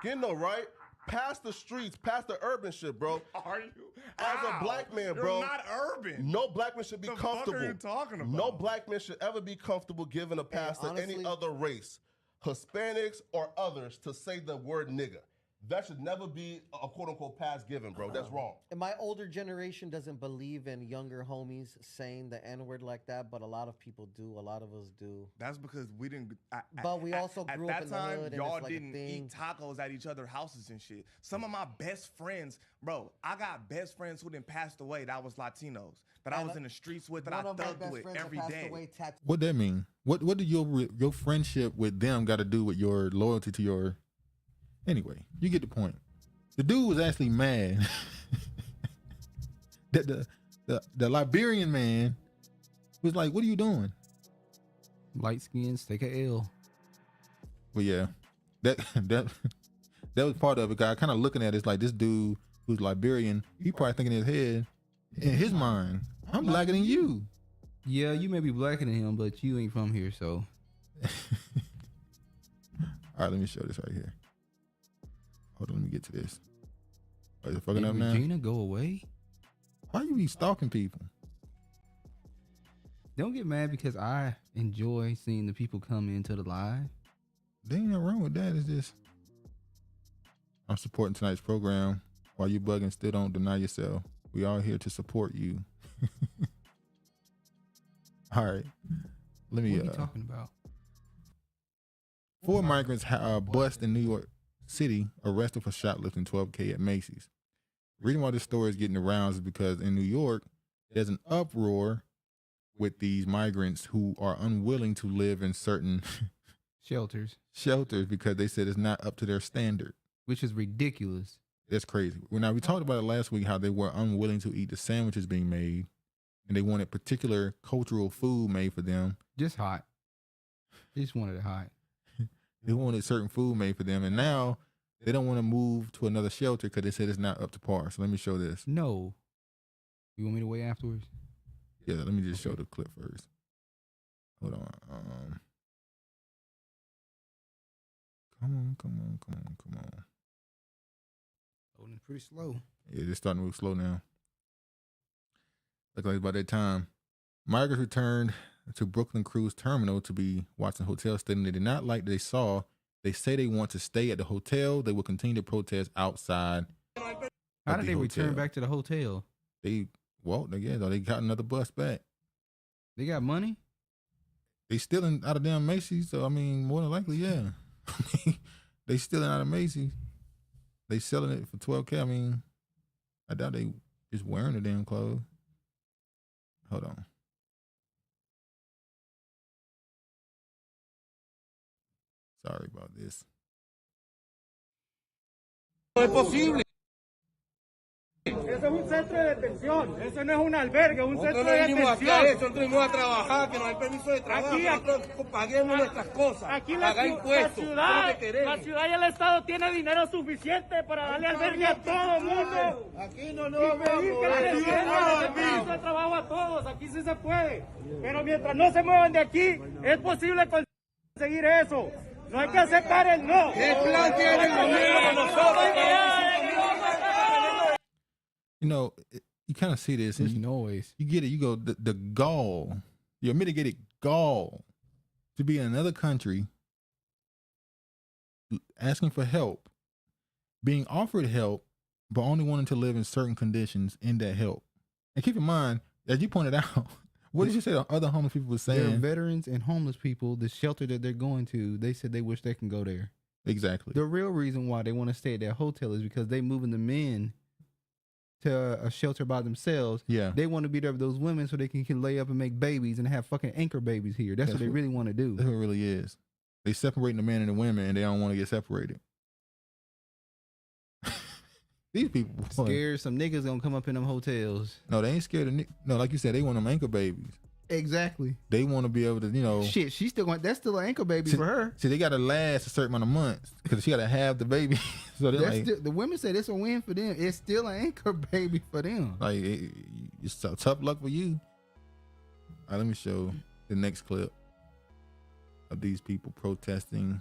you know, right? Past the streets, past the urban shit, bro. Are you? As a black man, bro. You're not urban. No black man should be comfortable. What are you talking about? No black man should ever be comfortable giving a pass to any other race, Hispanics or others, to say the word nigga. That should never be a quote-unquote pass given, bro. That's wrong. And my older generation doesn't believe in younger homies saying the N-word like that, but a lot of people do. A lot of us do. That's because we didn't... But we also grew up in the hood, and y'all it's like didn't eat tacos at each other's houses and shit. Some of my best friends... Bro, I got best friends who done passed away that was Latinos. That I was in the streets with, that I thugged with every day. What that mean? What did your friendship with them got to do with your loyalty to your... Anyway, you get the point. The dude was actually mad that the Liberian man was like, "What are you doing?" Light skins take a L. Well, yeah, that was part of it. Cause I kind of looking at it, it's like this dude who's Liberian, he probably thinking in his head, in his mind, I'm blacker than you. Yeah, you may be blacker than him, but you ain't from here, so. All right, let me show this right here. Hold on, let me get to this. Is it fucking up now? Regina, go away. Why you be stalking people? Don't get mad because I enjoy seeing the people come into the live. There ain't nothing wrong with that. It's just I'm supporting tonight's program. While you bugging, still don't deny yourself. We all here to support you. All right, let me. What are you talking about? 4 migrants bust in New York City, arrested for shoplifting 12K at Macy's. The reason why this story is getting the rounds is because in New York, there's an uproar with these migrants who are unwilling to live in certain shelters because they said it's not up to their standard, which is ridiculous. That's crazy. Now, we talked about it last week, how they were unwilling to eat the sandwiches being made, and they wanted particular cultural food made for them. Just hot. They just wanted it hot. They wanted certain food made for them, and now they don't want to move to another shelter because they said it's not up to par. So let me show this. No. You want me to wait afterwards? Yeah, let me just show the clip first. Hold on. Come on. Loading pretty slow. Yeah, it's starting to move slow now. Looks like by that time, migrants returned to Brooklyn Cruise Terminal to be watching the hotel, stating they did not like what they saw. They say they want to stay at the hotel. They will continue to protest outside. How did they return back to the hotel? They got another bus back. They got money? They stealing out of damn Macy's, so I mean, more than likely, yeah. They stealing out of Macy's. They selling it for $12K. I mean, I doubt they just wearing the damn clothes. Hold on. Sorry about this. No es posible. Eso es un centro de detención, eso no es un albergue, es un centro de detención. Nosotros venimos a trabajar, que nos den permiso de trabajo, nosotros paguemos nuestras cosas, pagar impuestos, la ciudad y el Estado tiene dinero suficiente para darle albergue a todo el mundo. Aquí no nos vamos a mover. Permiso de trabajo a todos, aquí sí se puede. Pero mientras no se muevan de aquí, es posible conseguir eso. No hay que aceptar el no. ¿Qué plan tiene el gobierno con nosotros? You know, you kind of see this. There's noise. You get it. You go, the gall, the unmitigated gall to be in another country, asking for help, being offered help, but only wanting to live in certain conditions in that help. And keep in mind, as you pointed out, what did you say the other homeless people were saying? They're veterans and homeless people. The shelter that they're going to, they said they wish they can go there. Exactly. The real reason why they want to stay at that hotel is because they moving the men to a shelter by themselves. Yeah. They want to be there with those women so they can lay up and make babies and have fucking anchor babies here. That's what they really want to do. That's what it really is. They separating the men and the women, and they don't want to get separated. These people, boy. Scared some niggas gonna come up in them hotels. No, they ain't scared of no, like you said, they want them anchor babies. Exactly. They want to be able to, you know. Shit, she's still going. That's still an anchor baby for her. See, they got to last a certain amount of months because she got to have the baby. So they're like, still, the women said it's a win for them. It's still an anchor baby for them. Like it's tough luck for you. All right, let me show the next clip of these people protesting.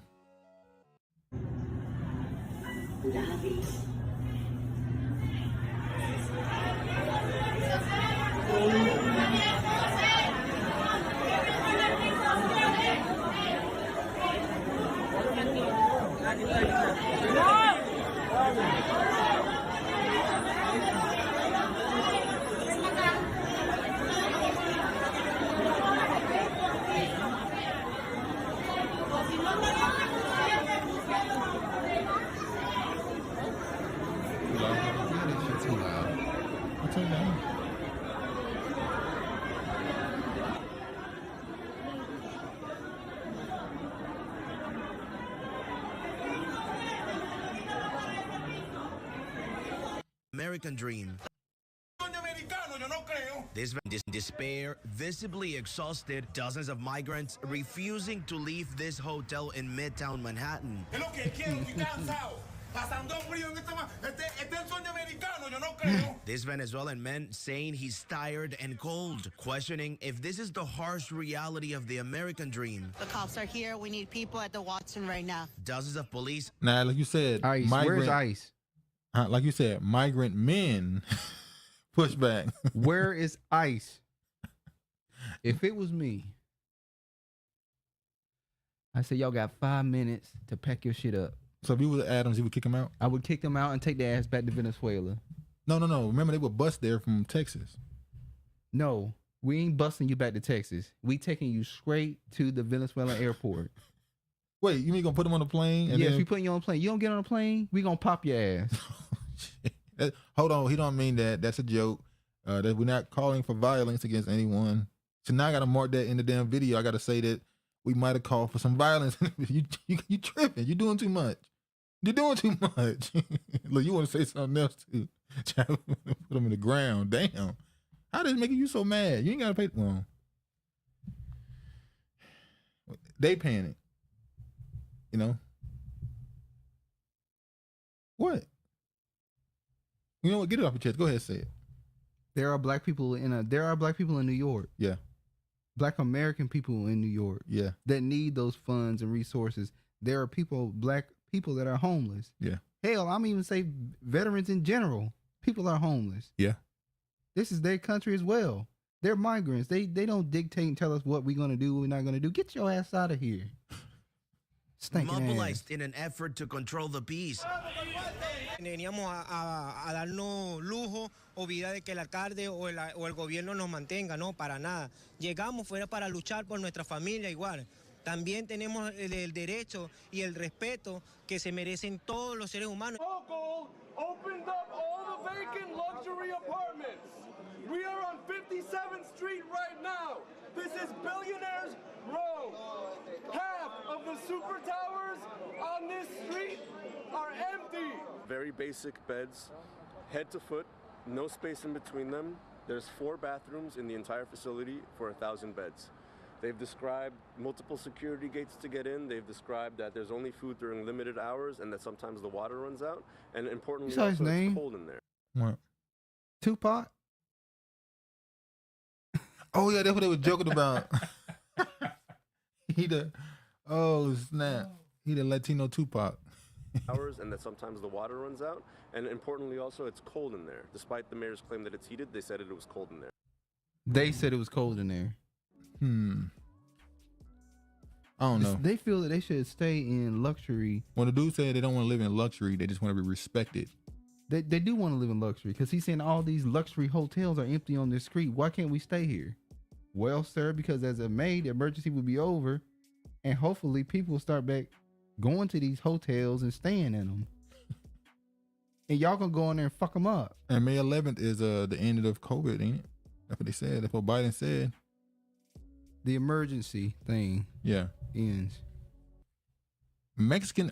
American dream. This despair, visibly exhausted, dozens of migrants refusing to leave this hotel in Midtown Manhattan. This Venezuelan man saying he's tired and cold, questioning if this is the harsh reality of the American dream. The cops are here. We need people at the Watson right now. Dozens of police. Now, like you said, ICE. Where's ICE? Like you said, migrant men push back. Where is ICE? If it was me, I said, y'all got 5 minutes to pack your shit up. So if you was Adams, you would kick them out? I would kick them out and take their ass back to Venezuela. No. Remember, they were bust there from Texas. No, we ain't busting you back to Texas. We taking you straight to the Venezuelan airport. Wait, you mean gonna put them on a plane? Yes, we putting you on a plane. You don't get on a plane, we gonna pop your ass. Hold on, he don't mean that. That's a joke. That we're not calling for violence against anyone. So now I got to mark that in the damn video. I got to say that we might have called for some violence. you tripping. You're doing too much. You're doing too much. Look, you want to say something else too. Put them in the ground. Damn. How does it make you so mad? You ain't got to pay. Well, they panic. You know? What? You know what? Get it off your chest. Go ahead and say it. There are black people in New York. Yeah. Black American people in New York. Yeah. That need those funds and resources. There are black people that are homeless. Yeah. Hell, I'm even say veterans in general. People are homeless. Yeah. This is their country as well. They're migrants. They don't dictate and tell us what we're gonna do, what we're not gonna do. Get your ass out of here. Mobilized in an effort to control the peace. Veníamos a darnos lujo o vida de que el alcalde o el gobierno nos mantenga, no, para nada. Llegamos fuera para luchar por nuestra familia igual. También tenemos el derecho y el respeto que se merecen todos los seres humanos. Local opened up all the vacant luxury apartments. We are on 57th Street right now. This is Billionaires Row. Half of the super towers on this street are empty. Very basic beds, head to foot, no space in between them. There's 4 bathrooms in the entire facility for 1,000 beds. They've described multiple security gates to get in. They've described that there's only food during limited hours and that sometimes the water runs out. And importantly, you saw his name? It's cold in there. What? Tupac? Oh, yeah, that's what they were joking about. He the Latino Tupac. Hours and that sometimes the water runs out. And importantly also, it's cold in there. Despite the mayor's claim that it's heated, they said it was cold in there. They said it was cold in there. I don't know. They feel that they should stay in luxury. When the dude said they don't want to live in luxury, they just want to be respected. They do want to live in luxury because he's saying all these luxury hotels are empty on this street. Why can't we stay here? Well, sir, because as a May, the emergency will be over, and hopefully people will start back going to these hotels and staying in them. And y'all gonna go in there and fuck them up. And May 11th is the end of COVID, ain't it? That's what they said. That's what Biden said. The emergency thing. Yeah. Ends. Mexican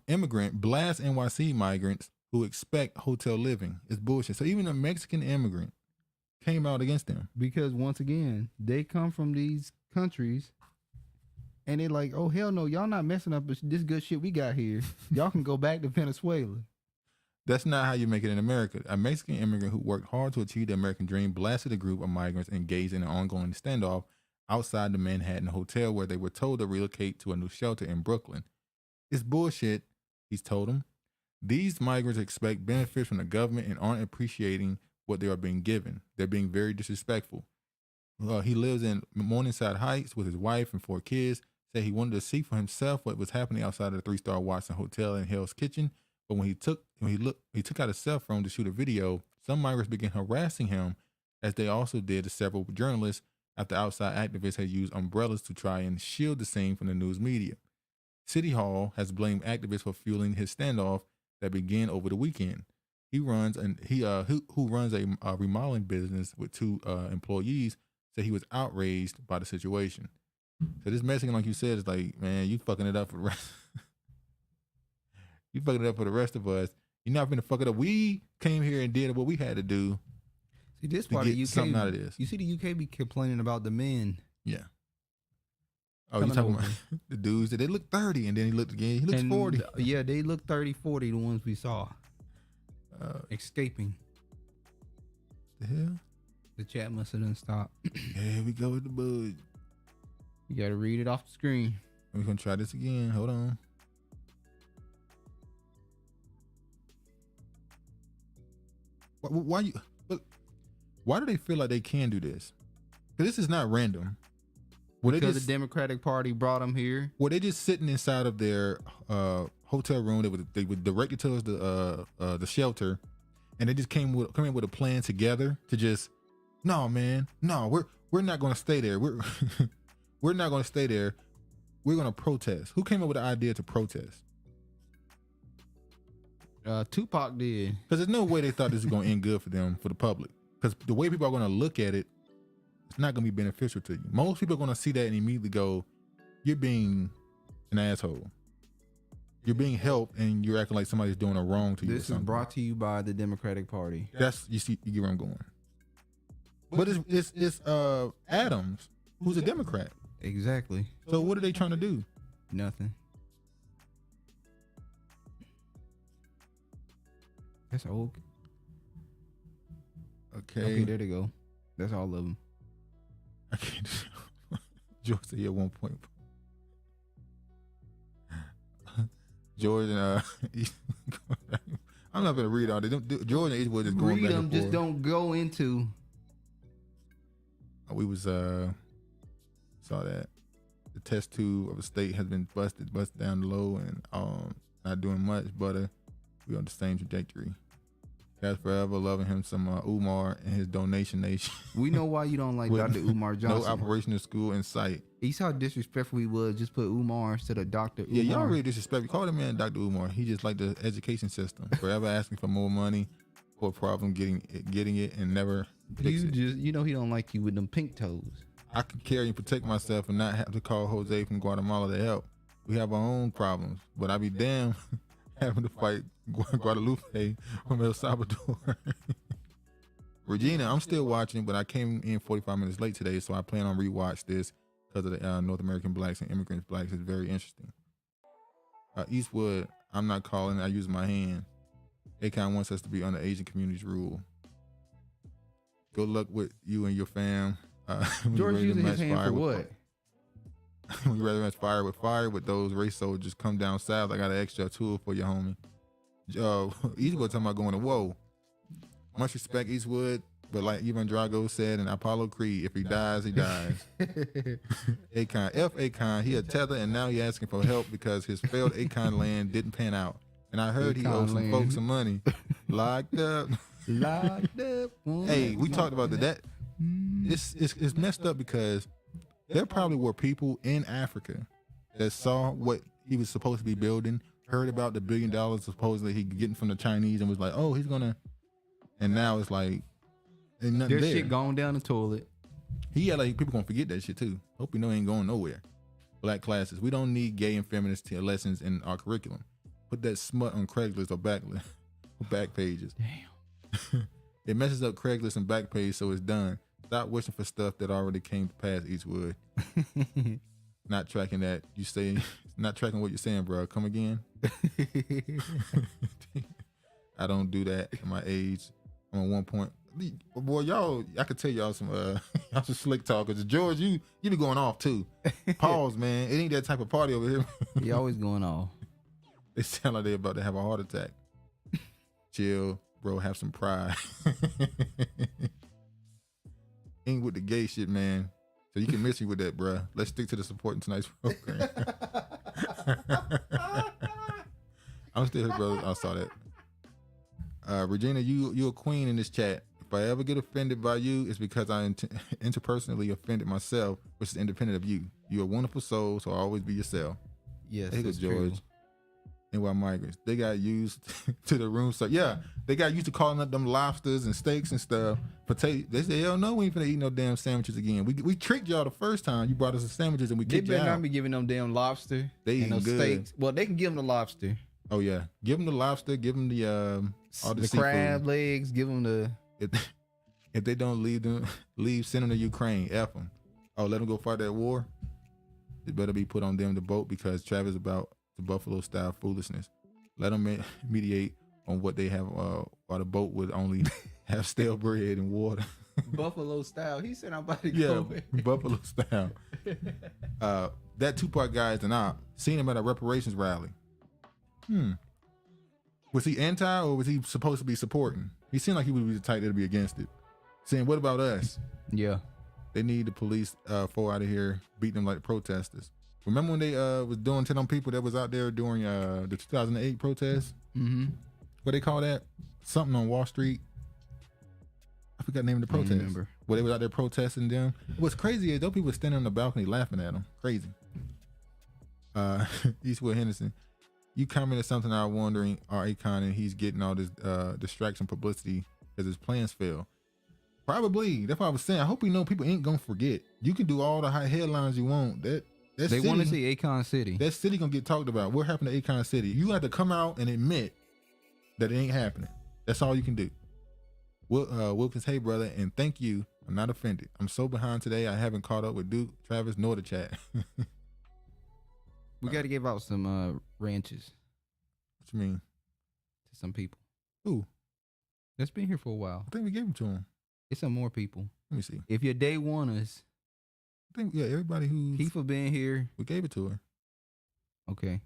immigrant blasts NYC migrants who expect hotel living. It's bullshit. So even a Mexican immigrant came out against them. Because once again, they come from these countries and they're like, oh, hell no, y'all not messing up this good shit we got here. Y'all can go back to Venezuela. That's not how you make it in America. A Mexican immigrant who worked hard to achieve the American dream blasted a group of migrants engaged in an ongoing standoff outside the Manhattan hotel where they were told to relocate to a new shelter in Brooklyn. It's bullshit, he's told them. These migrants expect benefits from the government and aren't appreciating what they are being given. They're being very disrespectful. He lives in Morningside Heights with his wife and 4 kids. Said he wanted to see for himself what was happening outside of the 3-star Watson Hotel in Hell's Kitchen. But when he took out a cell phone to shoot a video, some migrants began harassing him, as they also did to several journalists after outside activists had used umbrellas to try and shield the scene from the news media. City Hall has blamed activists for fueling his standoff that began over the weekend. Who runs a remodeling business with 2 employees, said he was outraged by the situation. So this Mexican, like you said, is like, man, you fucking it up for the rest. You fucking it up for the rest of us. You're not gonna fuck it up. We came here and did what we had to do. See, this part of UK, something out of this. You see the UK be complaining about the men. Yeah. Oh, you talking about the dudes that they look 30 and then he looked again. He looks 40. Yeah, they look 30, 40, the ones we saw. Escaping. The hell? The chat must have done stopped. Here we go with the bud. You gotta read it off the screen. We're gonna try this again. Hold on. Why do they feel like they can do this? Because this is not random. Because the Democratic Party brought them here. Well, they just sitting inside of their hotel room. They would direct it towards the shelter, and they just came in with a plan together to just, no, man, no, we're not going to stay there. We're not going to stay there. We're going to protest. Who came up with the idea to protest? Tupac did. Because there's no way they thought this was going to end good for them, for the public. because the way people are going to look at it, it's not going to be beneficial to you. Most people are going to see that and immediately go, you're being an asshole. You're being helped and you're acting like somebody's doing a wrong to you. This is brought to you by the Democratic Party. That's, you get where I'm going. But it's Adams, who's a Democrat. Exactly. So what are they trying to do? Nothing. That's old. Okay, there they go. That's all of them. I can't. George said at one point. George and I'm not gonna read all. They don't. George and Eastwood is going read back them. and Just forth. don't go into. We was saw that the test tube of a state has been busted down low and not doing much, but we on the same trajectory. Guys forever loving him some Umar and his donation nation. We know why you don't like Dr. Umar Johnson. No operational school in sight. You saw how disrespectful he was. Just put Umar instead of Dr. Umar. Yeah, y'all really disrespectful. Call the man Dr. Umar. He just like the education system. Forever asking for more money for a problem, getting it and never fix it. You know he don't like you with them pink toes. I can carry and protect myself and not have to call Jose from Guatemala to help. We have our own problems, but I be damn having to fight Guadalupe from El Salvador. Regina, I'm still watching, but I came in 45 minutes late today, so I plan on rewatch this because of the North American blacks and immigrants blacks. It's very interesting. Eastwood, I'm not calling. I use my hand. Akon wants us to be under Asian community's rule. Good luck with you and your fam. George using his hand for what? When you rather match fire with those race soldiers, come down south. I got an extra tool for you, homie. Eastwood talking about going to whoa. Much respect, Eastwood, but like Ivan Drago said in Apollo Creed, if he dies, he dies. Akon, he a tether, and now he asking for help because his failed Akon land didn't pan out. And I heard he owed some folks some money. Locked up. Locked up. Hey, we talked about that. It's messed up because there probably were people in Africa that saw what he was supposed to be building, heard about the $1 billion supposedly he getting from the Chinese, and was like, oh, he's gonna. And now it's like, ain't nothing There's there. shit going down the toilet. Yeah, like people gonna forget that shit too. Hope you know ain't going nowhere. Black classes. We don't need gay and feminist lessons in our curriculum. Put that smut on Craigslist or back pages. Damn. It messes up Craigslist and back page, so it's done. Stop wishing for stuff that already came to pass, Eastwood. Not tracking that. You say, not tracking what you're saying, bro. Come again? I don't do that at my age. I'm at one point. Boy, y'all, I could tell y'all some y'all some slick talkers. George, you be going off too. Pause, man. It ain't that type of party over here. You always going off. They sound like they about to have a heart attack. Chill, bro. Have some pride. Ain't with the gay shit, man. So you can miss me with that, bruh. Let's stick to the supporting tonight's program. I'm still here, brother. I saw that. Regina, you a queen in this chat. If I ever get offended by you, it's because I interpersonally offended myself, which is independent of you. You're a wonderful soul, so always be yourself. Yes, hey, that's George. true. And while migrants, they got used to the room. So yeah, they got used to calling up them lobsters and steaks and stuff. Potato. They say, hell no, we ain't finna eat no damn sandwiches again. We tricked y'all the first time. You brought us the sandwiches and we They kicked you better out. not be giving them damn lobster. They and eating those good. steaks. Well, they can give them the lobster. Oh yeah, give them the lobster. Give them the all the crab legs. Give them the. If they don't send them to Ukraine. F them. Oh, let them go fight that war. It better be put on them the boat because Travis about the Buffalo style foolishness. Let them mediate on what they have, while the boat would only have stale bread and water. Buffalo style. He said I'm about to Yeah, go. Buffalo style. That Tupac guy is an op. Seen him at a reparations rally. Was he anti or was he supposed to be supporting? He seemed like he would be the type that'd be against it. Saying, what about us? Yeah. They need the police fall out of here, beat them like the protesters. Remember when they was doing to them people that was out there during the 2008 protests? Mm-hmm. What they call that? Something on Wall Street. I forgot the name of the protest. remember. Where they was out there protesting them. What's crazy is those people were standing on the balcony laughing at them. Crazy. Eastwood Henderson. You commented something I was wondering, Akon, and he's getting all this distraction publicity because his plans fail. Probably. That's what I was saying. I hope people ain't gonna forget. You can do all the high headlines you want. They want to see Akon City. That city gonna get talked about. What happened to Akon City? You have to come out and admit that it ain't happening. That's all you can do. Wilkins, hey brother, and thank you. I'm not offended. I'm so behind today. I haven't caught up with Duke, Travis, nor the chat. We got to give out some ranches. What you mean? To some people. Who? That's been here for a while. I think we gave them to them. It's some more people. Let me see. If you're day oneers, I think everybody who's Keefa been here. We gave it to her. Okay.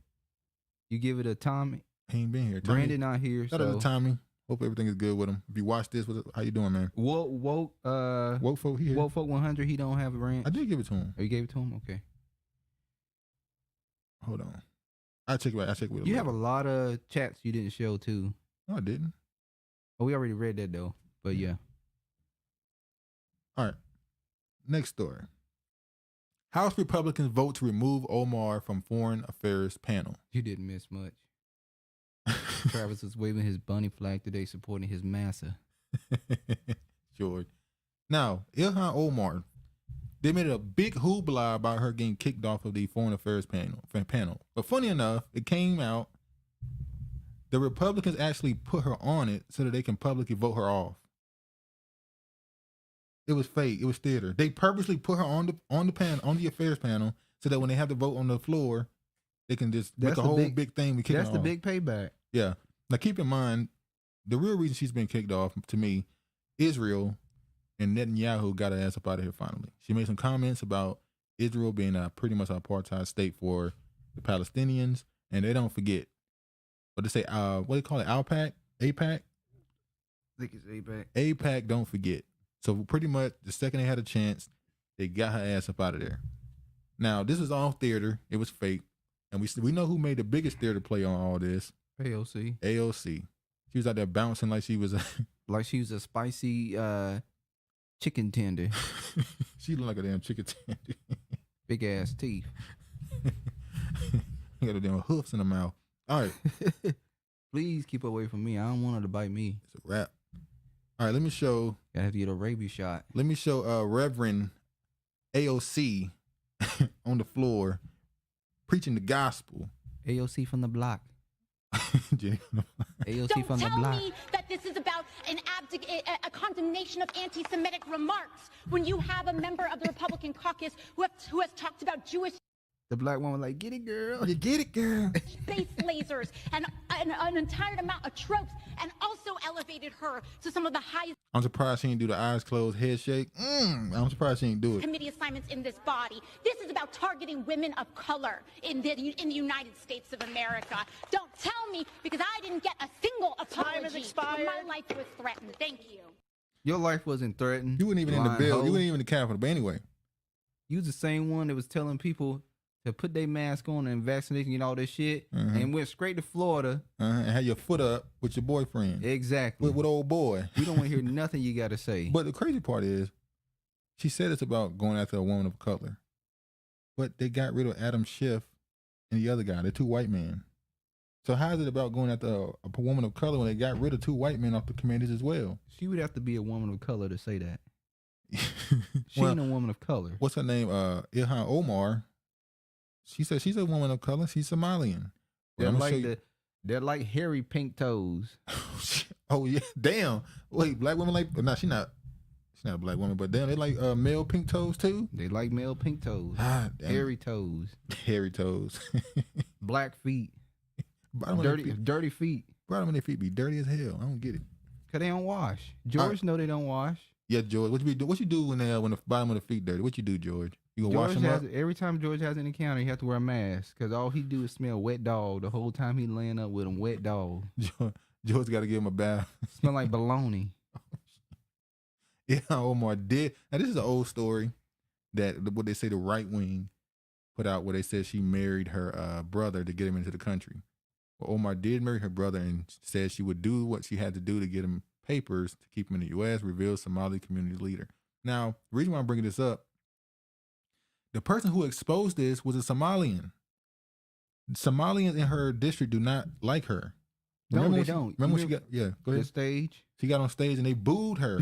You give it a Tommy. He ain't been here. Brandon not here. Shout out to Tommy. Hope everything is good with him. If you watch this, how you doing, man? Woke folk here. Woke folk 100. He don't have a ranch. I did give it to him. Oh, you gave it to him? Okay. Hold on. I check with him. You have a lot of chats you didn't show too. No, I didn't. Oh, we already read that though. But yeah. All right. Next story. House Republicans vote to remove Omar from Foreign Affairs panel. You didn't miss much. Travis was waving his bunny flag today, supporting his massa. George. Now, Ilhan Omar, they made a big hoopla about her getting kicked off of the Foreign Affairs panel. But funny enough, it came out the Republicans actually put her on it so that they can publicly vote her off. It was fake. It was theater. They purposely put her on the affairs panel so that when they have to vote on the floor, they can just make a whole big thing. That's the big payback. Yeah. Now keep in mind, the real reason she's been kicked off, to me, Israel and Netanyahu got her ass up out of here finally. She made some comments about Israel being pretty much an apartheid state for the Palestinians, and they don't forget. What they say, what do they call it? AIPAC? I think it's AIPAC. AIPAC don't forget. So pretty much the second they had a chance, they got her ass up out of there. Now, this is all theater. It was fake. And we know who made the biggest theater play on all this. AOC. She was out there bouncing like she was a spicy chicken tender. She looked like a damn chicken tender. Big ass teeth. Got a damn hoofs in the mouth. All right. Please keep away from me. I don't want her to bite me. It's a wrap. All right, let me show. I have to get a rabies shot. Let me show Reverend AOC on the floor preaching the gospel. AOC from the block. AOC from the block. Don't tell me that this is about a condemnation of anti-Semitic remarks when you have a member of the Republican caucus who has talked about Jewish. The black woman like, get it, girl. You get it, girl. Space lasers and an entire amount of tropes, and also elevated her to some of the highest. I'm surprised she didn't do the eyes closed head shake. I'm surprised she didn't do it. Committee assignments in this body. This is about targeting women of color in the United States of America. Don't tell me, because I didn't get a single apology when my life was threatened. Thank you. Your life wasn't threatened. You weren't even in the bill. You weren't even in the Capitol. But anyway, you was the same one that was telling people to put their mask on and vaccination and all this shit, and went straight to Florida and had your foot up with your boyfriend. Exactly. With old boy. We don't want to hear nothing you got to say. But the crazy part is, she said it's about going after a woman of color, but they got rid of Adam Schiff and the other guy, the two white men. So how is it about going after a woman of color when they got rid of two white men off the committees as well? She would have to be a woman of color to say that. She ain't a woman of color. What's her name? Ilhan Omar. She said she's a woman of color. She's Somalian. They're like hairy pink toes. Oh yeah, damn. Wait, black women like? No, she's not a black woman, but damn, they like male pink toes too. They like male pink toes. Hairy toes. Hairy toes. Black feet. Dirty feet. Bottom of their feet be dirty as hell. I don't get it. Cause they don't wash. George know they don't wash. Yeah, George. What you do when the bottom of the feet dirty? What you do, George? You gonna wash them up? Every time George has an encounter, he has to wear a mask because all he do is smell wet dog the whole time he laying up with him. Wet dog. George got to give him a bath. Smell like bologna. Yeah, Omar did. Now this is an old story that what they say the right wing put out, where they said she married her brother to get him into the country. Well, Omar did marry her brother and said she would do what she had to do to get him papers to keep him in the U.S. Reveals Somali community leader. Now, the reason why I'm bringing this up, the person who exposed this was a Somalian. Somalians in her district do not like her. No, they don't. Remember when she got, go ahead. The stage? She got on stage and they booed her.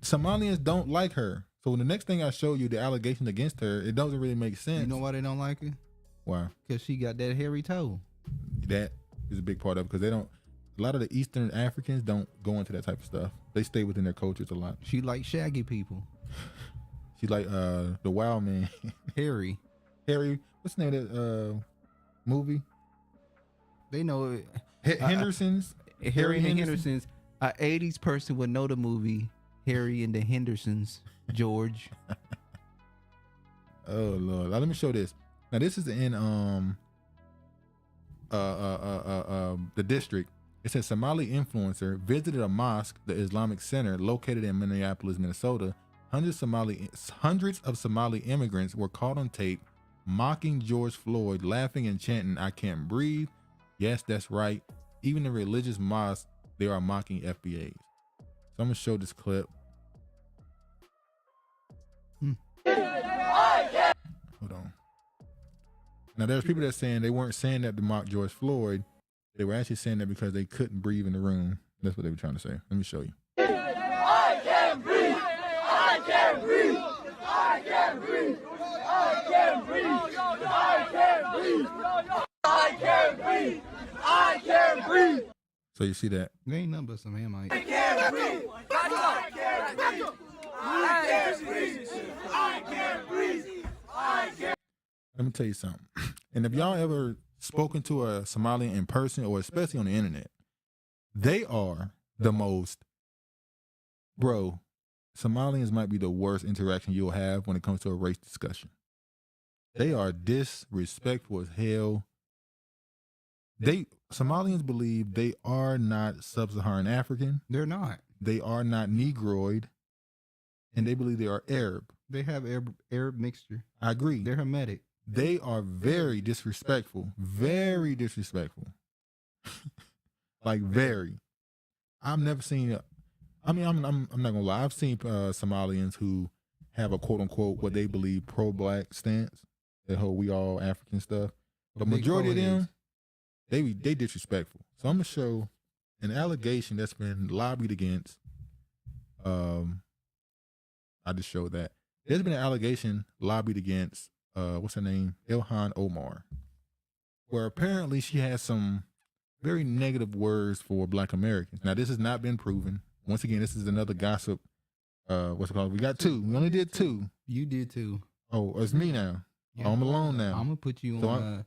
Somalians don't like her. So the next thing I show you, the allegations against her, it doesn't really make sense. You know why they don't like her? Why? Because she got that hairy toe. That is a big part of it, because they don't. A lot of the Eastern Africans don't go into that type of stuff. They stay within their cultures a lot. She like shaggy people. She like the wild man. Harry. What's the name of that movie? They know it. Hendersons. Harry and the Hendersons. An 80s person would know the movie Harry and the Hendersons. George. Oh Lord. Now, let me show this. Now this is in the district. It says Somali influencer visited a mosque, the Islamic Center, located in Minneapolis, Minnesota. Hundreds of Somali immigrants were caught on tape mocking George Floyd, laughing and chanting, "I can't breathe." Yes, that's right. Even in religious mosques, they are mocking FBAs. So I'm gonna show this clip. Hold on. Now there's people that are saying they weren't saying that to mock George Floyd. They were actually saying that because they couldn't breathe in the room. That's what they were trying to say. Let me show you. I can't breathe. I can't breathe. I can't breathe. I can't breathe. I can't breathe. I can't breathe. I can't breathe. So you see that? There ain't nothing but some Hamites. I can't breathe. I can't breathe. I can't breathe. I can't breathe. I can't. Let me tell you something. And if y'all ever spoken to a Somalian in person, or especially on the internet, they are the most, bro, Somalians might be the worst interaction you'll have when it comes to a race discussion. They are disrespectful as hell. Somalians believe they are not sub-Saharan African. They're not. They are not Negroid. And they believe they are Arab. They have Arab mixture. I agree. They're Hamitic. They are very disrespectful. Very disrespectful. Like very. I've never seen I'm not gonna lie. I've seen Somalians who have a quote unquote what they believe pro-black stance. That whole we all African stuff. But majority of them, they disrespectful. So I'm gonna show an allegation that's been lobbied against. I just showed that. There's been an allegation lobbied against what's her name? Ilhan Omar. Where apparently she has some very negative words for Black Americans. Now this has not been proven. Once again, this is another gossip. What's it called? We got two. We only did two. You did two. Oh, it's me now. Yeah. I'm alone now. I'm gonna put you on.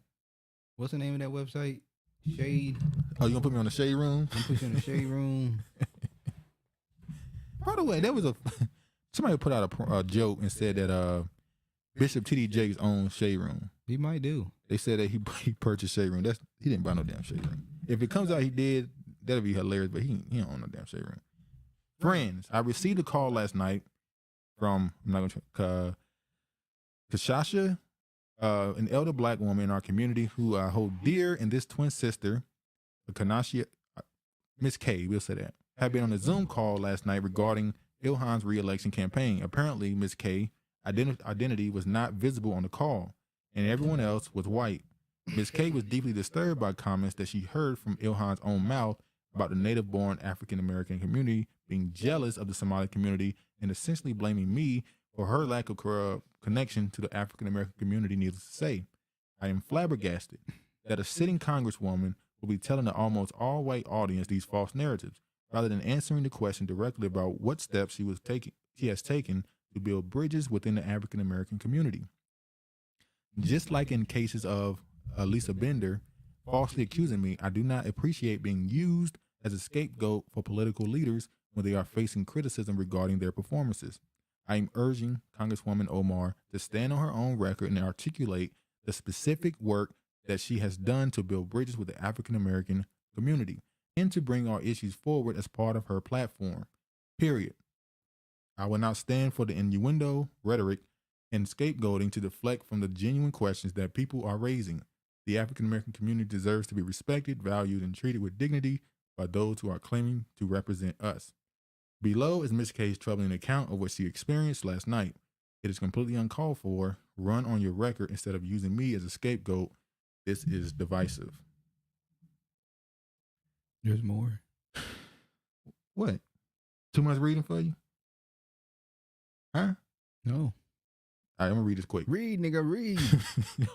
What's the name of that website? Shade. Oh, you gonna put me on the Shade Room? I'm putting you on the Shade Room. By the way, there was somebody put out a joke and said that Bishop T.D. Jakes owns Shade Room. He might do. They said that he purchased Shade Room. He didn't buy no damn Shade Room. If it comes out he did, that'll be hilarious. But he don't own no damn Shade Room. Friends, I received a call last night from Kashasha, an elder Black woman in our community who I hold dear, and this twin sister, Kanashia, Miss K, we'll say that, had been on a Zoom call last night regarding Ilhan's re-election campaign. Apparently, Miss K identity was not visible on the call, and everyone else was white. Miss K was deeply disturbed by comments that she heard from Ilhan's own mouth about the native-born African-American community being jealous of the Somali community and essentially blaming me for her lack of connection to the African-American community, needless to say. I am flabbergasted that a sitting congresswoman will be telling the almost all-white audience these false narratives, rather than answering the question directly about what steps she has taken to build bridges within the African-American community. Just like in cases of Lisa Bender falsely accusing me, I do not appreciate being used as a scapegoat for political leaders when they are facing criticism regarding their performances. I am urging Congresswoman Omar to stand on her own record and articulate the specific work that she has done to build bridges with the African-American community and to bring our issues forward as part of her platform, period. I will not stand for the innuendo, rhetoric, and scapegoating to deflect from the genuine questions that people are raising. The African-American community deserves to be respected, valued, and treated with dignity by those who are claiming to represent us. Below is Ms. K's troubling account of what she experienced last night. It is completely uncalled for. Run on your record instead of using me as a scapegoat. This is divisive. There's more. What? Too much reading for you? Huh? No. All right, I'm gonna read this quick. Read, nigga, read.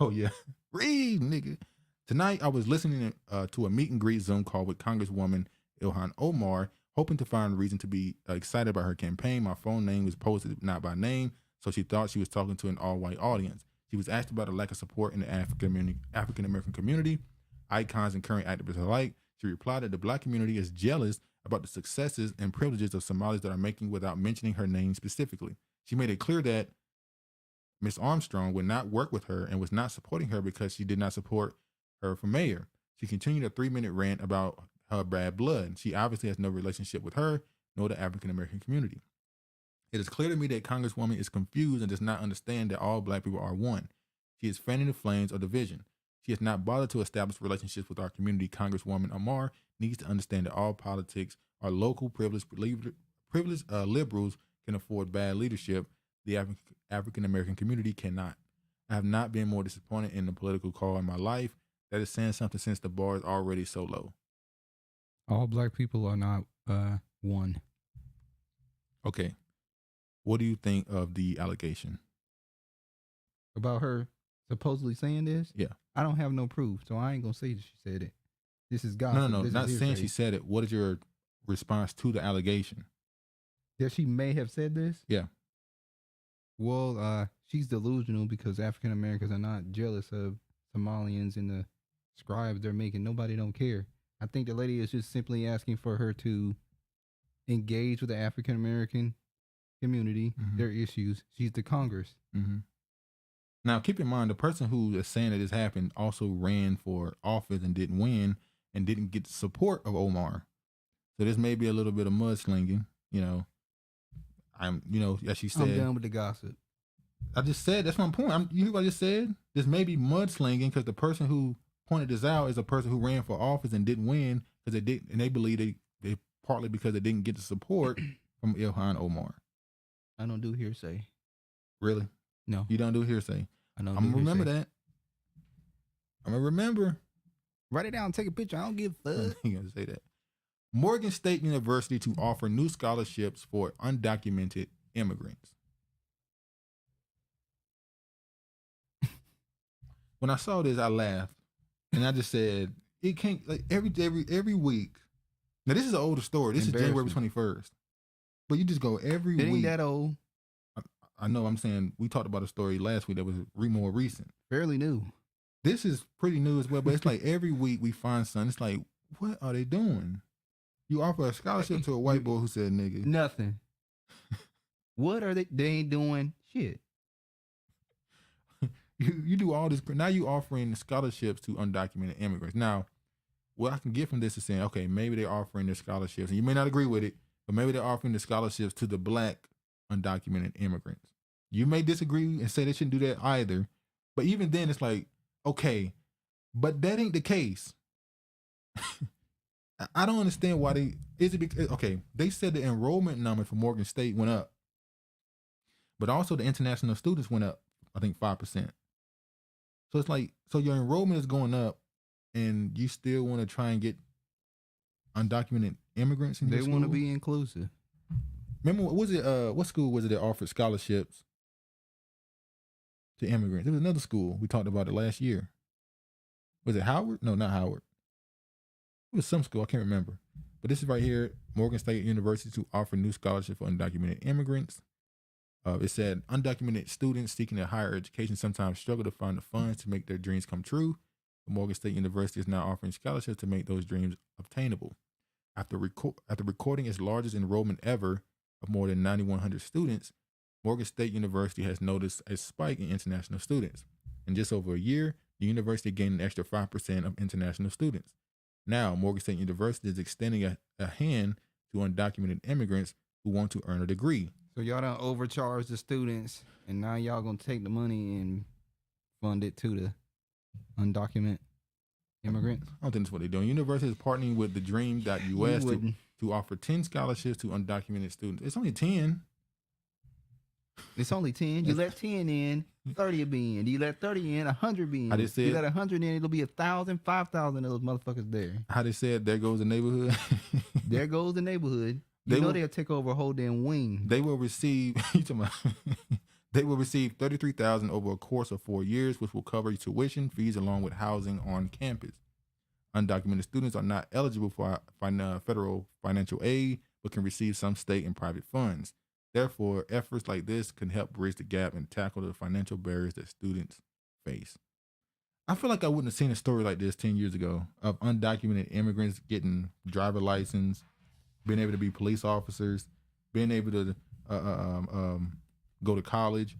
Oh yeah, read, nigga. Tonight I was listening to a meet and greet Zoom call with Congresswoman Ilhan Omar, hoping to find a reason to be excited about her campaign. My phone name was posted not by name, so she thought she was talking to an all-white audience. She was asked about a lack of support in the African American community, icons and current activists alike. She replied that the Black community is jealous about the successes and privileges of Somalis that are making without mentioning her name specifically. She made it clear that Ms. Armstrong would not work with her and was not supporting her because she did not support her for mayor. She continued a 3-minute rant about her bad blood. She obviously has no relationship with her nor the African American community. It is clear to me that Congresswoman is confused and does not understand that all Black people are one. She is fanning the flames of division. She has not bothered to establish relationships with our community. Congresswoman Omar needs to understand that all politics are local. Privileged liberals can afford bad leadership. The African American community cannot. I have not been more disappointed in the political call in my life. That is saying something since the bar is already so low. All Black people are not one. Okay. What do you think of the allegation? About her supposedly saying this? Yeah. I don't have no proof, so I ain't gonna say that she said it. This is gossip. No, This not is saying hearsay. she said it. What is your response to the allegation? That she may have said this? Yeah. Well, she's delusional because African Americans are not jealous of Somalians and the scribes they're making. Nobody don't care. I think the lady is just simply asking for her to engage with the African American community, their issues. She's the Congress. Mm-hmm. Now, keep in mind, the person who is saying that this happened also ran for office and didn't win and didn't get the support of Omar. So this may be a little bit of mudslinging, as she said. I'm done with the gossip. I just said, that's my point. You hear what I just said? This may be mudslinging because the person who pointed this out is a person who ran for office and didn't win because they didn't, and they believe they partly because they didn't get the support from Ilhan Omar. I don't do hearsay. Really? No. You don't do hearsay? I don't. I'm gonna remember that. I'm gonna remember. Write it down. Take a picture. I don't give a fuck. You gonna say that? Morgan State University to offer new scholarships for undocumented immigrants. When I saw this, I laughed, and I just said, "It can't like every week." Now this is an older story. This is January 21st, but you just go every week. It ain't that old. I know. I'm saying we talked about a story last week that was more recent, fairly new. This is pretty new as well, but it's like every week we find something. It's like, what are they doing? You offer a scholarship to a white boy who said nigga. Nothing. What are they? They ain't doing shit. You do all this. Now you offering scholarships to undocumented immigrants. Now, what I can get from this is saying, okay, maybe they're offering their scholarships, and you may not agree with it, but maybe they're offering the scholarships to the Black undocumented immigrants. You may disagree and say they shouldn't do that either, but even then it's like, okay, but that ain't the case. I don't understand why they said the enrollment number for Morgan State went up, but also the international students went up, I think 5%. So it's like, so your enrollment is going up and you still want to try and get undocumented immigrants in your school? They want to be inclusive. Remember, what school was it that offered scholarships to immigrants? It was another school. We talked about it last year. Was it Howard? No, not Howard. It was some school. I can't remember. But this is right here, Morgan State University to offer new scholarship for undocumented immigrants. It said undocumented students seeking a higher education sometimes struggle to find the funds to make their dreams come true. But Morgan State University is now offering scholarships to make those dreams obtainable. After recording its largest enrollment ever of more than 9,100 students, Morgan State University has noticed a spike in international students. In just over a year, the university gained an extra 5% of international students. Now, Morgan State University is extending a hand to undocumented immigrants who want to earn a degree. So y'all done overcharged the students, and now y'all gonna take the money and fund it to the undocumented immigrants? I don't think that's what they're doing. University is partnering with the Dream.us to offer 10 scholarships to undocumented students. It's only 10. It's only 10. You let 10 in, 30 will be in. You let 30 in, 100 be in. How they said, you let 100 in, it'll be 1,000, 5,000 of those motherfuckers there. How they said, there goes the neighborhood. There goes the neighborhood. They'll take over a whole damn wing. They will receive. They will receive $33,000 over a course of 4 years, which will cover tuition fees along with housing on campus. Undocumented students are not eligible for federal financial aid, but can receive some state and private funds. Therefore, efforts like this can help bridge the gap and tackle the financial barriers that students face. I feel like I wouldn't have seen a story like this 10 years ago of undocumented immigrants getting driver license, being able to be police officers, being able to go to college.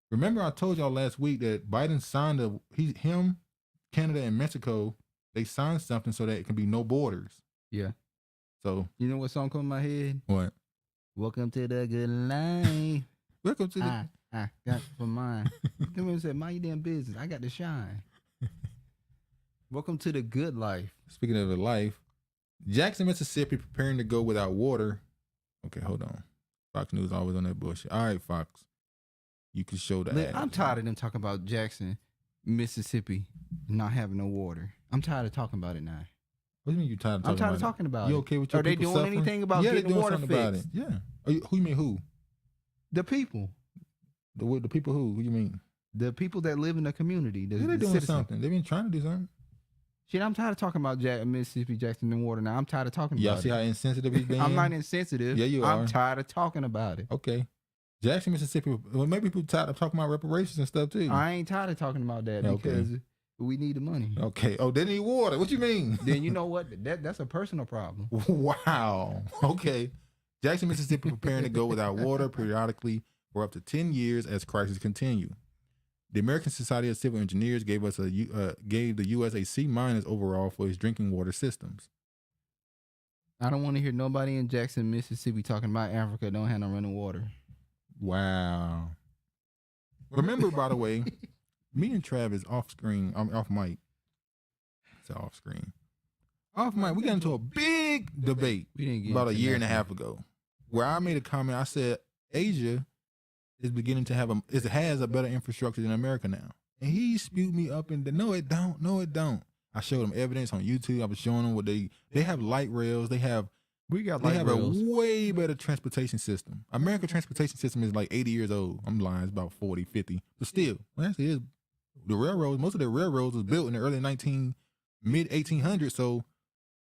Remember, I told y'all last week that Biden signed him, Canada, and Mexico. They signed something so that it can be no borders. Yeah. So you know what song come in my head? What? Welcome to the good life. Welcome to the. I got for mine. Come and said, mind your damn business. I got to shine. Welcome to the good life. Speaking of the life, Jackson, Mississippi, preparing to go without water. Okay, hold on. Fox News always on that bullshit. All right, Fox. You can show the ad. I'm tired of them talking about Jackson, Mississippi, not having no water. I'm tired of talking about it now. What do you mean you tired of talking about it? I'm tired of talking about it. You okay with your Are they people doing suffering? anything about getting they're doing water something about fixed? it. Yeah. Who you mean who? The people. The people who? Who you mean? The people that live in the community. They're doing citizens. something. They've been trying to do something. Shit, I'm tired of talking about Mississippi, Jackson, and water now. I'm tired of talking Y'all about see it. how insensitive he's being? I'm not insensitive. Yeah, you are. I'm tired of talking about it. Okay. Jackson, Mississippi. Well, maybe people tired of talking about reparations and stuff too. I ain't tired of talking about that because we need the money. Okay. Oh, they need water. What you mean? Then you know what? That's a personal problem. Wow. Okay. Jackson, Mississippi, preparing to go without water periodically for up to 10 years as crises continue. The American Society of Civil Engineers gave the U.S. a C- overall for its drinking water systems. I don't want to hear nobody in Jackson, Mississippi talking about Africa don't have no running water. Wow. Remember, by the way, me and Travis off mic. It's off screen. Off mic, we got into a big debate about a year and a half ago, where I made a comment. I said Asia is beginning to has a better infrastructure than America now, and he spewed me up and no, it don't. I showed him evidence on YouTube. I was showing them what they have light rails. They have a way better transportation system. American transportation system is like 80 years old. I'm lying, it's about 40, 50. But still, actually, the railroads, most of the railroads was built in the early mid 1800s. So,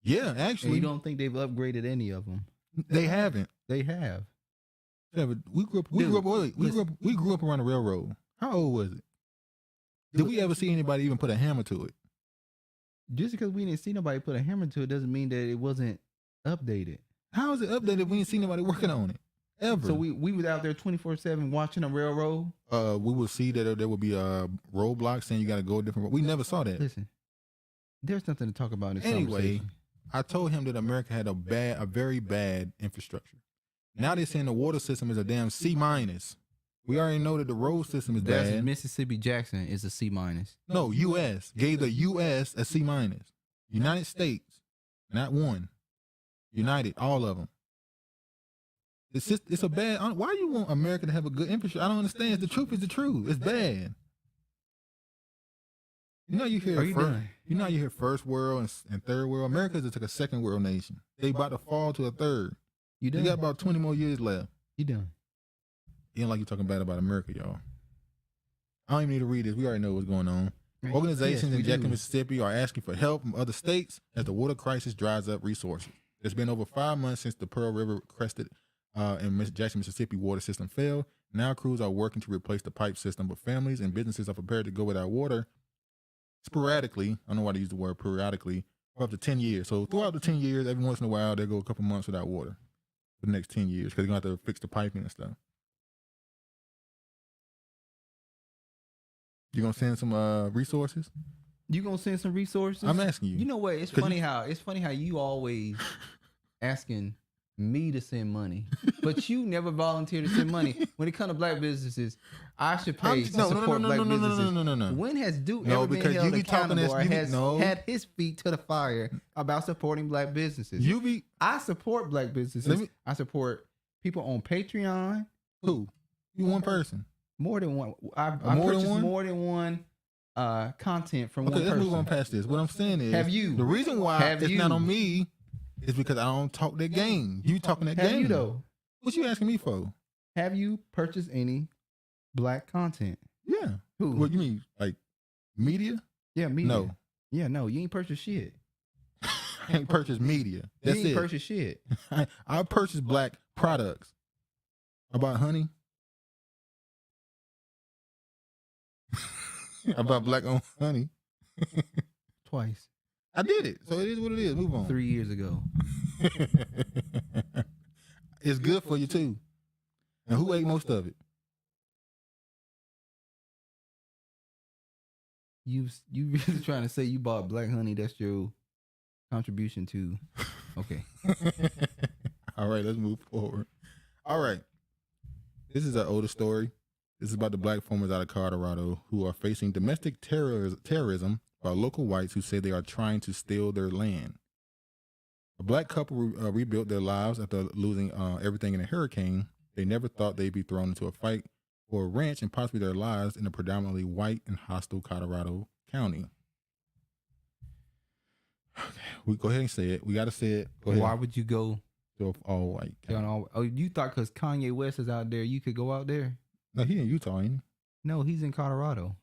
yeah, actually. And you don't think they've upgraded any of them? They haven't. They have. Yeah, but we grew up around the railroad. How old was it? Did we ever see anybody even put a hammer to it? Just because we didn't see nobody put a hammer to it doesn't mean that it wasn't updated. How is it updated if we didn't see nobody working on it? Ever. So we was out there 24/7 watching a railroad? We would see that there would be a roadblock saying you got to go a different road. We never saw that. Listen, there's nothing to talk about in this Anyway, conversation. I told him that America had a very bad infrastructure. Now they're saying the water system is a damn C-. We already know that the road system is bad. Mississippi Jackson is a C-. No, U.S. gave the U.S. a C-. United States, not one. United, all of them. It's a bad. Why you want America to have a good infrastructure? I don't understand. The truth is the truth. It's bad. You know you hear first world and third world. America is like a second world nation. They about to fall to a third. You got about 20 more years left. You done. You don't like you talking bad about America, y'all. I don't even need to read this. We already know what's going on. Organizations in Jackson, Mississippi are asking for help from other states as the water crisis dries up resources. It's been over 5 months since the Pearl River crested and Jackson, Mississippi water system failed. Now crews are working to replace the pipe system, but families and businesses are prepared to go without water sporadically. I don't know why they use the word periodically, for up to 10 years. So throughout the 10 years, every once in a while, they go a couple months without water for the next 10 years because they're going to have to fix the piping and stuff. You going to send some resources? You going to send some resources? I'm asking you. You know what? It's funny how you always asking me to send money, but you never volunteer to send money. When it comes to black businesses, I should pay to support black businesses. No. When has Duke ever been held accountable or has had his feet to the fire about supporting black businesses? I support black businesses. I support people on Patreon. Who? You one person? More than one. I purchased more than one content from one person. Let's move on past this. What I'm saying is, have you? The reason why it's not on me It's because I don't talk that game. You talking that game. Have you though? What you asking me for? Have you purchased any black content? Yeah. Who? What you mean? Like media? Yeah, media. No. Yeah, no. You ain't purchased shit. I ain't purchased media. That's you ain't it. purchased shit. I purchased black products. About honey? About black owned honey? Twice. I did it. So it is what it is. Move on. 3 years ago. It's good for you too. And who ate most of it? You really trying to say you bought black honey? That's your contribution to. Okay. All right, let's move forward. All right. This is an older story. This is about the black farmers out of Colorado who are facing domestic terrorism by local whites who say they are trying to steal their land. A black couple rebuilt their lives after losing everything in a hurricane. They never thought they'd be thrown into a fight for a ranch and possibly their lives in a predominantly white and hostile Colorado county. Okay, we go ahead and say it. We got to say it. Go ahead. Why would you go to all white? Oh, you thought because Kanye West is out there, you could go out there? No, he in Utah, ain't he? No, he's in Colorado.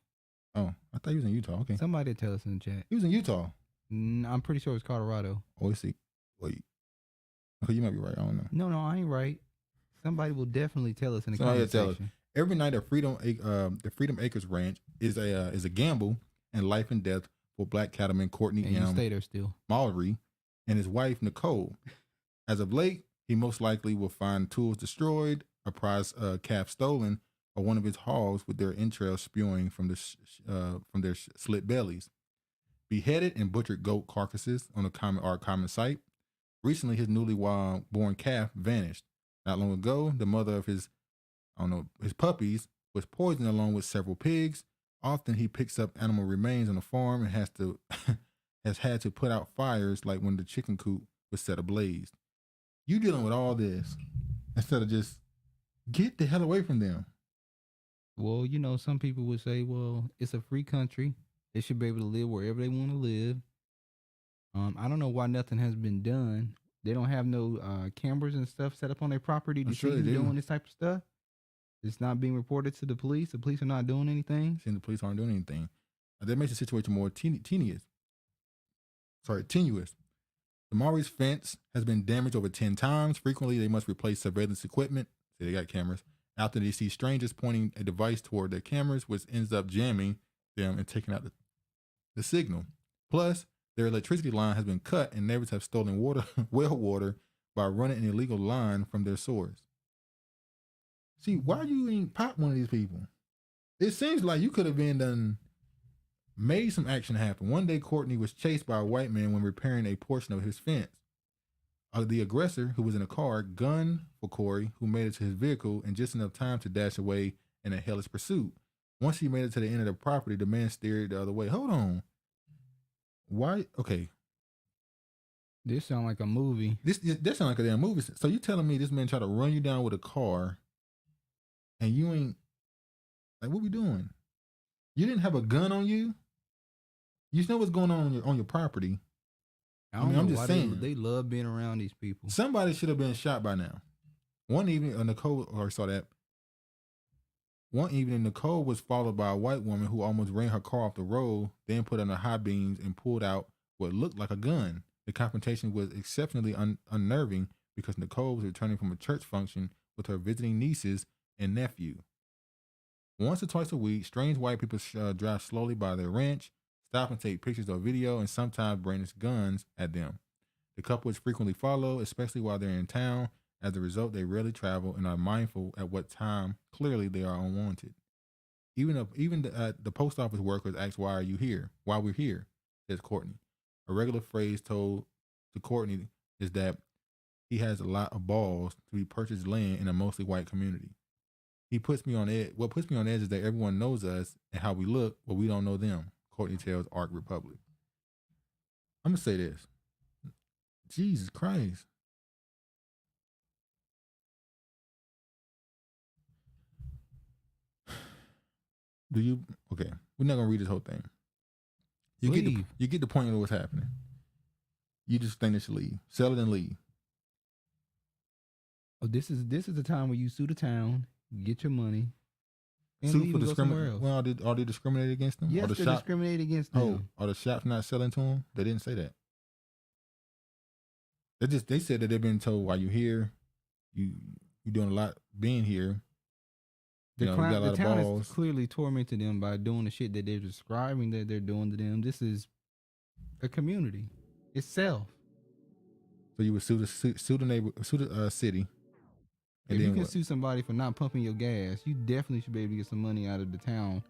Oh, I thought he was in Utah. Okay. Somebody tell us in the chat. He was in Utah. I'm pretty sure it's Colorado. Oh, see. Wait. Okay, you might be right. I don't know. No, I ain't right. Somebody will definitely tell us in the Somebody comment tell us. section. Every night at the Freedom Acres Ranch is a gamble and life and death for black cattleman Courtney And you stay there still. Mallory and his wife Nicole. As of late, he most likely will find tools destroyed, a prize calf stolen, or one of his hogs with their entrails spewing from their slit bellies. Beheaded and butchered goat carcasses on a common sight. Recently, his newly born calf vanished. Not long ago, the mother of his puppies was poisoned along with several pigs. Often he picks up animal remains on the farm and has had to put out fires like when the chicken coop was set ablaze. You dealing with all this instead of just get the hell away from them. Well, some people would say, well, it's a free country. They should be able to live wherever they want to live. I don't know why nothing has been done. They don't have no cameras and stuff set up on their property to see who's doing this type of stuff. It's not being reported to the police. The police are not doing anything. Saying the police aren't doing anything. That makes the situation more tenuous. The Maury's fence has been damaged over 10 times. Frequently, they must replace surveillance equipment. Say they got cameras. After they see strangers pointing a device toward their cameras, which ends up jamming them and taking out the signal. Plus, their electricity line has been cut and neighbors have stolen well water by running an illegal line from their source. See, why you ain't pop one of these people? It seems like you could have made some action happen. One day, Courtney was chased by a white man when repairing a portion of his fence. The aggressor, who was in a car, gunned for Corey, who made it to his vehicle in just enough time to dash away in a hellish pursuit. Once he made it to the end of the property, the man steered the other way. Hold on. Why? Okay. This sound like a movie. This sound like a damn movie. So you telling me this man tried to run you down with a car and you ain't, like, what we doing? You didn't have a gun on you? You know what's going on your property. I'm just saying. They love being around these people. Somebody should have been shot by now. One evening, Nicole was followed by a white woman who almost ran her car off the road, then put on her high beams and pulled out what looked like a gun. The confrontation was exceptionally unnerving because Nicole was returning from a church function with her visiting nieces and nephew. Once or twice a week, strange white people drive slowly by their ranch, stop and take pictures or video, and sometimes brandish guns at them. The couple is frequently followed, especially while they're in town. As a result, they rarely travel and are mindful at what time clearly they are unwanted. Even the post office workers ask, "Why are you here?" "Why we're here," says Courtney. A regular phrase told to Courtney is that he has a lot of balls to be purchased land in a mostly white community. What puts me on edge is that everyone knows us and how we look, but we don't know them, Courtney tells Arc Republic. I'm gonna say this. Jesus Christ. Okay, we're not gonna read this whole thing. You get the point of what's happening. You just think they should leave. Sell it and leave. Oh, this is the time where you sue the town, get your money, and Sue leave for and go somewhere else. Well, are they discriminated against them? Yes, Or they're shop, discriminated against them. are the shops not selling to them? They didn't say that. They said that they've been told while you're here, you're doing a lot being here. The you got a lot of town balls. is clearly tormenting them by doing the shit that they're describing that they're doing to them. This is a community itself. So you would sue the city. And If then you can what? sue somebody for not pumping your gas, you definitely should be able to get some money out of the town,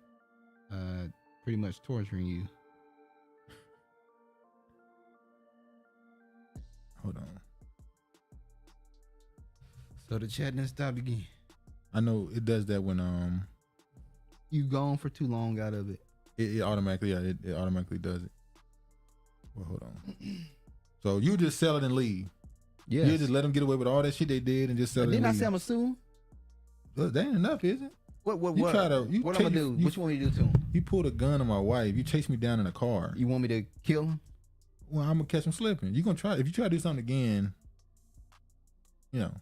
pretty much torturing you. Hold on. So the chat done stopped again. I know it does that when you gone for too long out of it. It automatically it automatically does it. Well, hold on. So you just sell it and leave. Yes. You just let them get away with all that shit they did and just sell it. Didn't I and leave. say I'm a sue? Look, that ain't enough, is it? What You what try to- what I'm gonna do? What you want me to do to him? You pulled a gun on my wife. You chased me down in a car. You want me to kill him? Well, I'm gonna catch him slipping. You gonna try? If you try to do something again, you know.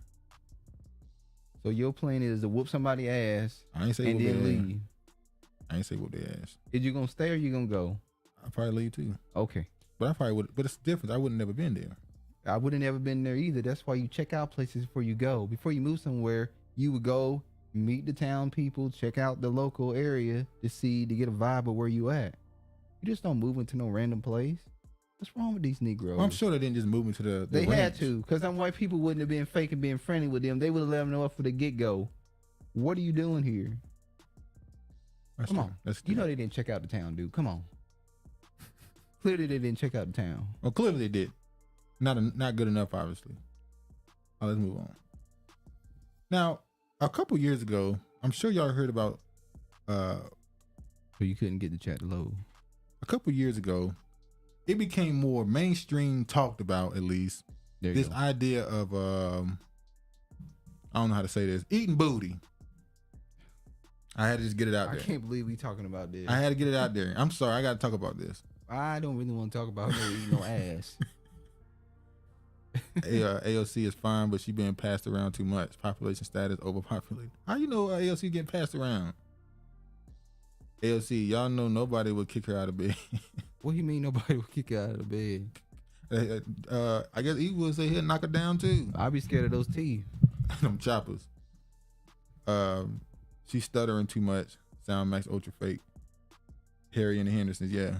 So your plan is to whoop somebody's ass I ain't say and whoop then their ass. leave. I ain't say whoop their ass. Is you gonna stay or you gonna go? I'll probably leave too. Okay. But I probably would. But it's different. I wouldn't never been there. I would have never been there either. That's why you check out places before you go. Before you move somewhere, you would go meet the town people, check out the local area to get a vibe of where you at. You just don't move into no random place. What's wrong with these Negroes? Well, I'm sure they didn't just move into the They had ranch. to, because them white people wouldn't have been fake and being friendly with them. They would have let them know for the get-go. What are you doing here? That's Come true. on. That's You know they didn't check out the town, dude. Come on. Clearly they didn't check out the town. Well, clearly they did. Not good enough, obviously. Let's move on. Now, a couple years ago, I'm sure y'all heard about. So you couldn't get the chat to load. A couple years ago, it became more mainstream talked about, at least. This idea of I don't know how to say this, eating booty. I had to just get it out there. I can't believe we talking about this. I had to get it out there. I'm sorry, I got to talk about this. I don't really want to talk about her eating no ass. AOC is fine, but she being passed around too much. Population status overpopulated. How you know AOC getting passed around? AOC, y'all know nobody would kick her out of bed. What do you mean nobody would kick her out of the bed? I guess he would say he'll knock her down too. I'd be scared of those teeth. Them choppers. She's stuttering too much. Sound Max Ultra Fake. Harry and the Hendersons, yeah.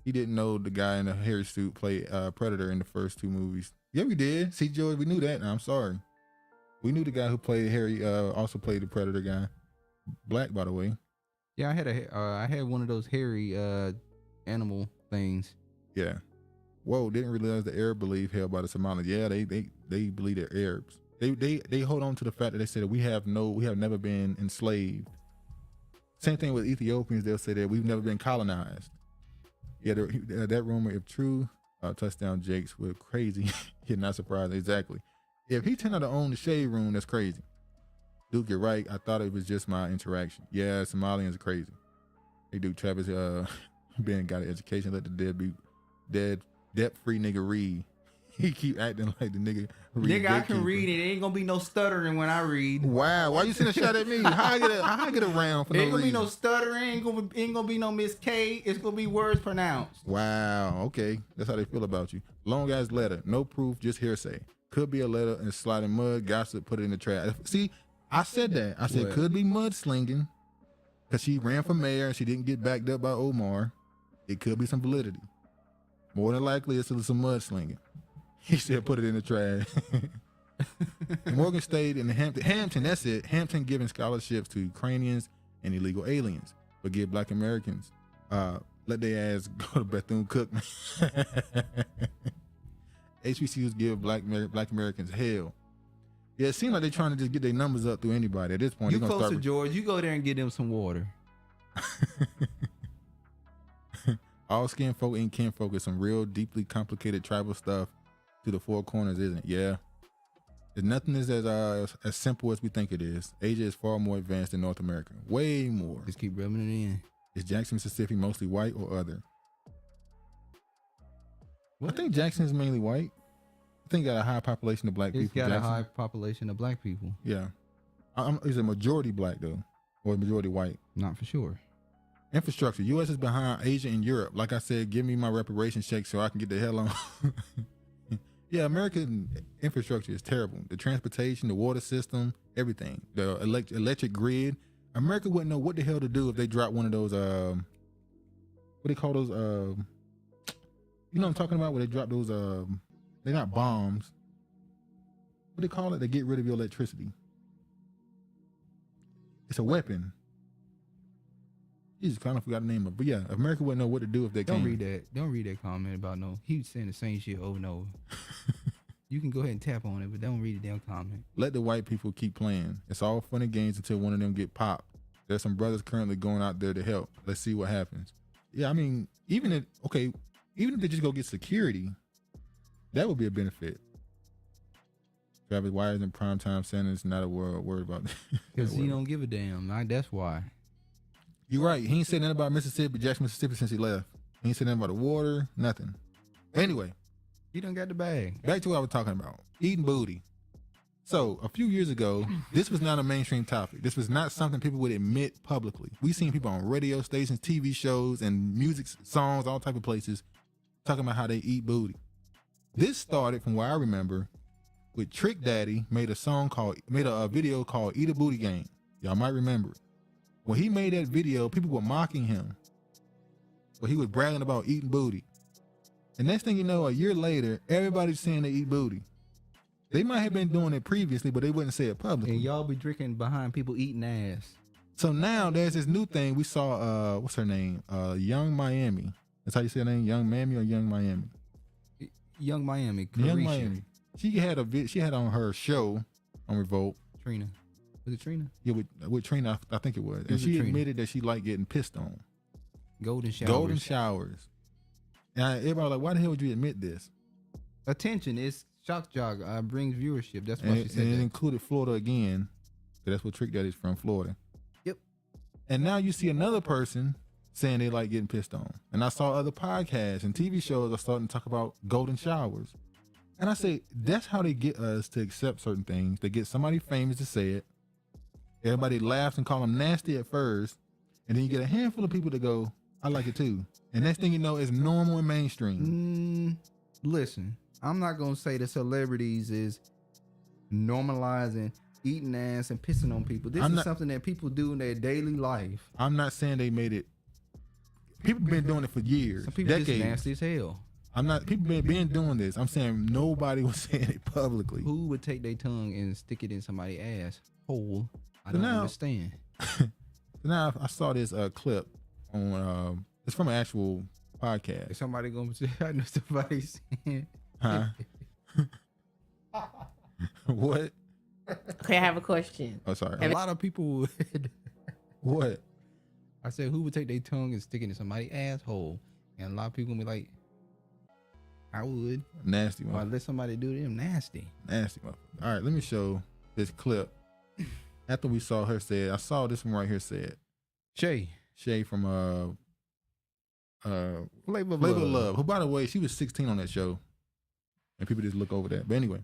He didn't know the guy in the hairy suit played Predator in the first two movies. Yeah, we did. See, George, we knew that. I'm sorry. We knew the guy who played Harry also played the Predator guy. Black, by the way. Yeah, I had one of those hairy animal things. Yeah. Whoa, didn't realize the Arab belief held by the Somalis. Yeah, they believe they're Arabs. They hold on to the fact that they said that we have never been enslaved. Same thing with Ethiopians. They'll say that we've never been colonized. Yeah, that rumor, if true, touchdown Jakes were crazy. You're not surprised. Exactly. If he turned out to own the shade room, that's crazy. Duke, you're right. I thought it was just my interaction. Yeah, Somalians are crazy. Hey, Duke, Travis, Ben got an education. Let the debt-free nigga read. He keep acting like the nigga read. Nigga, I can read it. Ain't gonna be no stuttering when I read. Wow, why you sending a shot at me? How I get around for no Ain't gonna reason? be no stuttering. Ain't gonna be no Miss K. It's gonna be words pronounced. Wow, okay. That's how they feel about you. Long ass letter, no proof, just hearsay. Could be a letter and sliding mud, gossip, put it in the trash. See, I said that. I said What? could be mudslinging because she ran for mayor and she didn't get backed up by Omar. It could be some validity. More than likely, it's some mudslinging. He said put it in the trash. Morgan stayed in Hampton, that's it. Hampton giving scholarships to Ukrainians and illegal aliens, but give Black Americans. Let their ass go to Bethune-Cookman. HBCUs give Black Americans hell. Yeah, it seems like they're trying to just get their numbers up through anybody. At this point, You they're gonna close to start. George. You go there and get them some water. All skin folk and kin folk is some real deeply complicated tribal stuff to the four corners, isn't it? Yeah. Nothing is as simple as we think it is. Asia is far more advanced than North America. Way more. Just keep rubbing it in. Is Jackson, Mississippi mostly white or other? I think Jackson's mainly white. I think got a high population of black people. It's got Jackson. a high population of black people. Yeah. Is a majority black though, or majority white? Not for sure. Infrastructure. U.S. is behind Asia and Europe. Like I said, give me my reparations check so I can get the hell on. Yeah, American infrastructure is terrible. The transportation, the water system, everything. The electric grid. America wouldn't know what the hell to do if they dropped one of those, what do they call those, you know what I'm talking about? Where they drop those, they're not bombs. What do they call it? They get rid of your electricity. It's a weapon. Jesus, kind of forgot the name of it. But yeah, America wouldn't know what to do if they Don't came. read that. Don't read that comment about no. He was saying the same shit over and over. You can go ahead and tap on it, but don't read the damn comment. Let the white people keep playing. It's all fun and games until one of them get popped. There's some brothers currently going out there to help. Let's see what happens. Yeah, I mean, even if they just go get security, that would be a benefit. Travis Wires and primetime Sanders not a word about that. Because he don't give a damn. That's why. You're right. He ain't said nothing about Mississippi, Jackson, Mississippi since he left. He ain't said nothing about the water, nothing. Anyway. He done got the bag. Back to what I was talking about. Eating booty. So a few years ago, this was not a mainstream topic. This was not something people would admit publicly. We seen people on radio stations, TV shows, and music songs, all type of places, talking about how they eat booty. This started, from what I remember, with Trick Daddy made a video called Eat a Booty Game. Y'all might remember it. When he made that video, people were mocking him. But he was bragging about eating booty. And next thing you know, a year later, everybody's saying they eat booty. They might have been doing it previously, but they wouldn't say it publicly. And y'all be drinking behind people eating ass. So now there's this new thing. We saw, what's her name? Young Miami. That's how you say her name? Young Mammy or Young Miami? Young Miami. Young Miami. She had on her show on Revolt. Trina. Was it Trina? Yeah, with Trina, I think it was. And she admitted that she liked getting pissed on. Golden showers. Golden showers. And everybody was like, why the hell would you admit this? Attention, it's shock jock. Brings viewership. That's why she said and that. it included Florida again. So that's what Trick Daddy's from, Florida. Yep. And now you see another person saying they like getting pissed on. And I saw other podcasts and TV shows are starting to talk about golden showers. And I say, that's how they get us to accept certain things. They get somebody famous to say it. Everybody laughs and call them nasty at first. And then you get a handful of people to go, I like it too. And next thing you know, it's normal and mainstream. Listen, I'm not going to say that celebrities is normalizing eating ass and pissing on people. This is something that people do in their daily life. I'm not saying they made it. People been doing it for years, Some people decades. just nasty as hell. People been doing this. I'm saying nobody was saying it publicly. Who would take their tongue and stick it in somebody's ass hole? I don't understand. So now I saw this clip on it's from an actual podcast. Is somebody gonna say I know somebody saying huh? What? Okay, I have a question. Oh, sorry. A lot of people would. What? I said, who would take their tongue and stick it in somebody's asshole? And a lot of people would be like, I would. Nasty one. Or let somebody do them nasty. Nasty one. All right, let me show this clip. After we saw her say it, I saw this one right here said. Shay from Flavor of Love. Who, by the way, she was 16 on that show. And people just look over that. But anyway.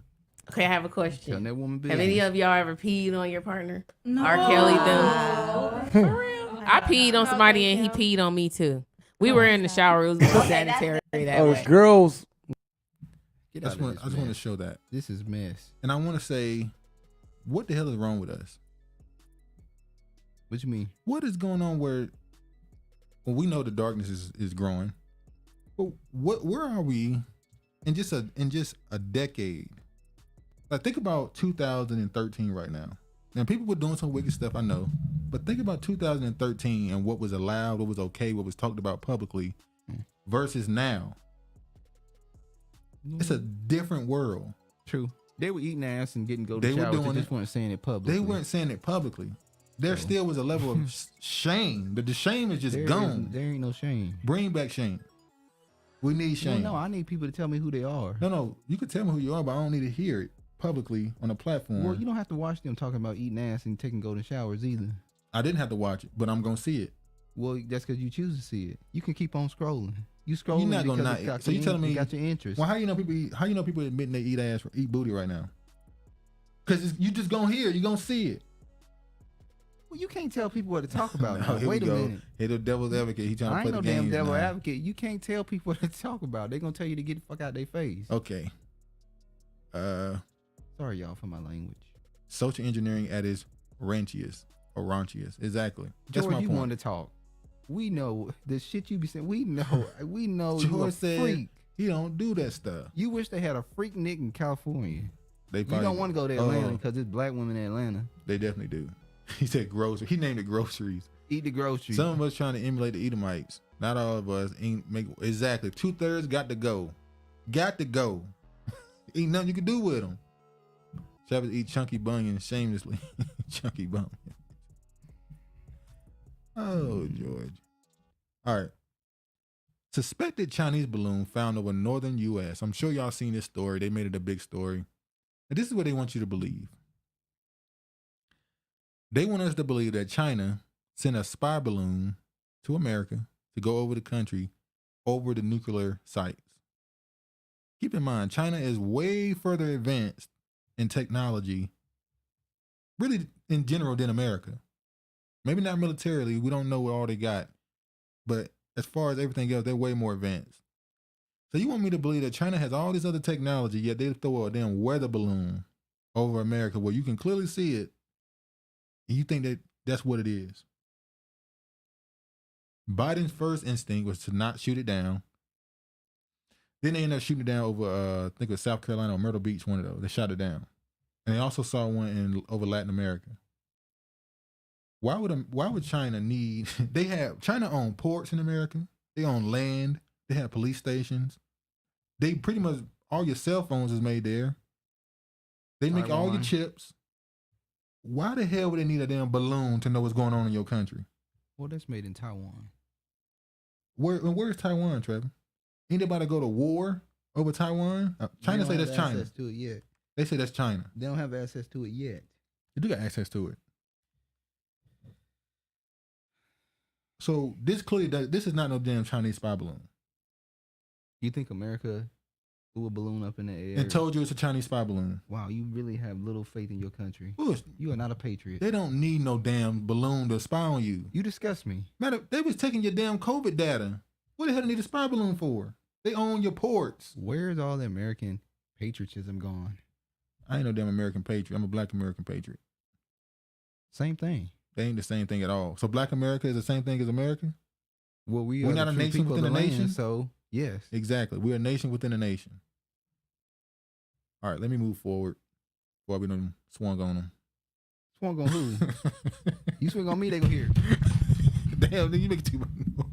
Okay, I have a question. Tell that woman Have any of y'all ever peed on your partner? No. R. Kelly done. For real? I peed on somebody and he peed on me too. We were in the shower. It was more sanitary that way. Girls. I just want to show that. This is mess. And I want to say, what the hell is wrong with us? What you mean? What is going on where we know the darkness is growing, but where are we in just a decade? Like, think about 2013 right now. Now, people were doing some wicked stuff, I know, but think about 2013 and what was allowed, what was okay, what was talked about publicly versus now. It's a different world. True. They were eating ass and getting golden showers. They just weren't saying it publicly. They weren't saying it publicly. There still was a level of shame, but the shame is just gone. There ain't no shame. Bring back shame. We need shame. No, I need people to tell me who they are. No, you can tell me who you are, but I don't need to hear it publicly on a platform. Well, you don't have to watch them talking about eating ass and taking golden showers either. I didn't have to watch it, but I'm gonna see it. Well, that's because you choose to see it. You can keep on scrolling. You scrolling You're not because gonna it's not. got So you telling me got your interest. Well, how you know people admitting they eat booty right now? Because you just gonna hear, you gonna see it. Well, you can't tell people what to talk about. No, here Wait we a go. minute. Hey, the devil's advocate. He trying to I play ain't the no damn games devil now. advocate. You can't tell people what to talk about. They're gonna tell you to get the fuck out their face. Okay. Sorry, y'all, for my language. Social engineering at its raunchiest. Exactly. That's George, my you point. want to talk. We know the shit you be saying. We know you George a said freak. he don't do that stuff. You wish they had a freak Nick in California. They You probably, don't want to go to Atlanta because it's black women in Atlanta. They definitely do. He said groceries. He named it groceries. Eat the groceries. Some of us trying to emulate the Edomites. Not all of us ain't make exactly 2/3 got to go. Got to go. Ain't nothing you can do with them. Shabbos eat chunky bunions shamelessly. Chunky bunions. Oh, George. All right. Suspected Chinese balloon found over northern U.S. I'm sure y'all seen this story. They made it a big story. And this is what they want you to believe. They want us to believe that China sent a spy balloon to America to go over the country over the nuclear sites. Keep in mind, China is way further advanced in technology, really in general, than America. Maybe not militarily. We don't know what all they got. But as far as everything else, they're way more advanced. So you want me to believe that China has all this other technology, yet they throw a damn weather balloon over America where you can clearly see it, and you think that that's what it is. Biden's first instinct was to not shoot it down. Then they ended up shooting it down over, I think it was South Carolina or Myrtle Beach, one of those. They shot it down. And they also saw one over Latin America. Why would China need, China own ports in America. They own land. They have police stations. They pretty much, all your cell phones is made there. They make all your chips. Why the hell would they need a damn balloon to know what's going on in your country? Well, that's made in Taiwan. Where's Taiwan, Trevor? Anybody go to war over Taiwan? China say that's China. Access to it yet. They say that's China. They don't have access to it yet. They do got access to it. So this is not no damn Chinese spy balloon. You think America threw a balloon up in the air and told you it's a Chinese spy balloon? Wow, you really have little faith in your country. Bush. You are not a patriot. They don't need no damn balloon to spy on you. You disgust me. Matter, they was taking your damn COVID data. What the hell do they need a spy balloon for? They own your ports. Where's all the American patriotism gone? I ain't no damn American patriot. I'm a black American patriot. Same thing. They ain't the same thing at all. So black America is the same thing as America? Well, we're not a nation within a nation? So, yes. Exactly. We're a nation within a nation. All right, let me move forward before we done swung on them. Swung on who? You swing on me, they gonna hear. Damn, you make too much noise.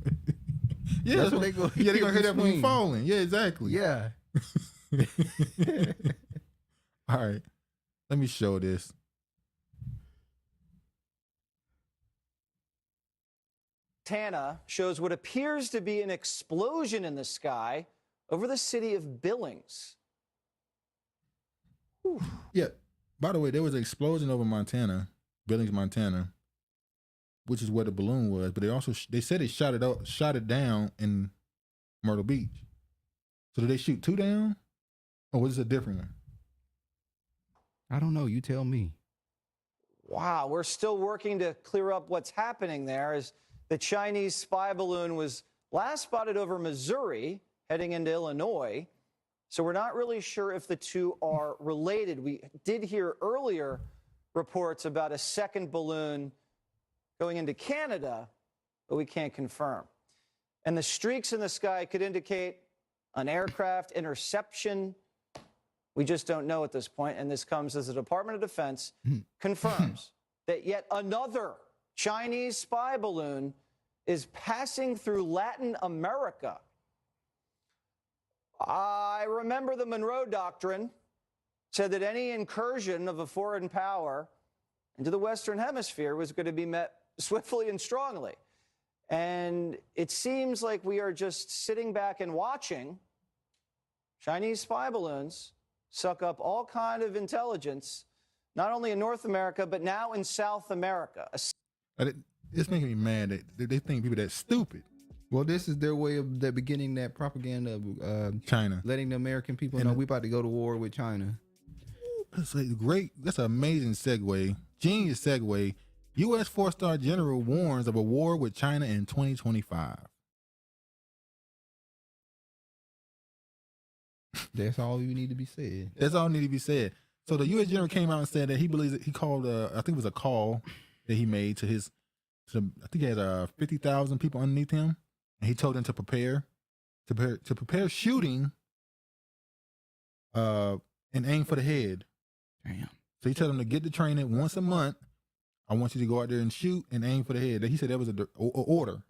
Yeah, that's what they go. Yeah, they gonna hear that when you falling. Yeah, exactly. Yeah. All right, let me show this. Montana shows what appears to be an explosion in the sky over the city of Billings. Whew. Yeah. By the way, there was an explosion over Montana, Billings, Montana, which is where the balloon was. But they said they shot it down in Myrtle Beach. So did they shoot two down, or was this a different one? I don't know. You tell me. Wow, we're still working to clear up what's happening there as the Chinese spy balloon was last spotted over Missouri, heading into Illinois. So we're not really sure if the two are related. We did hear earlier reports about a second balloon going into Canada, but we can't confirm. And the streaks in the sky could indicate an aircraft interception. We just don't know at this point. And this comes as the Department of Defense confirms that yet another Chinese spy balloon is passing through Latin America. I remember the Monroe Doctrine said that any incursion of a foreign power into the Western Hemisphere was going to be met swiftly and strongly. And it seems like we are just sitting back and watching Chinese spy balloons suck up all kind of intelligence, not only in North America, but now in South America. It's making me mad that they think people that stupid. Well, this is their way of beginning that propaganda of China, letting the American people know we about to go to war with China. That's great. That's an amazing segue. Genius segue. U.S. 4-star general warns of a war with China in 2025. That's all you need to be said. That's all need to be said. So the U.S. general came out and said that he believes that he called. I think it was a call that he made to his. I think he had 50,000 people underneath him, and he told them to prepare shooting. And aim for the head. Damn. So he told them to get the training once a month. I want you to go out there and shoot and aim for the head. He said that was a order.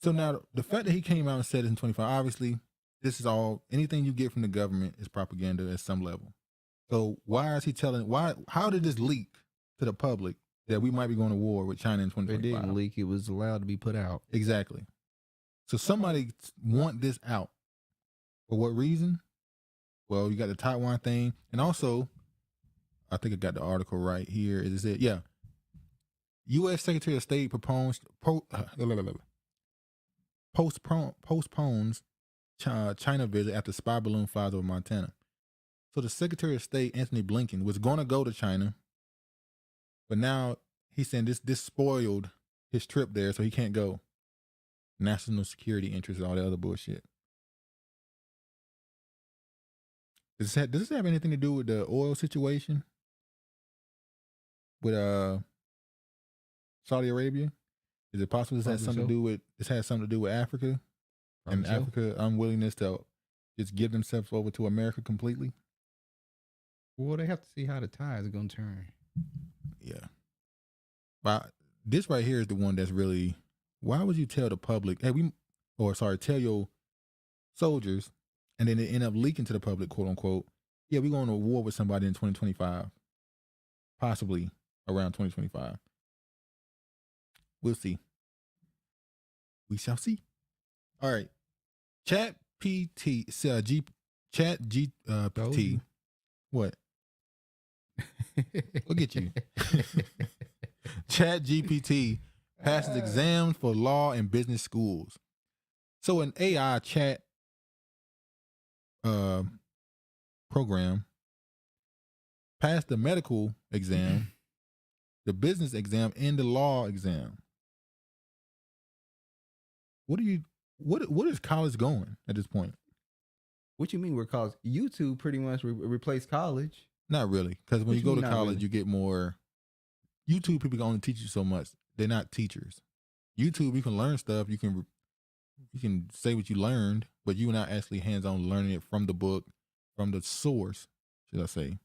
So now the fact that he came out and said it in 25, obviously, this is all, anything you get from the government is propaganda at some level. So why is he how did this leak to the public that we might be going to war with China in 2025? It didn't leak. It was allowed to be put out. Exactly. So somebody want this out. For what reason? Well, you got the Taiwan thing. And also, I think I got the article right here. Is it? Yeah. U.S. Secretary of State postpones China visit after spy balloon flies over Montana. So the Secretary of State, Anthony Blinken, was going to go to China, but now he's saying this spoiled his trip there, so he can't go. National security interests and all that other bullshit. Does this have anything to do with the oil situation with Saudi Arabia? Is it possible this has something to do with Africa and Africa's unwillingness to just give themselves over to America completely? Well, they have to see how the tides are gonna turn. Yeah, but this right here is the one that's really. Why would you tell the public? Hey, tell your soldiers. And then it end up leaking to the public, quote unquote. Yeah, we're going to war with somebody in 2025. Possibly around 2025. We'll see. We shall see. All right. Chat GPT. What? Look at you. Chat GPT passes exams for law and business schools. So an AI chat program passed the medical exam, the business exam, and the law exam. What is college going at this point? What you mean where college? YouTube pretty much replaced college. Not really, because when you go to college, you get more. YouTube people can only teach you so much. They're not teachers. YouTube, you can learn stuff. You can say what you learned, but you're not actually hands-on learning it from the book, from the source, should I say.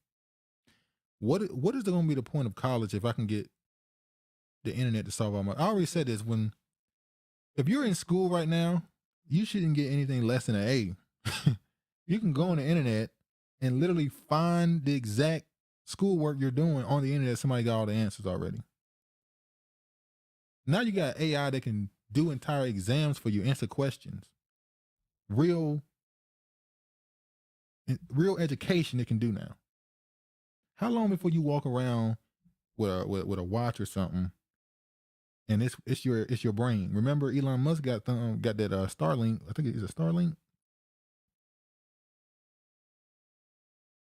What is going to be the point of college if I can get the internet to solve all my... I already said this, if you're in school right now, you shouldn't get anything less than an A. You can go on the internet and literally find the exact schoolwork you're doing on the internet. Somebody got all the answers already. Now you got AI that can do entire exams for you, answer questions. Real education it can do now. How long before you walk around with a watch or something, and it's your brain? Remember, Elon Musk got that Starlink. I think it's a Starlink.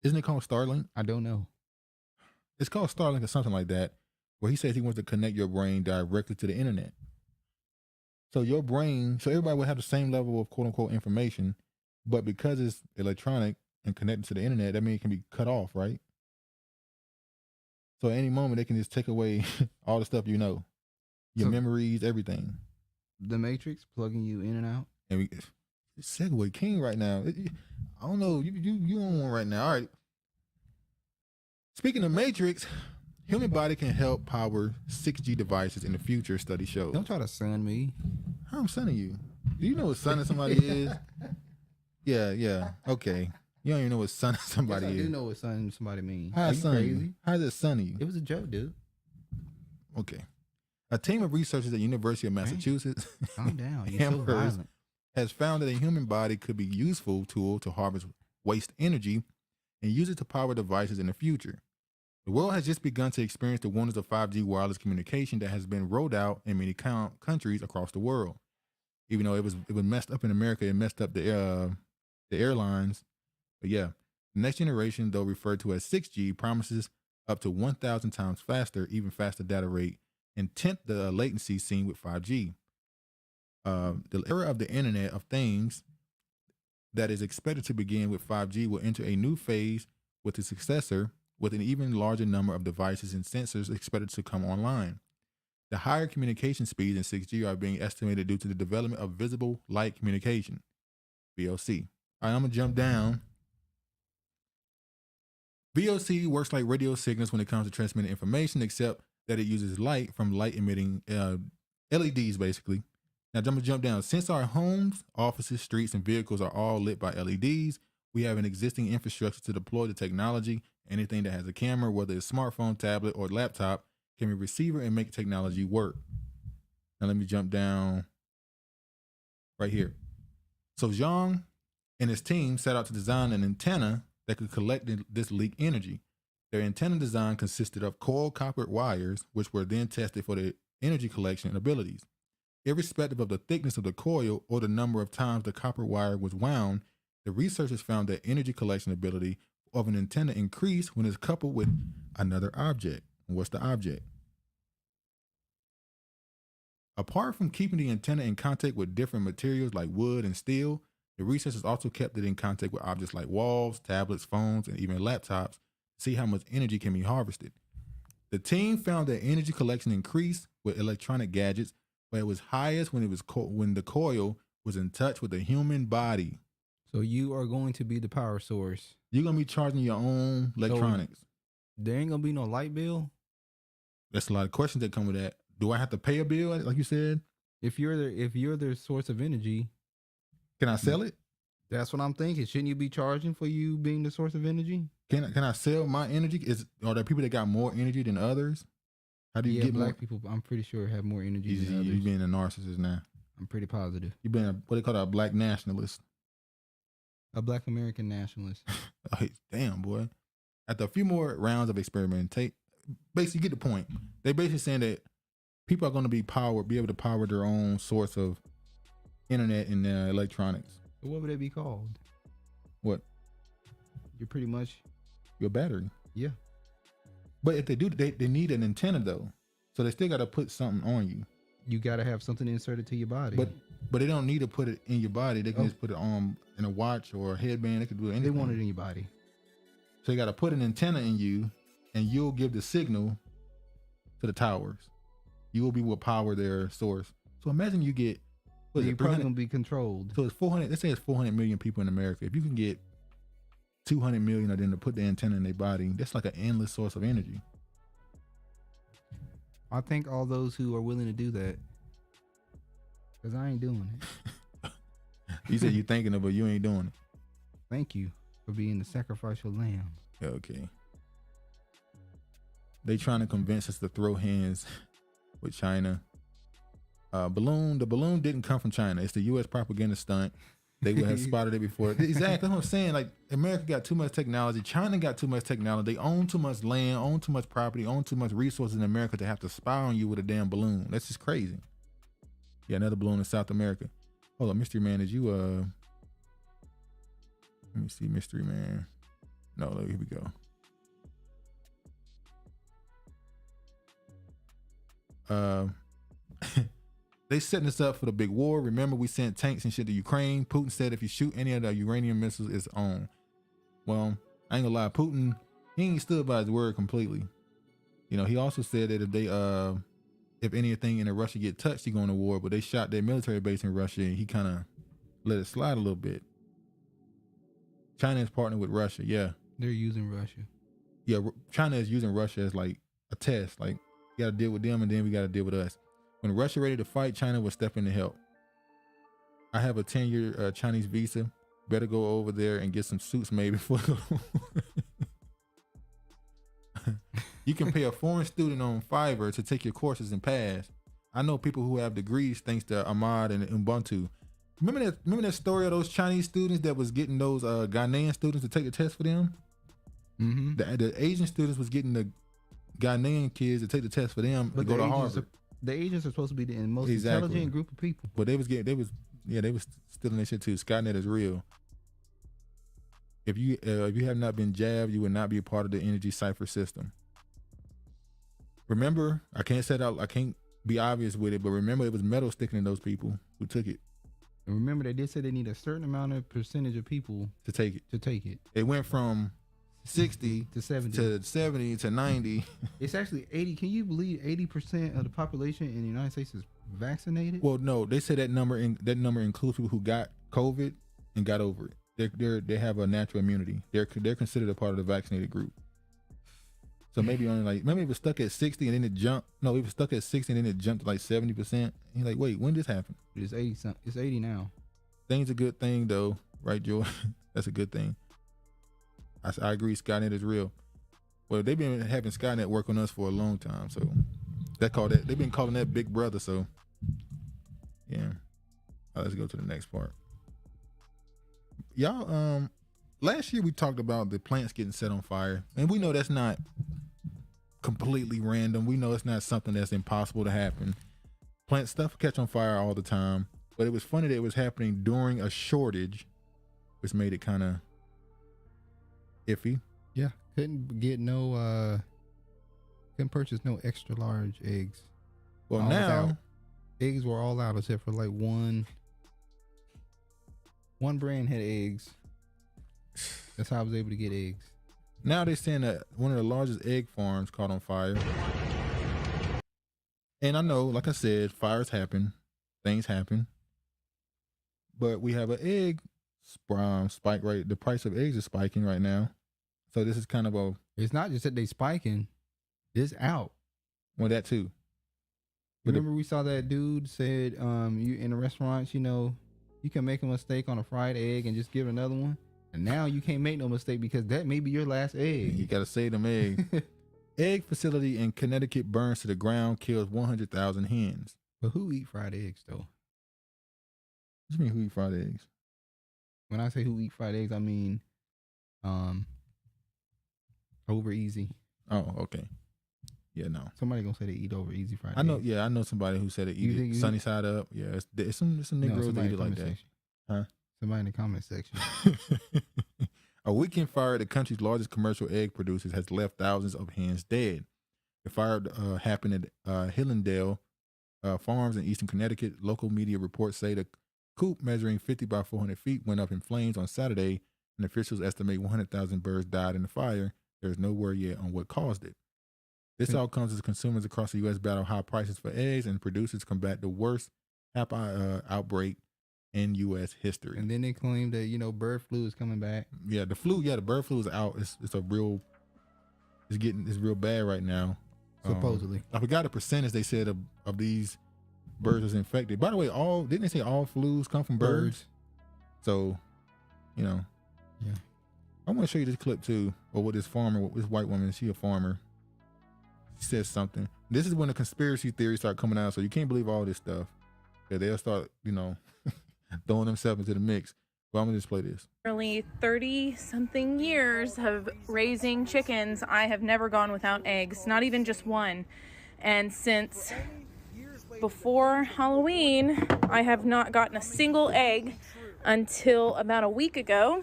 Isn't it called Starlink? I don't know. It's called Starlink or something like that, where he says he wants to connect your brain directly to the internet. So your brain, so everybody will have the same level of quote unquote information, but because it's electronic and connected to the internet, that means it can be cut off, right? So at any moment they can just take away all the stuff you know, your memories, everything. The Matrix plugging you in and out. And we segue king right now. I don't know, you on one right now. All right. Speaking of Matrix, human body can help power 6G devices in the future, study shows. Don't try to sun me. How I'm sunning you? Do you know what sunning somebody is? Yeah. Okay. You don't even know what sunning somebody yes, I is. do know what sunning somebody means. How's crazy? You? How's it sunning you? It was a joke, dude. Okay. A team of researchers at University of Massachusetts calm down. You're so violent. Has found that a human body could be a useful tool to harvest waste energy and use it to power devices in the future. The world has just begun to experience the wonders of 5G wireless communication that has been rolled out in many countries across the world. Even though it was messed up in America, it messed up the airlines. But yeah, the next generation, though referred to as 6G, promises up to 1,000 times faster, even faster data rate, and 10th the latency seen with 5G. The era of the Internet of Things that is expected to begin with 5G will enter a new phase with the successor, with an even larger number of devices and sensors expected to come online. The higher communication speeds in 6G are being estimated due to the development of visible light communication, VOC. All right, I'm going to jump down. VOC works like radio signals when it comes to transmitting information, except that it uses light from light-emitting LEDs, basically. Now, I'm going to jump down. Since our homes, offices, streets, and vehicles are all lit by LEDs, we have an existing infrastructure to deploy the technology. Anything that has a camera, whether it's smartphone, tablet, or laptop, can be a receiver and make technology work. Now, let me jump down right here. So Zhang and his team set out to design an antenna that could collect this leak energy. Their antenna design consisted of coiled copper wires, which were then tested for their energy collection abilities. Irrespective of the thickness of the coil or the number of times the copper wire was wound, the researchers found that energy collection ability of an antenna increased when it's coupled with another object. And what's the object? Apart from keeping the antenna in contact with different materials like wood and steel, the researchers also kept it in contact with objects like walls, tablets, phones, and even laptops to see how much energy can be harvested. The team found that energy collection increased with electronic gadgets, but it was highest when the coil was in touch with the human body. So you are going to be the power source. You're going to be charging your own electronics. So there ain't going to be no light bill? That's a lot of questions that come with that. Do I have to pay a bill, like you said? If you're the source of energy, can I sell it? That's what I'm thinking. Shouldn't you be charging for you being the source of energy? Can I sell my energy? Are there people that got more energy than others? How do you get black more? people? I'm pretty sure have more energy than others. You being a narcissist now. I'm pretty positive. You been what they call a black nationalist. A black American nationalist. Oh, damn, boy. After a few more rounds of experimentation, basically you get the point. They basically saying that people are going to be able to power their own source of internet and electronics. So what would they be called? What? You're pretty much your battery. Yeah. But if they do, they need an antenna though, so they still got to put something on you. You got to have something inserted to your body. But they don't need to put it in your body. They can just put it on in a watch or a headband. They can do anything. They want it in your body. So you got to put an antenna in you, and you'll give the signal to the towers. You will be what power their source. So imagine you get. You're probably gonna be controlled. So it's 400. Let's say it's 400 million people in America. If you can get 200 million of them to put the antenna in their body, that's like an endless source of energy. I thank all those who are willing to do that, because I ain't doing it. You said you're thinking of it, but you ain't doing it. Thank you for being the sacrificial lamb. Okay. They trying to convince us to throw hands with China. The balloon didn't come from China. It's the U.S. propaganda stunt. They would have spotted it before. Exactly. That's what I'm saying. Like, America got too much technology. China got too much technology. They own too much land, own too much property, own too much resources in America to have to spy on you with a damn balloon. That's just crazy. Yeah, another balloon in South America. Hold on, Mystery Man, let me see, Mystery Man. No, here we go. They setting us up for the big war. Remember, we sent tanks and shit to Ukraine. Putin said if you shoot any of the uranium missiles, it's on. Well, I ain't gonna lie, Putin, he ain't stood by his word completely. You know, he also said that if anything in Russia get touched, he going to war. But they shot their military base in Russia, and he kind of let it slide a little bit. China is partnered with Russia. Yeah, they're using Russia. Yeah, China is using Russia as like a test. Like, you got to deal with them, and then we got to deal with us. When Russia ready to fight, China will step in to help. I have a 10-year Chinese visa. Better go over there and get some suits made before. You can pay a foreign student on Fiverr to take your courses and pass. I know people who have degrees thanks to Ahmad and Ubuntu. Remember that story of those Chinese students that was getting those Ghanaian students to take the test for them? Mm-hmm. The Asian students was getting the Ghanaian kids to take the test for them to go to Harvard. The Asians are supposed to be the most intelligent group of people. But they was stealing that shit too. Skynet is real. If you have not been jabbed, you will not be a part of the energy cipher system. Remember, I can't be obvious with it, but remember it was metal sticking in those people who took it. And remember, they did say they need a certain amount of percentage of people to take it. It went from 60 to 70 to 70 to 90. It's actually 80. Can you believe 80% of the population in the United States is vaccinated? Well, no, they said that number includes people who got COVID and got over it. They have a natural immunity. They're considered a part of the vaccinated group. So maybe it was stuck at 60 and then it jumped. No, it was stuck at 60 and then it jumped to like 70%. And you're like, wait, when did this happen? It's 80 something. It's 80 now. Thing's a good thing though, right, Joy? That's a good thing. I agree, Skynet is real. Well, they've been having Skynet work on us for a long time, so they've been calling that Big Brother. So yeah, let's go to the next part. Y'all, last year we talked about the plants getting set on fire, and we know that's not completely random. We know it's not something that's impossible to happen. Plant stuff catch on fire all the time, but it was funny that it was happening during a shortage, which made it kind of iffy. Yeah, couldn't purchase no extra large eggs. Well, now eggs were all out except for like one brand had eggs. That's how I was able to get eggs. Now they're saying that one of the largest egg farms caught on fire. And I know, like I said, fires happen, things happen. But we have an egg spike right. The price of eggs is spiking right now. So this is kind of it's not just that they spiking, it's out. Well, that too. Remember we saw that dude said, you in the restaurants, you can make a mistake on a fried egg and just give another one. And now you can't make no mistake because that may be your last egg. You got to save them eggs. Egg facility in Connecticut burns to the ground, kills 100,000 hens. But who eat fried eggs though? What do you mean who eat fried eggs? When I say who eat fried eggs, I mean over easy. Oh, okay. Yeah, no. Somebody gonna say they eat over easy fried I know. eggs. Yeah, I know somebody who said they eat it sunny side up. Yeah, it's some Negroes that eat it like that. Section. Huh? Somebody in the comment section. A weekend fire at the country's largest commercial egg producers has left thousands of hens dead. The fire happened at Hillendale Farms in eastern Connecticut. Local media reports say the coop measuring 50 by 400 feet went up in flames on Saturday, and officials estimate 100,000 birds died in the fire. There is no word yet on what caused it. This all comes as consumers across the U.S. battle high prices for eggs, and producers combat the worst outbreak in U.S. history. And then they claim that bird flu is coming back. Yeah, the bird flu is out. It's real bad right now. Supposedly, I forgot the percentage they said of these birds was infected. By the way, didn't they say all flus come from birds? So, yeah. I want to show you this clip too, or what this white woman, she a farmer. She says something. This is when the conspiracy theories start coming out, so you can't believe all this stuff. Yeah, they'll start, throwing themselves into the mix. But I'm gonna just play this. Nearly 30-something years of raising chickens, I have never gone without eggs, not even just one. And since before Halloween, I have not gotten a single egg until about a week ago.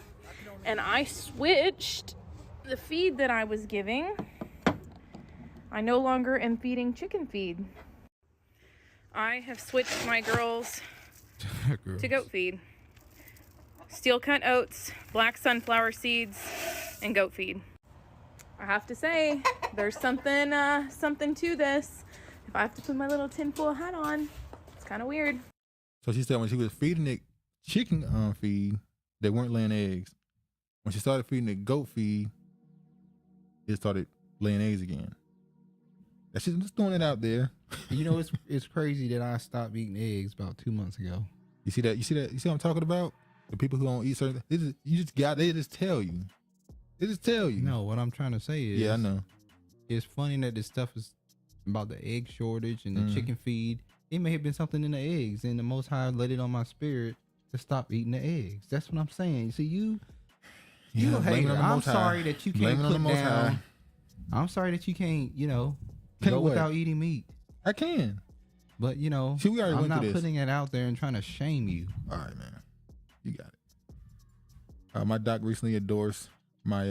And I switched the feed that I was giving. I no longer am feeding chicken feed. I have switched my girls to goat feed. Steel cut oats, black sunflower seeds, and goat feed. I have to say, there's something to this. If I have to put my little tinfoil hat on, it's kind of weird. So she said when she was feeding it chicken feed, they weren't laying eggs. When she started feeding it goat feed, it started laying eggs again. She's just throwing it out there. It's crazy that I stopped eating eggs about 2 months ago. You see that? You see what I'm talking about? The people who don't eat certain things, they just tell you. They just tell you. No, what I'm trying to say is, yeah, I know. It's funny that this stuff is about the egg shortage and the chicken feed. It may have been something in the eggs, and the Most High laid it on my spirit to stop eating the eggs. That's what I'm saying. See, You a blame it hater. on the I'm Most High. sorry that you Blame can't it on the put Most High. down. I'm sorry that you can't, Can't go what? without eating meat. I can. But, See, we already I'm went not through this. putting it out there and trying to shame you. All right, man. You got it. My doc recently endorsed my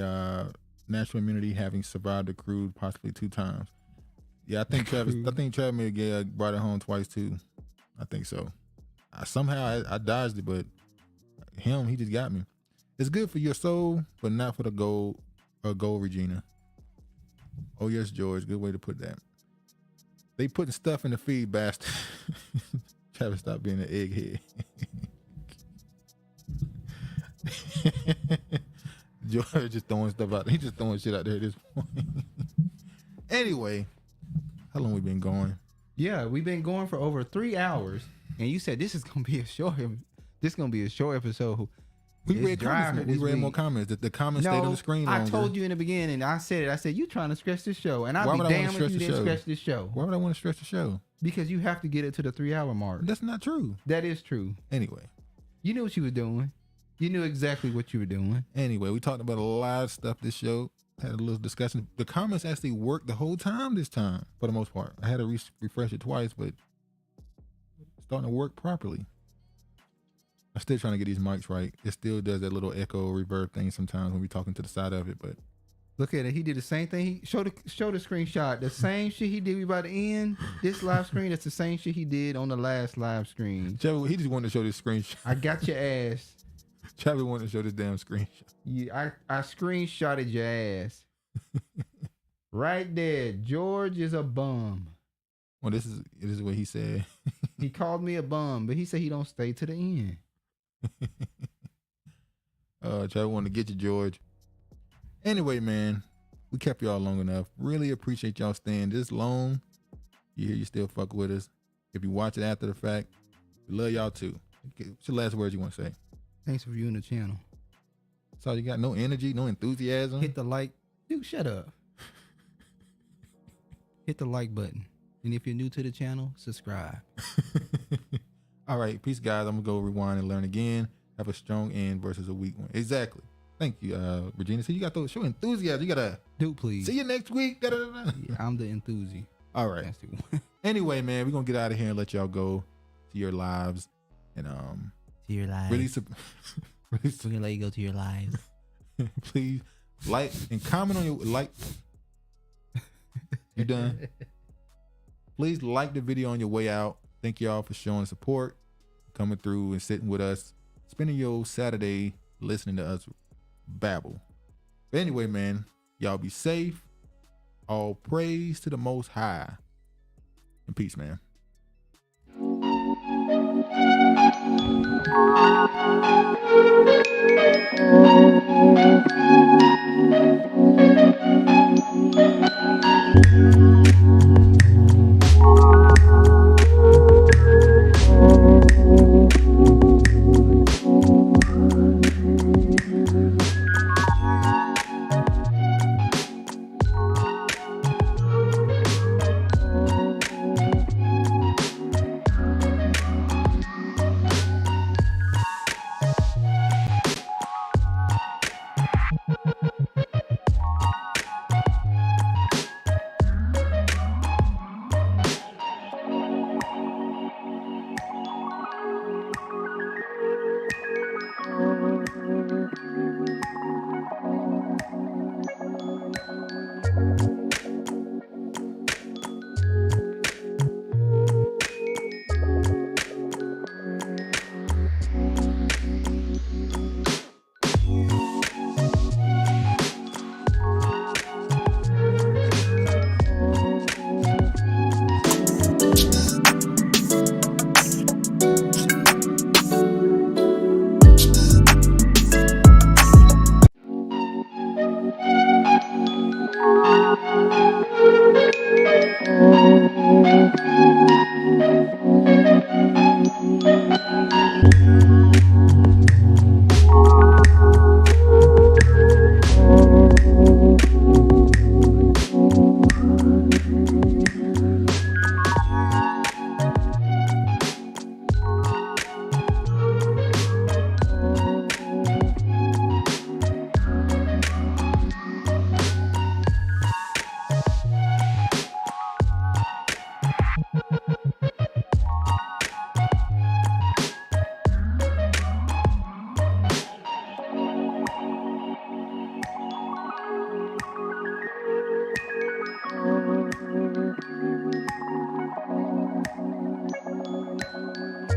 natural immunity, having survived the cruise possibly 2 times. Yeah, I think Travis may have brought it home twice too. I think so. Somehow I dodged it, but he just got me. It's good for your soul, but not for the gold, Regina. Oh yes, George. Good way to put that. They putting stuff in the feed, bastard. Travis, stop being an egghead. George just throwing stuff out. He just throwing shit out there at this point. Anyway, how long we been going? Yeah, we've been going for over 3 hours, and you said this is gonna be a short. This is gonna be a short episode. We read comments. We read more comments. The comments stayed on the screen longer. I told you in the beginning. I said it. I said you trying to stretch this show, and I'd Why be would I damned wanna if you stretch the didn't show? stretch this show. Why would I want to stretch the show? Because you have to get it to the 3 hour mark. That's not true. That is true. Anyway, you knew what you were doing. You knew exactly what you were doing. Anyway, we talked about a lot of stuff this show. Had a little discussion. The comments actually worked the whole time this time, for the most part. I had to refresh it twice, but it's starting to work properly. I'm still trying to get these mics right. It still does that little echo reverb thing sometimes when we're talking to the side of it, but look at it. He did the same thing. He showed the screenshot. The same shit he did. We about to end this live screen. That's the same shit he did on the last live screen. Trevor, he just wanted to show this screenshot. I got your ass. Trevor wanted to show this damn screenshot. Yeah, I screenshotted your ass. Right there. George is a bum. Well, this is what he said. He called me a bum, but he said he don't stay to the end. Trevor wanted to get you, George. Anyway, man, we kept y'all long enough. Really appreciate y'all staying this long. You still fuck with us. If you watch it after the fact, we love y'all too. What's your last words you want to say? Thanks for viewing the channel. So you got no energy, no enthusiasm? Hit the like. Dude, shut up. Hit the like button. And if you're new to the channel, subscribe. All right, peace, guys. I'm going to go rewind and learn again. Have a strong end versus a weak one. Exactly. Thank you, Regina. So you got to show enthusiasm. You got to do, please. See you next week. Yeah, I'm the enthusiast. All right. Anyway, man, we're going to get out of here and let y'all go to your lives. And to your lives. We're going to let you go to your lives. Please like and comment on your like. You done? Please like the video on your way out. Thank y'all for showing support, coming through and sitting with us, spending your Saturday listening to us babble. But anyway, man, y'all be safe. All praise to the Most High. And peace, man.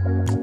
Bye.